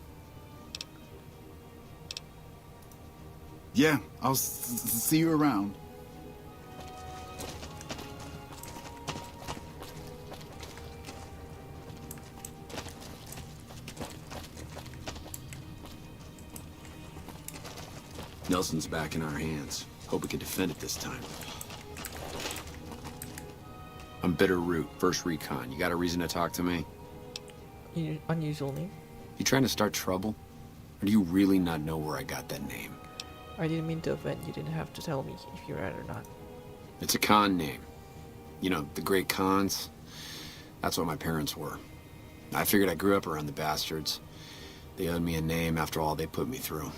Yeah, I'll see you around. Nelson's back in our hands. Hope we can defend it this time. I'm Bitter Root, first recon. You got a reason to talk to me? Unusual name. You trying to start trouble? Or do you really not know where I got that name? I didn't mean to offend. You didn't have to tell me if you're right or not. It's a Khan name. You know, the great Khans? That's what my parents were. I figured I grew up around the bastards. They owed me a name after all they put me through.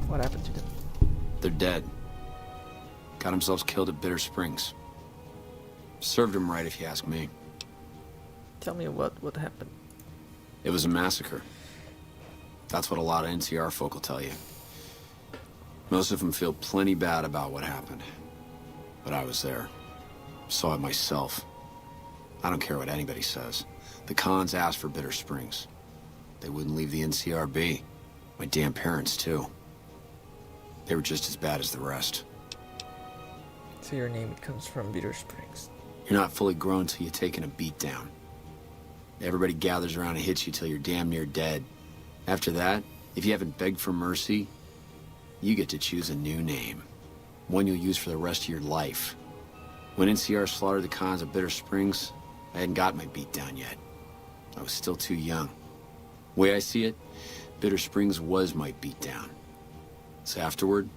What happened to them? They're dead. Got themselves killed at Bitter Springs. Served them right if you ask me. Tell me what happened. It was a massacre. That's what a lot of NCR folk will tell you. Most of them feel plenty bad about what happened. But I was there. Saw it myself. I don't care what anybody says. The Khans asked for Bitter Springs. They wouldn't leave the NCR be. My damn parents, too. They were just as bad as the rest. So your name comes from Bitter Springs. You're not fully grown till you've taken a beat down. Everybody gathers around and hits you till you're damn near dead. After that, if you haven't begged for mercy, you get to choose a new name. One you'll use for the rest of your life. When NCR slaughtered the cons of Bitter Springs, I hadn't got my beat down yet. I was still too young. The way I see it, Bitter Springs was my beat down. So afterward,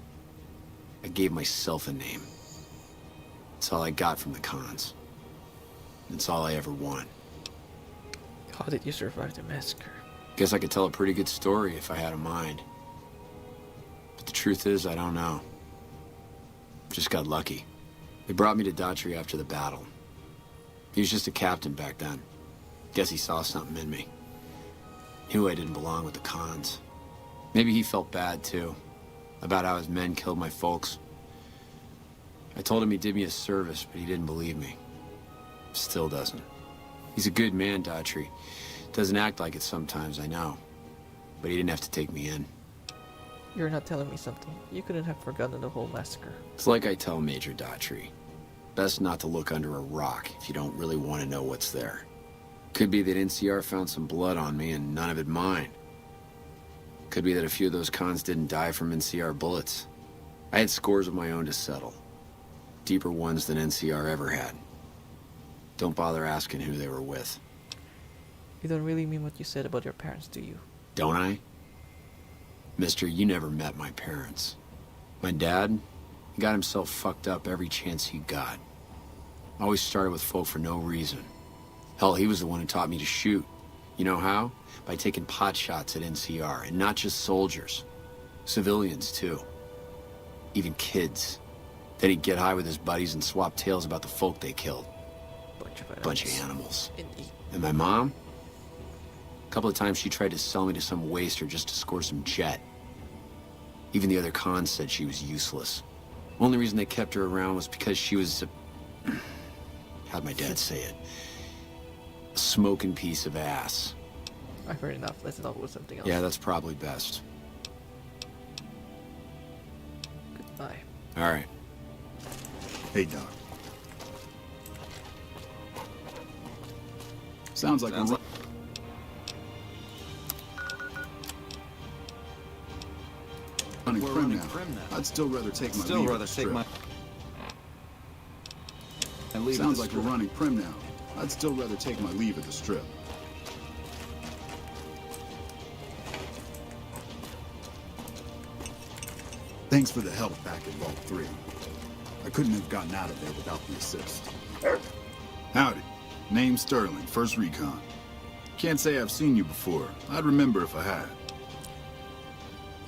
I gave myself a name. It's all I got from the cons. It's all I ever won. How did you survive the massacre? Guess I could tell a pretty good story if I had a mind. But the truth is, I don't know. Just got lucky. They brought me to Daughtry after the battle. He was just a captain back then. Guess he saw something in me. Knew I didn't belong with the cons. Maybe he felt bad, too, about how his men killed my folks. I told him he did me a service, but he didn't believe me. Still doesn't. He's a good man, Daughtry. Doesn't act like it sometimes, I know. But he didn't have to take me in. You're not telling me something. You couldn't have forgotten the whole massacre. It's like I tell Major Daughtry. Best not to look under a rock if you don't really want to know what's there. Could be that NCR found some blood on me and none of it mine. Could be that a few of those cons didn't die from NCR bullets. I had scores of my own to settle. Deeper ones than NCR ever had. Don't bother asking who they were with. You don't really mean what you said about your parents, do you? Don't I? Mister, you never met my parents. My dad, he got himself fucked up every chance he got. Always started with folk for no reason. Hell, he was the one who taught me to shoot. You know how? By taking pot shots at NCR, and not just soldiers. Civilians, too. Even kids. Then he'd get high with his buddies and swap tales about the folk they killed. Bunch of animals. Indeed. And my mom? A couple of times she tried to sell me to some waster just to score some jet. Even the other cons said she was useless. Only reason they kept her around was because she was a... how'd my dad say it? A smoking piece of ass. I've heard enough. Let's talk about something else. Yeah, that's probably best. Goodbye. All right. Hey, Doc. Sounds like a... running prim now. I'd still rather take my leave. Sounds like we're running prim now. I'd still rather take my leave at the strip. Thanks for the help back in Vault 3. I couldn't have gotten out of there without the assist. Howdy. Name's Sterling, First Recon. Can't say I've seen you before. I'd remember if I had.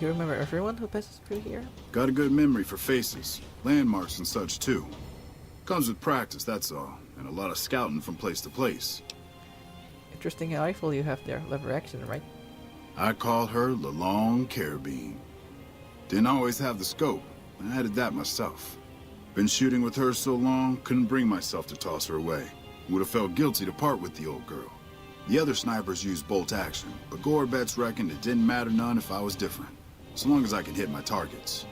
You remember everyone who passes through here? Got a good memory for faces, landmarks and such too. Comes with practice, that's all, and a lot of scouting from place to place. Interesting rifle you have there, lever action, right? I call her the Long Carabine. Didn't always have the scope. I added that myself. Been shooting with her so long, couldn't bring myself to toss her away. Would have felt guilty to part with the old girl. The other snipers used bolt action, but Gorbets reckoned it didn't matter none if I was different. As long as I could hit my targets.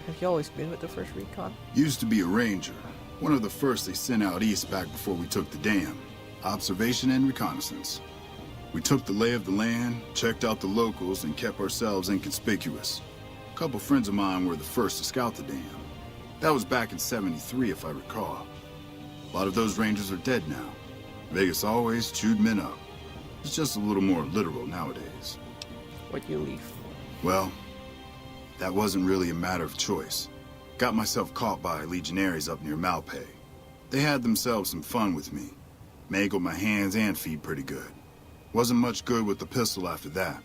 Have you always been with the First Recon? Used to be a ranger. One of the first they sent out east back before we took the dam. Observation and reconnaissance. We took the lay of the land, checked out the locals, and kept ourselves inconspicuous. A couple friends of mine were the first to scout the dam. That was back in '73, if I recall. A lot of those rangers are dead now. Vegas always chewed men up. It's just a little more literal nowadays. Why'd you leave? Well, that wasn't really a matter of choice. Got myself caught by legionaries up near Malpay. They had themselves some fun with me. Mangled my hands and feet pretty good. Wasn't much good with the pistol after that.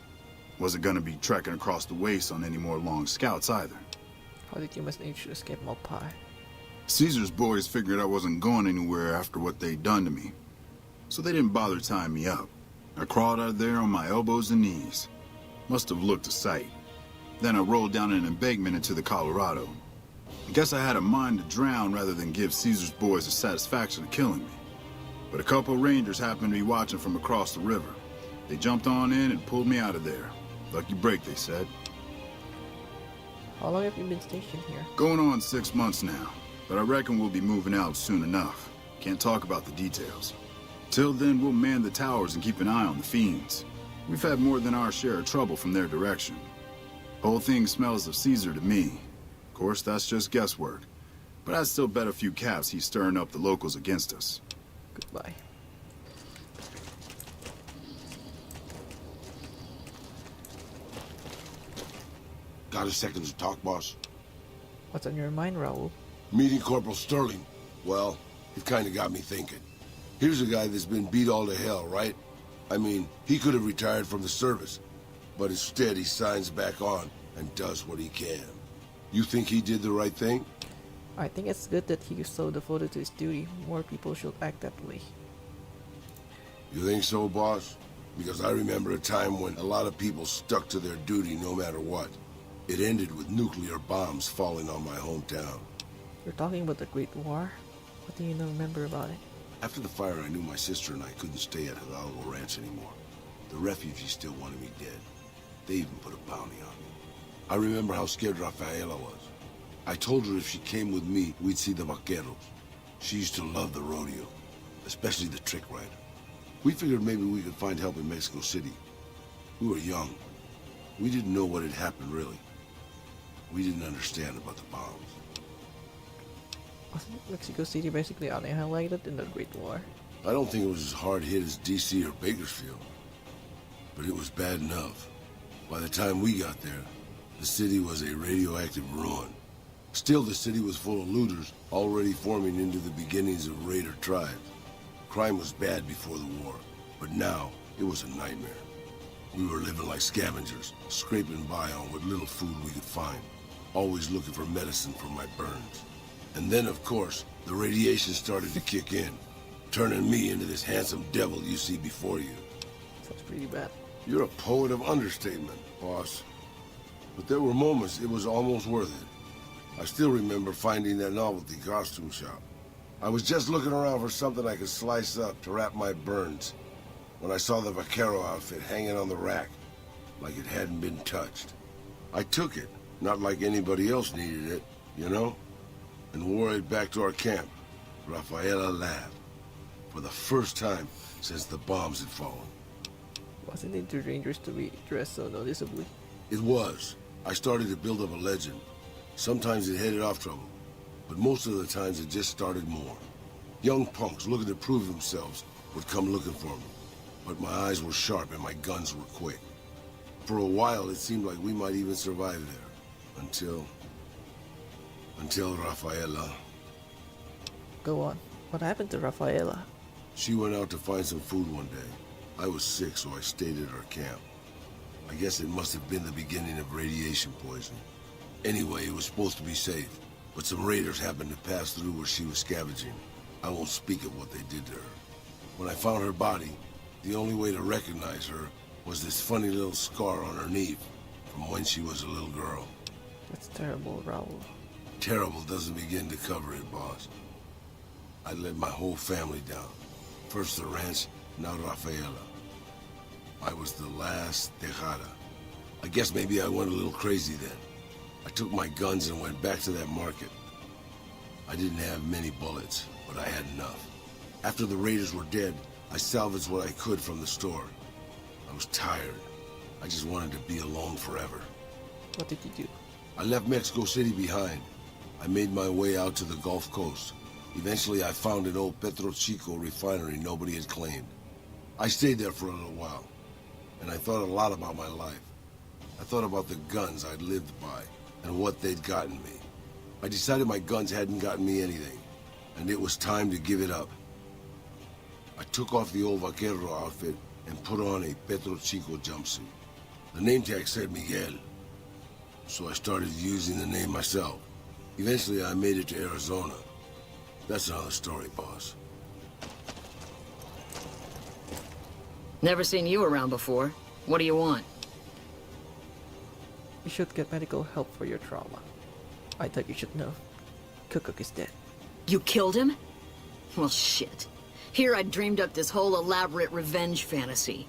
Wasn't gonna be trekking across the waste on any more long scouts either. How did you manage to escape Malpay? Caesar's boys figured I wasn't going anywhere after what they'd done to me. So they didn't bother tying me up. I crawled out of there on my elbows and knees. Must have looked a sight. Then I rolled down an embankment into the Colorado. I guess I had a mind to drown rather than give Caesar's boys the satisfaction of killing me. But a couple of rangers happened to be watching from across the river. They jumped on in and pulled me out of there. Lucky break, they said. How long have you been stationed here? Going on 6 months now, but I reckon we'll be moving out soon enough. Can't talk about the details. Till then, we'll man the towers and keep an eye on the fiends. We've had more than our share of trouble from their direction. Whole thing smells of Caesar to me. Of course, that's just guesswork. But I'd still bet a few caps he's stirring up the locals against us. Goodbye. Got a second to talk, boss? What's on your mind, Raul? Meeting Corporal Sterling. Well, it kinda got me thinking. Here's a guy that's been beat all to hell, right? I mean, he could have retired from the service, but instead he signs back on and does what he can. You think he did the right thing? I think it's good that he so devoted to his duty. More people should act that way. You think so, boss? Because I remember a time when a lot of people stuck to their duty no matter what. It ended with nuclear bombs falling on my hometown. You're talking about the Great War? What do you remember about it? After the fire, I knew my sister and I couldn't stay at Hidalgo Ranch anymore. The refugees still wanted me dead. They even put a bounty on me. I remember how scared Rafaela was. I told her if she came with me, we'd see the vaqueros. She used to love the rodeo, especially the trick rider. We figured maybe we could find help in Mexico City. We were young. We didn't know what had happened, really. We didn't understand about the bombs. Wasn't Mexico City basically annihilated in the Great War? I don't think it was as hard hit as D.C. or Bakersfield. But it was bad enough. By the time we got there, the city was a radioactive ruin. Still, the city was full of looters, already forming into the beginnings of raider tribes. Crime was bad before the war, but now it was a nightmare. We were living like scavengers, scraping by on what little food we could find, always looking for medicine for my burns. And then, of course, the radiation started to kick in, turning me into this handsome devil you see before you. Sounds pretty bad. You're a poet of understatement, boss. But there were moments it was almost worth it. I still remember finding that novelty costume shop. I was just looking around for something I could slice up to wrap my burns when I saw the vaquero outfit hanging on the rack like it hadn't been touched. I took it, not like anybody else needed it, you know, and wore it back to our camp. Rafaela laughed. For the first time since the bombs had fallen. Wasn't it too dangerous to be dressed so noticeably? It was. I started to build up a legend. Sometimes it headed off trouble, but most of the times it just started more. Young punks looking to prove themselves would come looking for me, but my eyes were sharp and my guns were quick. For a while, it seemed like we might even survive there, until Rafaela. Go on. What happened to Rafaela? She went out to find some food one day. I was sick, so I stayed at our camp. I guess it must have been the beginning of radiation poisoning. Anyway, it was supposed to be safe, but some raiders happened to pass through where she was scavenging. I won't speak of what they did to her. When I found her body, the only way to recognize her was this funny little scar on her knee from when she was a little girl. That's terrible, Raul. Terrible doesn't begin to cover it, boss. I let my whole family down. First the ranch, now Rafaela. I was the last Tejada. I guess maybe I went a little crazy then. I took my guns and went back to that market. I didn't have many bullets, but I had enough. After the raiders were dead, I salvaged what I could from the store. I was tired. I just wanted to be alone forever. What did you do? I left Mexico City behind. I made my way out to the Gulf Coast. Eventually, I found an old Petro Chico refinery nobody had claimed. I stayed there for a little while, and I thought a lot about my life. I thought about the guns I'd lived by, and what they'd gotten me. I decided my guns hadn't gotten me anything, and it was time to give it up. I took off the old vaquero outfit and put on a Petro Chico jumpsuit. The name tag said Miguel, so I started using the name myself. Eventually, I made it to Arizona. That's another story, boss. Never seen you around before. What do you want? You should get medical help for your trauma. I thought you should know. Cook is dead. You killed him? Well, shit. Here I'd dreamed up this whole elaborate revenge fantasy.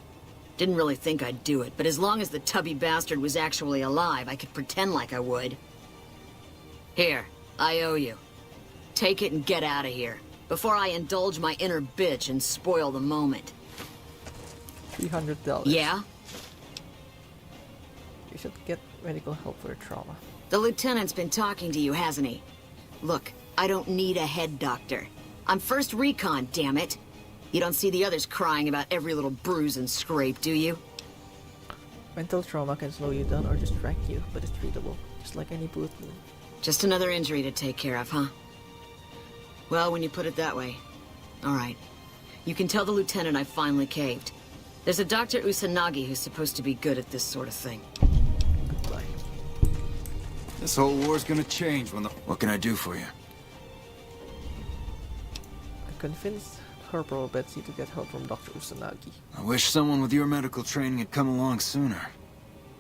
Didn't really think I'd do it, but as long as the tubby bastard was actually alive, I could pretend like I would. Here, I owe you. Take it and get out of here, before I indulge my inner bitch and spoil the moment. $300. Yeah? You should get medical help for your trauma. The lieutenant's been talking to you, hasn't he? Look, I don't need a head doctor. I'm first recon, damn it. You don't see the others crying about every little bruise and scrape, do you? Mental trauma can slow you down or distract you, but it's treatable, just like any bullet wound. Just another injury to take care of, huh? Well, when you put it that way. All right. You can tell the lieutenant I finally caved. There's a Dr. Usanagi who's supposed to be good at this sort of thing. Goodbye. This whole war's gonna change when the... What can I do for you? I convinced Corporal Betsy to get help from Dr. Usanagi. I wish someone with your medical training had come along sooner.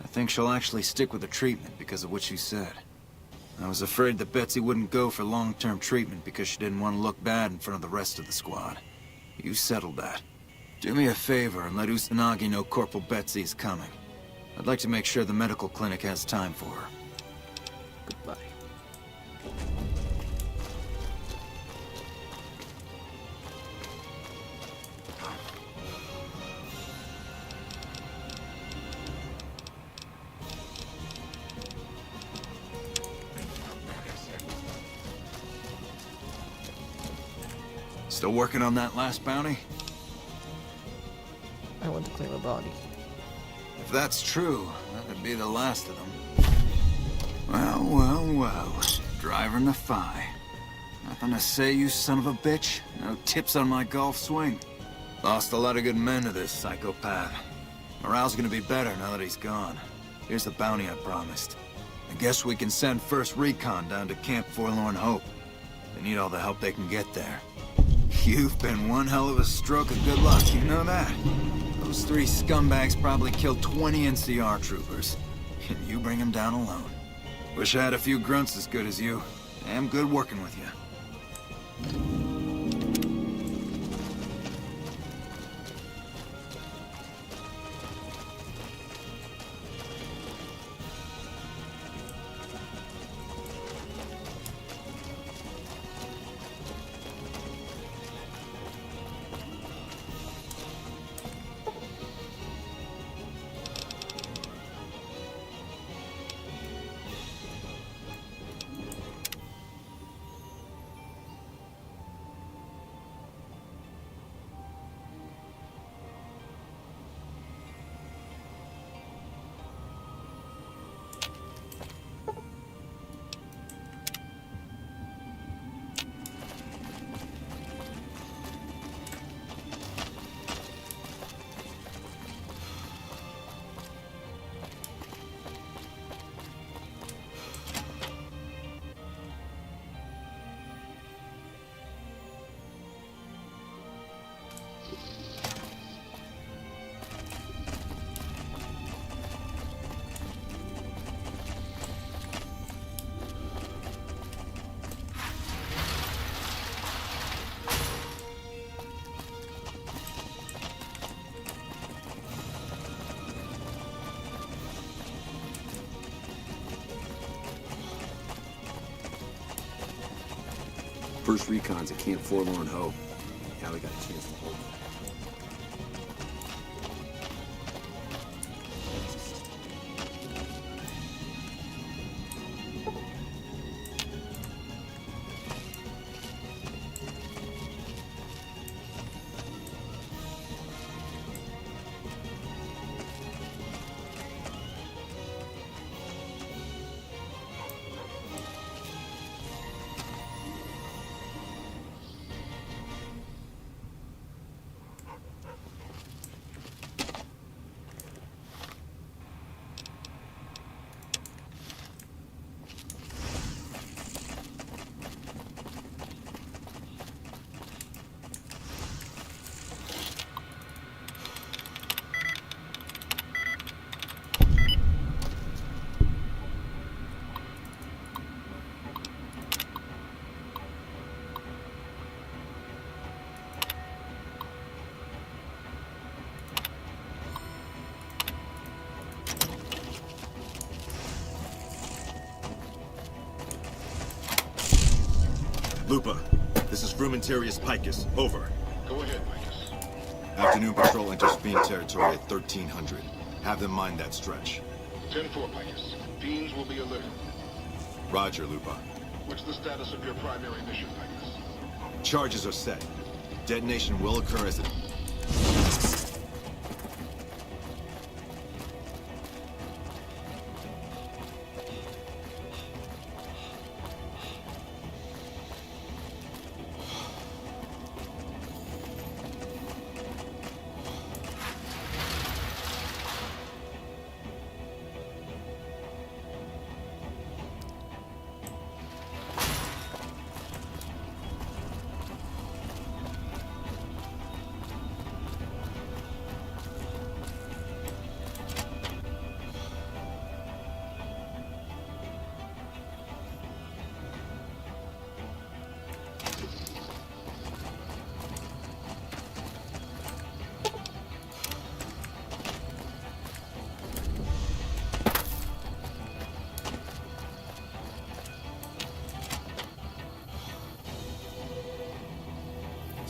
I think she'll actually stick with the treatment because of what she said. I was afraid that Betsy wouldn't go for long-term treatment because she didn't want to look bad in front of the rest of the squad. You settled that. Do me a favor and let Usanagi know Corporal Betsy is coming. I'd like to make sure the medical clinic has time for her. Goodbye. Still working on that last bounty? I want to claim a body. If that's true, that'd be the last of them. Well, well, well. Driving the Phi. Nothing to say, you son of a bitch? No tips on my golf swing? Lost a lot of good men to this psychopath. Morale's gonna be better now that he's gone. Here's the bounty I promised. I guess we can send first recon down to Camp Forlorn Hope. They need all the help they can get there. You've been one hell of a stroke of good luck, you know that? Those 3 scumbags probably killed 20 NCR troopers. And you bring them down alone. Wish I had a few grunts as good as you. Damn good working with you. First recon's at Camp Forlorn Hope. Now we got a chance to hold it. Lupa, this is Frumentarius Picus. Over. Go ahead, Picus. Afternoon patrol enters Fiend territory at 1300. Have them mind that stretch. 10-4, Picus. Fiends will be alerted. Roger, Lupa. What's the status of your primary mission, Picus? Charges are set. Detonation will occur as it...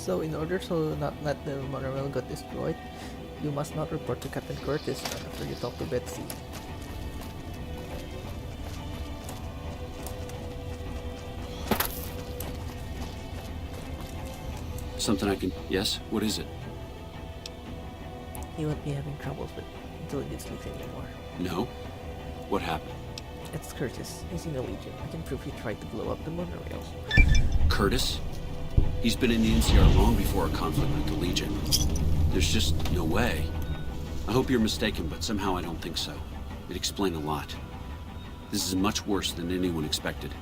So in order to not let the monorail get destroyed, you must not report to Captain Curtis after you talk to Betsy. Something I can... Yes? What is it? He won't be having troubles with intelligence leaks anymore. No? What happened? It's Curtis. He's in the Legion. I can prove he tried to blow up the monorail. Curtis? He's been in the NCR long before a conflict with the Legion. There's just no way. I hope you're mistaken, but somehow I don't think so. It'd explain a lot. This is much worse than anyone expected.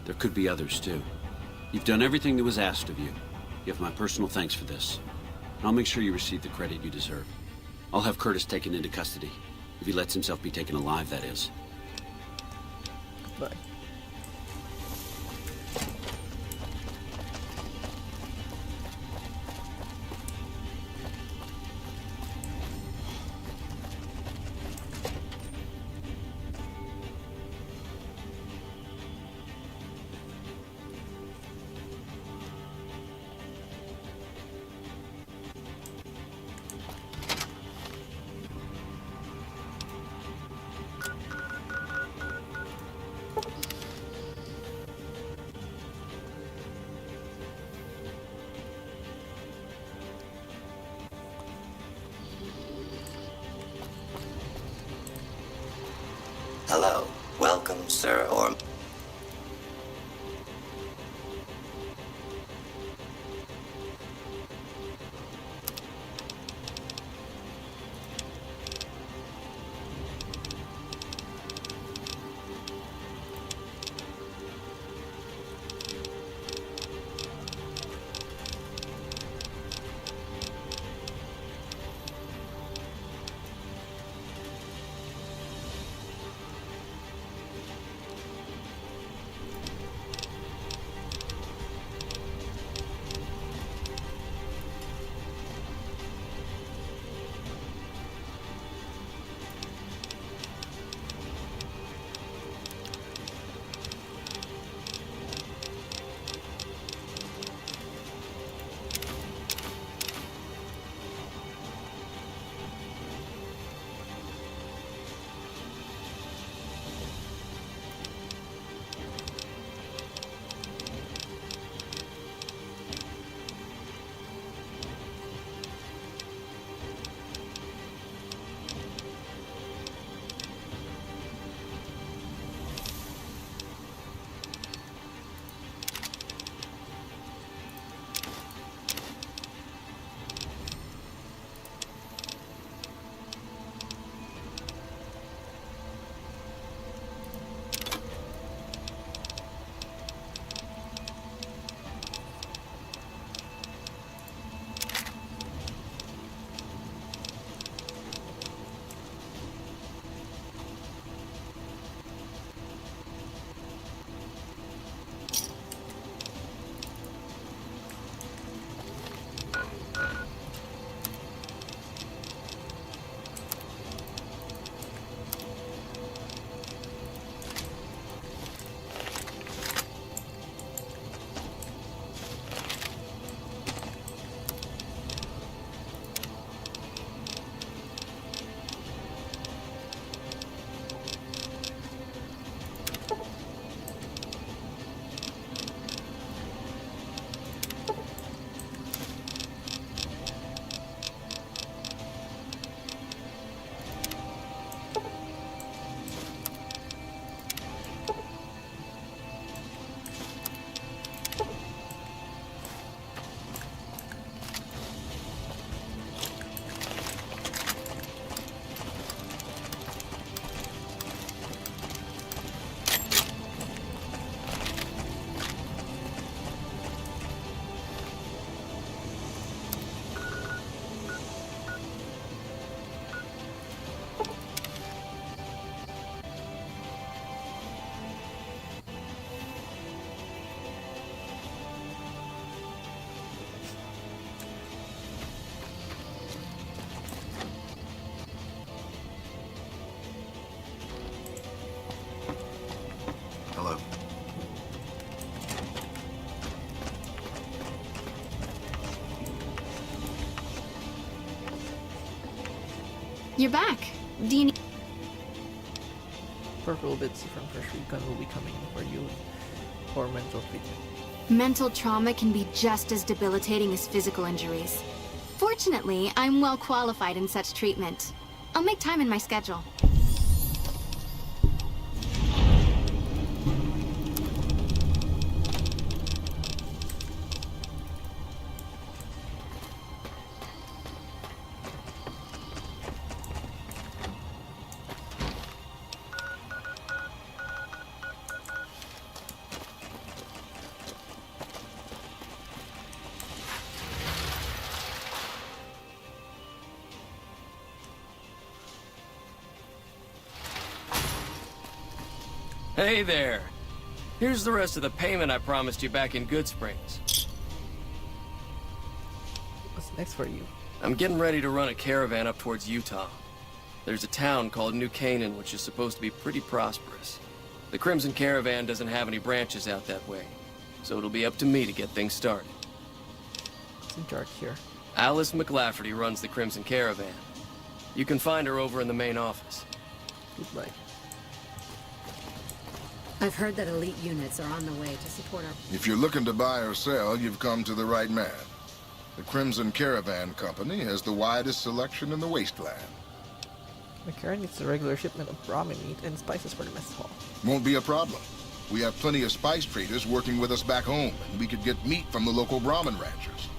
There could be others, too. You've done everything that was asked of you. You have my personal thanks for this. And I'll make sure you receive the credit you deserve. I'll have Curtis taken into custody. If he lets himself be taken alive, that is. Goodbye. Hello. Welcome, sir, or... You're back. Do you need... Purple bits from First Recon will be coming for you for mental treatment. Mental trauma can be just as debilitating as physical injuries. Fortunately, I'm well qualified in such treatment. I'll make time in my schedule. Hey there. Here's the rest of the payment I promised you back in Good Springs. What's next for you? I'm getting ready to run a caravan up towards Utah. There's a town called New Canaan, which is supposed to be pretty prosperous. The Crimson Caravan doesn't have any branches out that way, so it'll be up to me to get things started. What's in charge here? Alice McLafferty runs the Crimson Caravan. You can find her over in the main office. Goodbye. I've heard that elite units are on the way to support our... If you're looking to buy or sell, you've come to the right man. The Crimson Caravan Company has the widest selection in the wasteland. McCarran needs a regular shipment of Brahmin meat and spices for the mess hall. Won't be a problem. We have plenty of spice traders working with us back home, and we could get meat from the local Brahmin ranchers.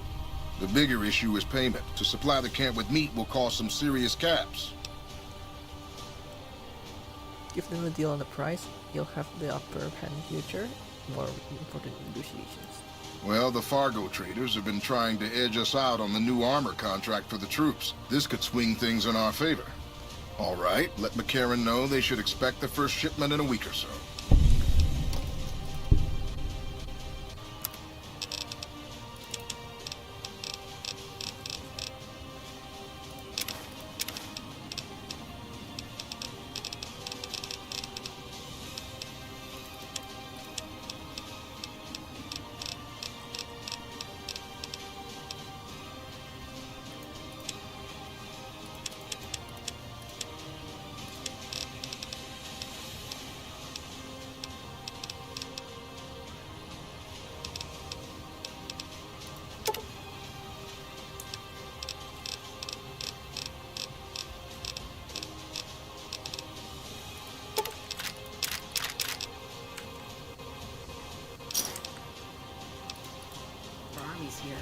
The bigger issue is payment. To supply the camp with meat will cause some serious caps. Give them a deal on the price, you'll have the upper hand in future, more important negotiations. Well, the Fargo traders have been trying to edge us out on the new armor contract for the troops. This could swing things in our favor. All right, let McCarran know they should expect the first shipment in a week or so. Here.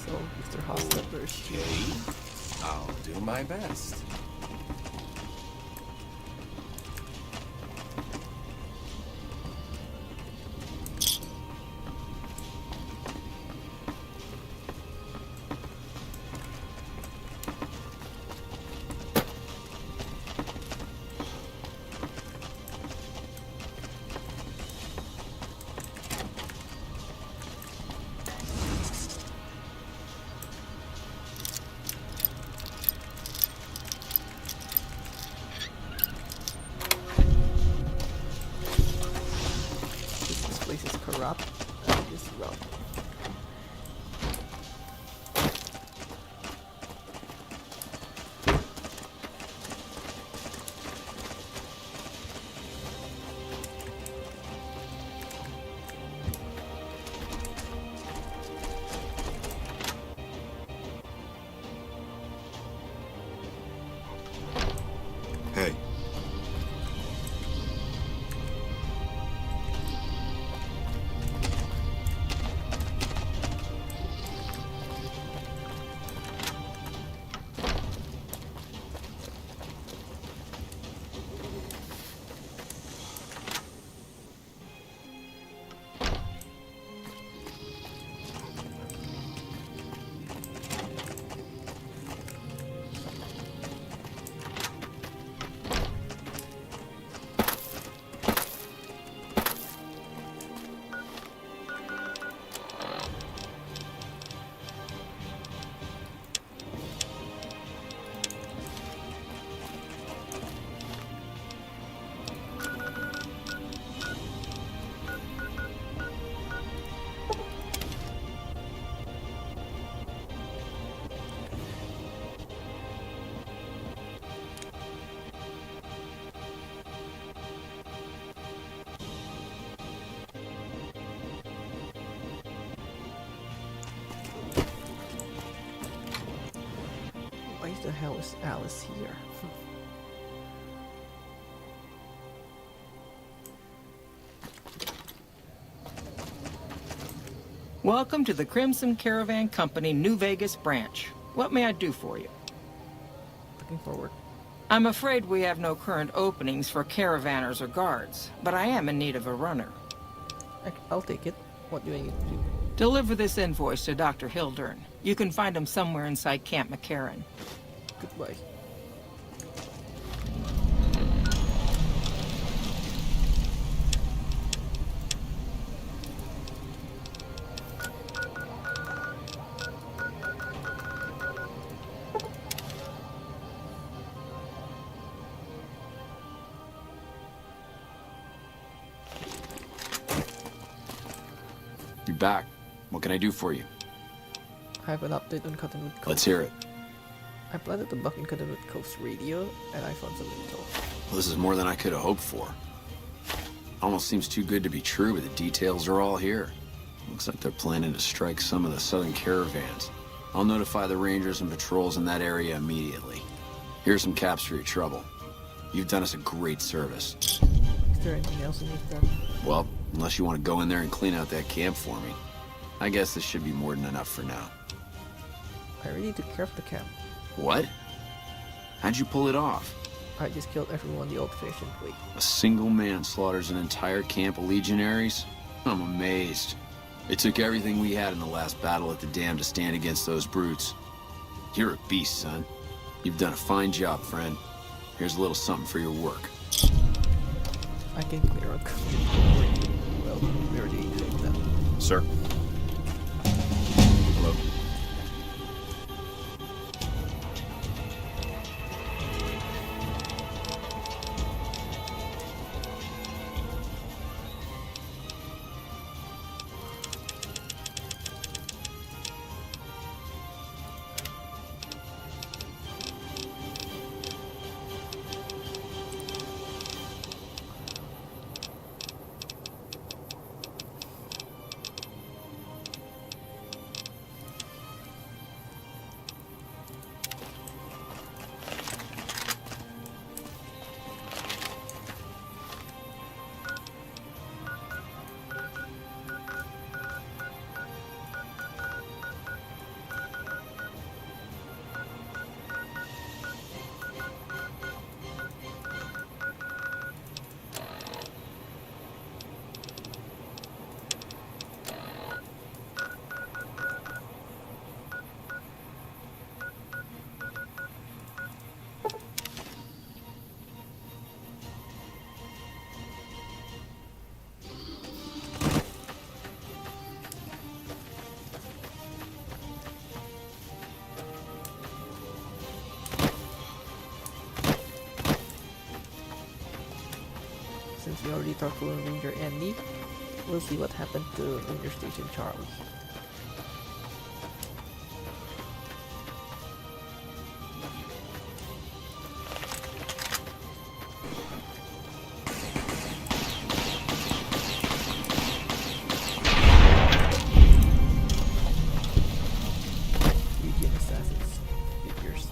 So, Mr. Hostetler's here. Okay. I'll do my best. This place is corrupt. This route. Hey. the hell is Alice here? Welcome to the Crimson Caravan Company New Vegas branch. What may I do for you? Looking forward. I'm afraid we have no current openings for caravanners or guards, but I am in need of a runner. I'll take it. What do I need to do? Deliver this invoice to Dr. Hildern. You can find him somewhere inside Camp McCarran. Goodbye. You're back. What can I do for you? I have an update on Cottonwood Cove. Let's hear it. I planted the bug in Cottonwood Cove's radio, and I found some intel. Well, this is more than I could have hoped for. Almost seems too good to be true, but the details are all here. Looks like they're planning to strike some of the southern caravans. I'll notify the rangers and patrols in that area immediately. Here's some caps for your trouble. You've done us a great service. Is there anything else I need done? Well, unless you want to go in there and clean out that camp for me. I guess this should be more than enough for now. I already took care of the camp. What? How'd you pull it off? I just killed everyone the old-fashioned way. A single man slaughters an entire camp of legionaries? I'm amazed. It took everything we had in the last battle at the dam to stand against those brutes. You're a beast, son. You've done a fine job, friend. Here's a little something for your work. I can clear a well, we already checked that. Sir? Hello? Since we already talked to Ranger Andy, we'll see what happened to Ranger Station Charlie. Legion assassins figures.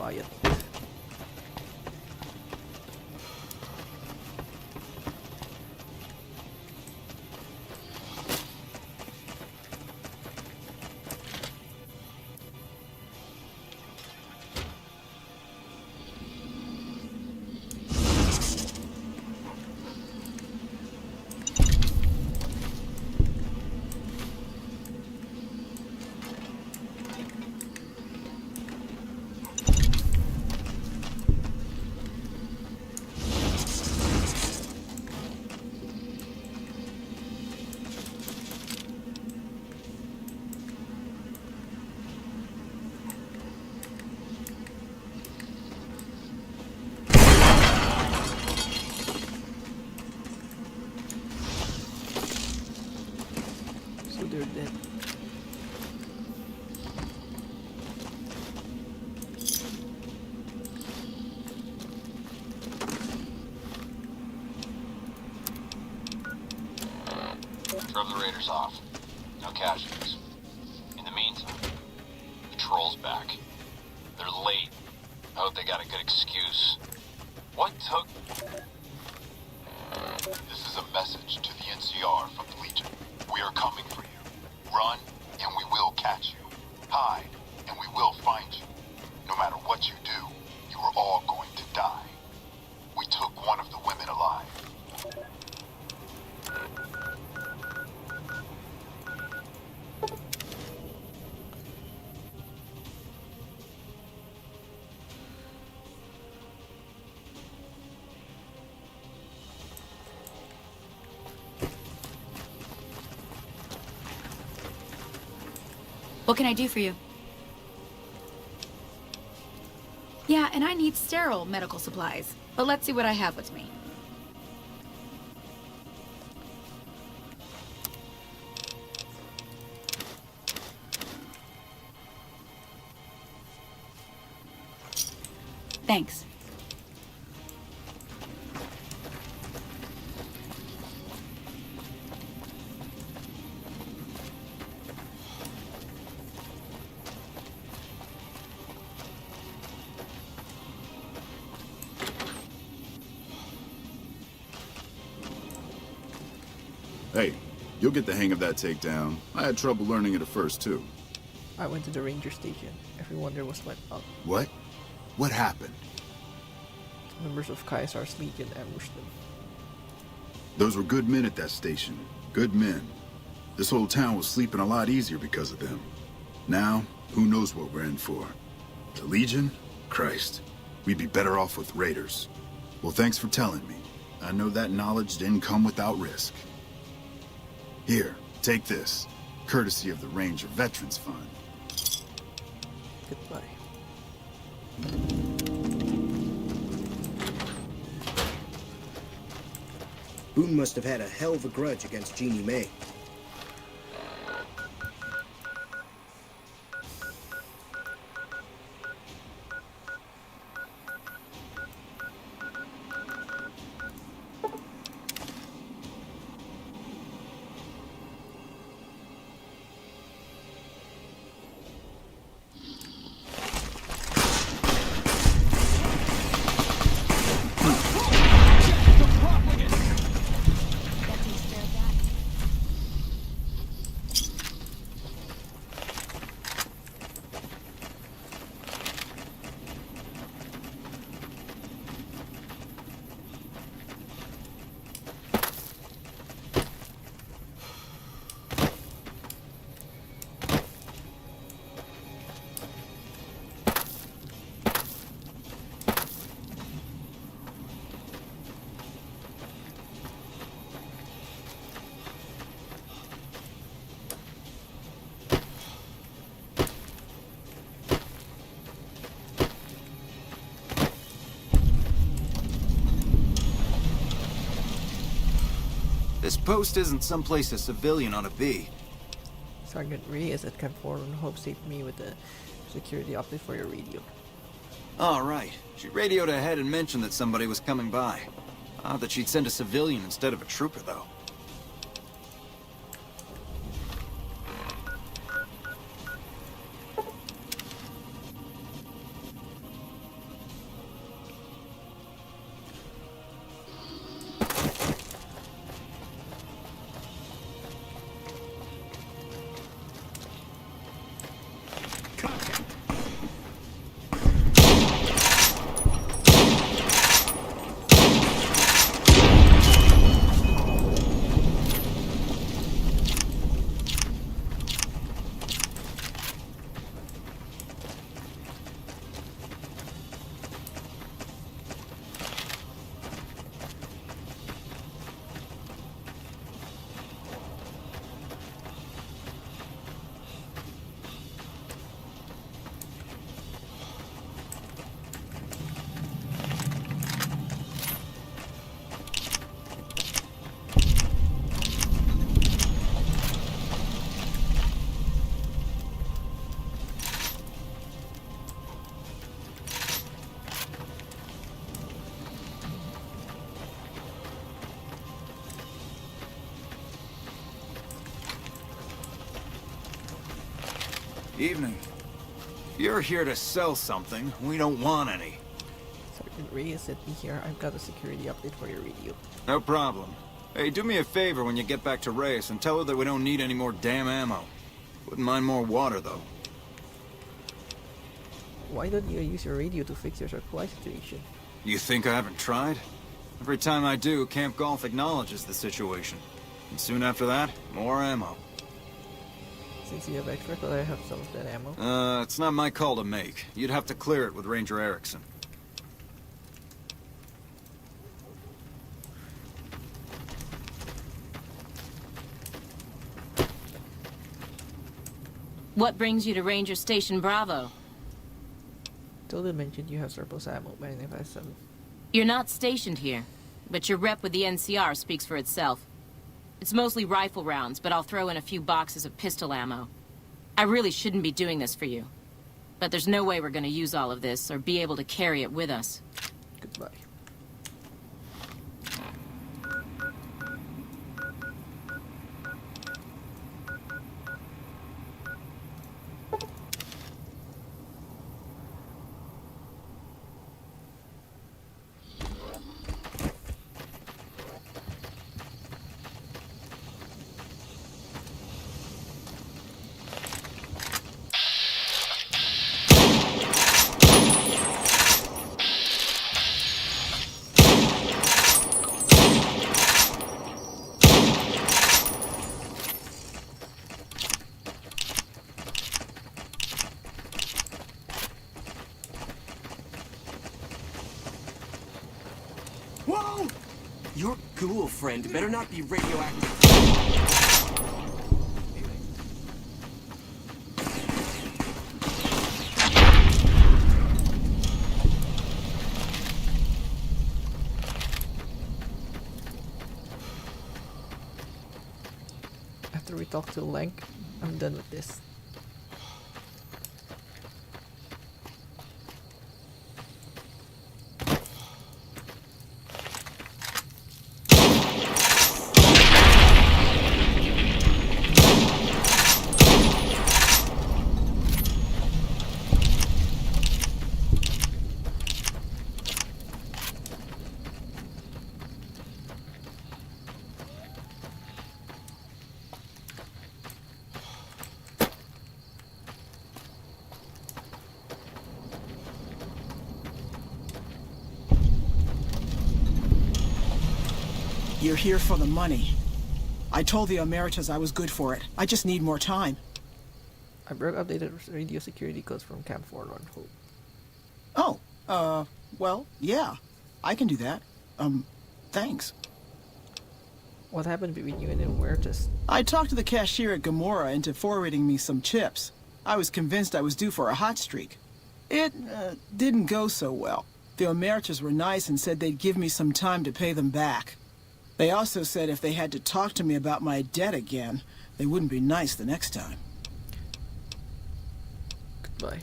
quiet. So they're dead. Drove the raiders off. No casualties. In the meantime, the troll's back. They're late. I hope they got a good excuse. What took... This is a message to the NCR from the Legion. We are coming for you. Run, and we will catch you. Hide, and we will find you. No matter what you do, you are all going to die. We took one of the women alive. What can I do for you? Yeah, and I need sterile medical supplies. But let's see what I have with me. Thanks. Hey, you'll get the hang of that takedown. I had trouble learning it at first, too. I went to the ranger station. Everyone there was wiped out. What? What happened? Members of Caesar's Legion ambushed them. Those were good men at that station. Good men. This whole town was sleeping a lot easier because of them. Now, who knows what we're in for? The Legion? Christ. We'd be better off with raiders. Well, thanks for telling me. I know that knowledge didn't come without risk. Here, take this. Courtesy of the Ranger Veterans Fund. Goodbye. Boone must have had a hell of a grudge against Jeannie May. This post isn't someplace a civilian ought to be. Sergeant Reyes at Camp 4 on Hope saved me with the security update for your radio. All right. She radioed ahead and mentioned that somebody was coming by. Odd that she'd send a civilian instead of a trooper, though. Evening. If you're here to sell something, we don't want any. Sergeant Reyes sent me here. I've got a security update for your radio. No problem. Hey, do me a favor when you get back to Reyes and tell her that we don't need any more damn ammo. Wouldn't mind more water, though. Why don't you use your radio to fix your supply situation? You think I haven't tried? Every time I do, Camp Golf acknowledges the situation. And soon after that, more ammo. Since you have extra, could I have some of that ammo? It's not my call to make. You'd have to clear it with Ranger Erickson. What brings you to Ranger Station Bravo? Tilden mentioned you have surplus ammo, but I never have some. You're not stationed here, but your rep with the NCR speaks for itself. It's mostly rifle rounds, but I'll throw in a few boxes of pistol ammo. I really shouldn't be doing this for you, but there's no way we're going to use all of this or be able to carry it with us. Goodbye. Whoa! Your ghoul friend better not be radioactive. After we talk to Lank, I'm done with this. You're here for the money. I told the Emeritus I was good for it. I just need more time. I broke updated radio security codes from Camp 4 on Hope. Oh, well, yeah. I can do that. Thanks. What happened between you and Emeritus? I talked to the cashier at Gamora into forwarding me some chips. I was convinced I was due for a hot streak. It, didn't go so well. The Emeritus were nice and said they'd give me some time to pay them back. They also said if they had to talk to me about my debt again, they wouldn't be nice the next time. Goodbye.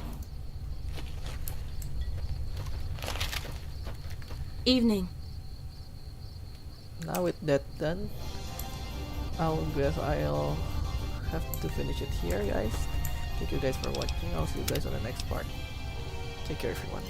Evening. Now with that done, I'll have to finish it here, guys. Thank you guys for watching. I'll see you guys on the next part. Take care, everyone.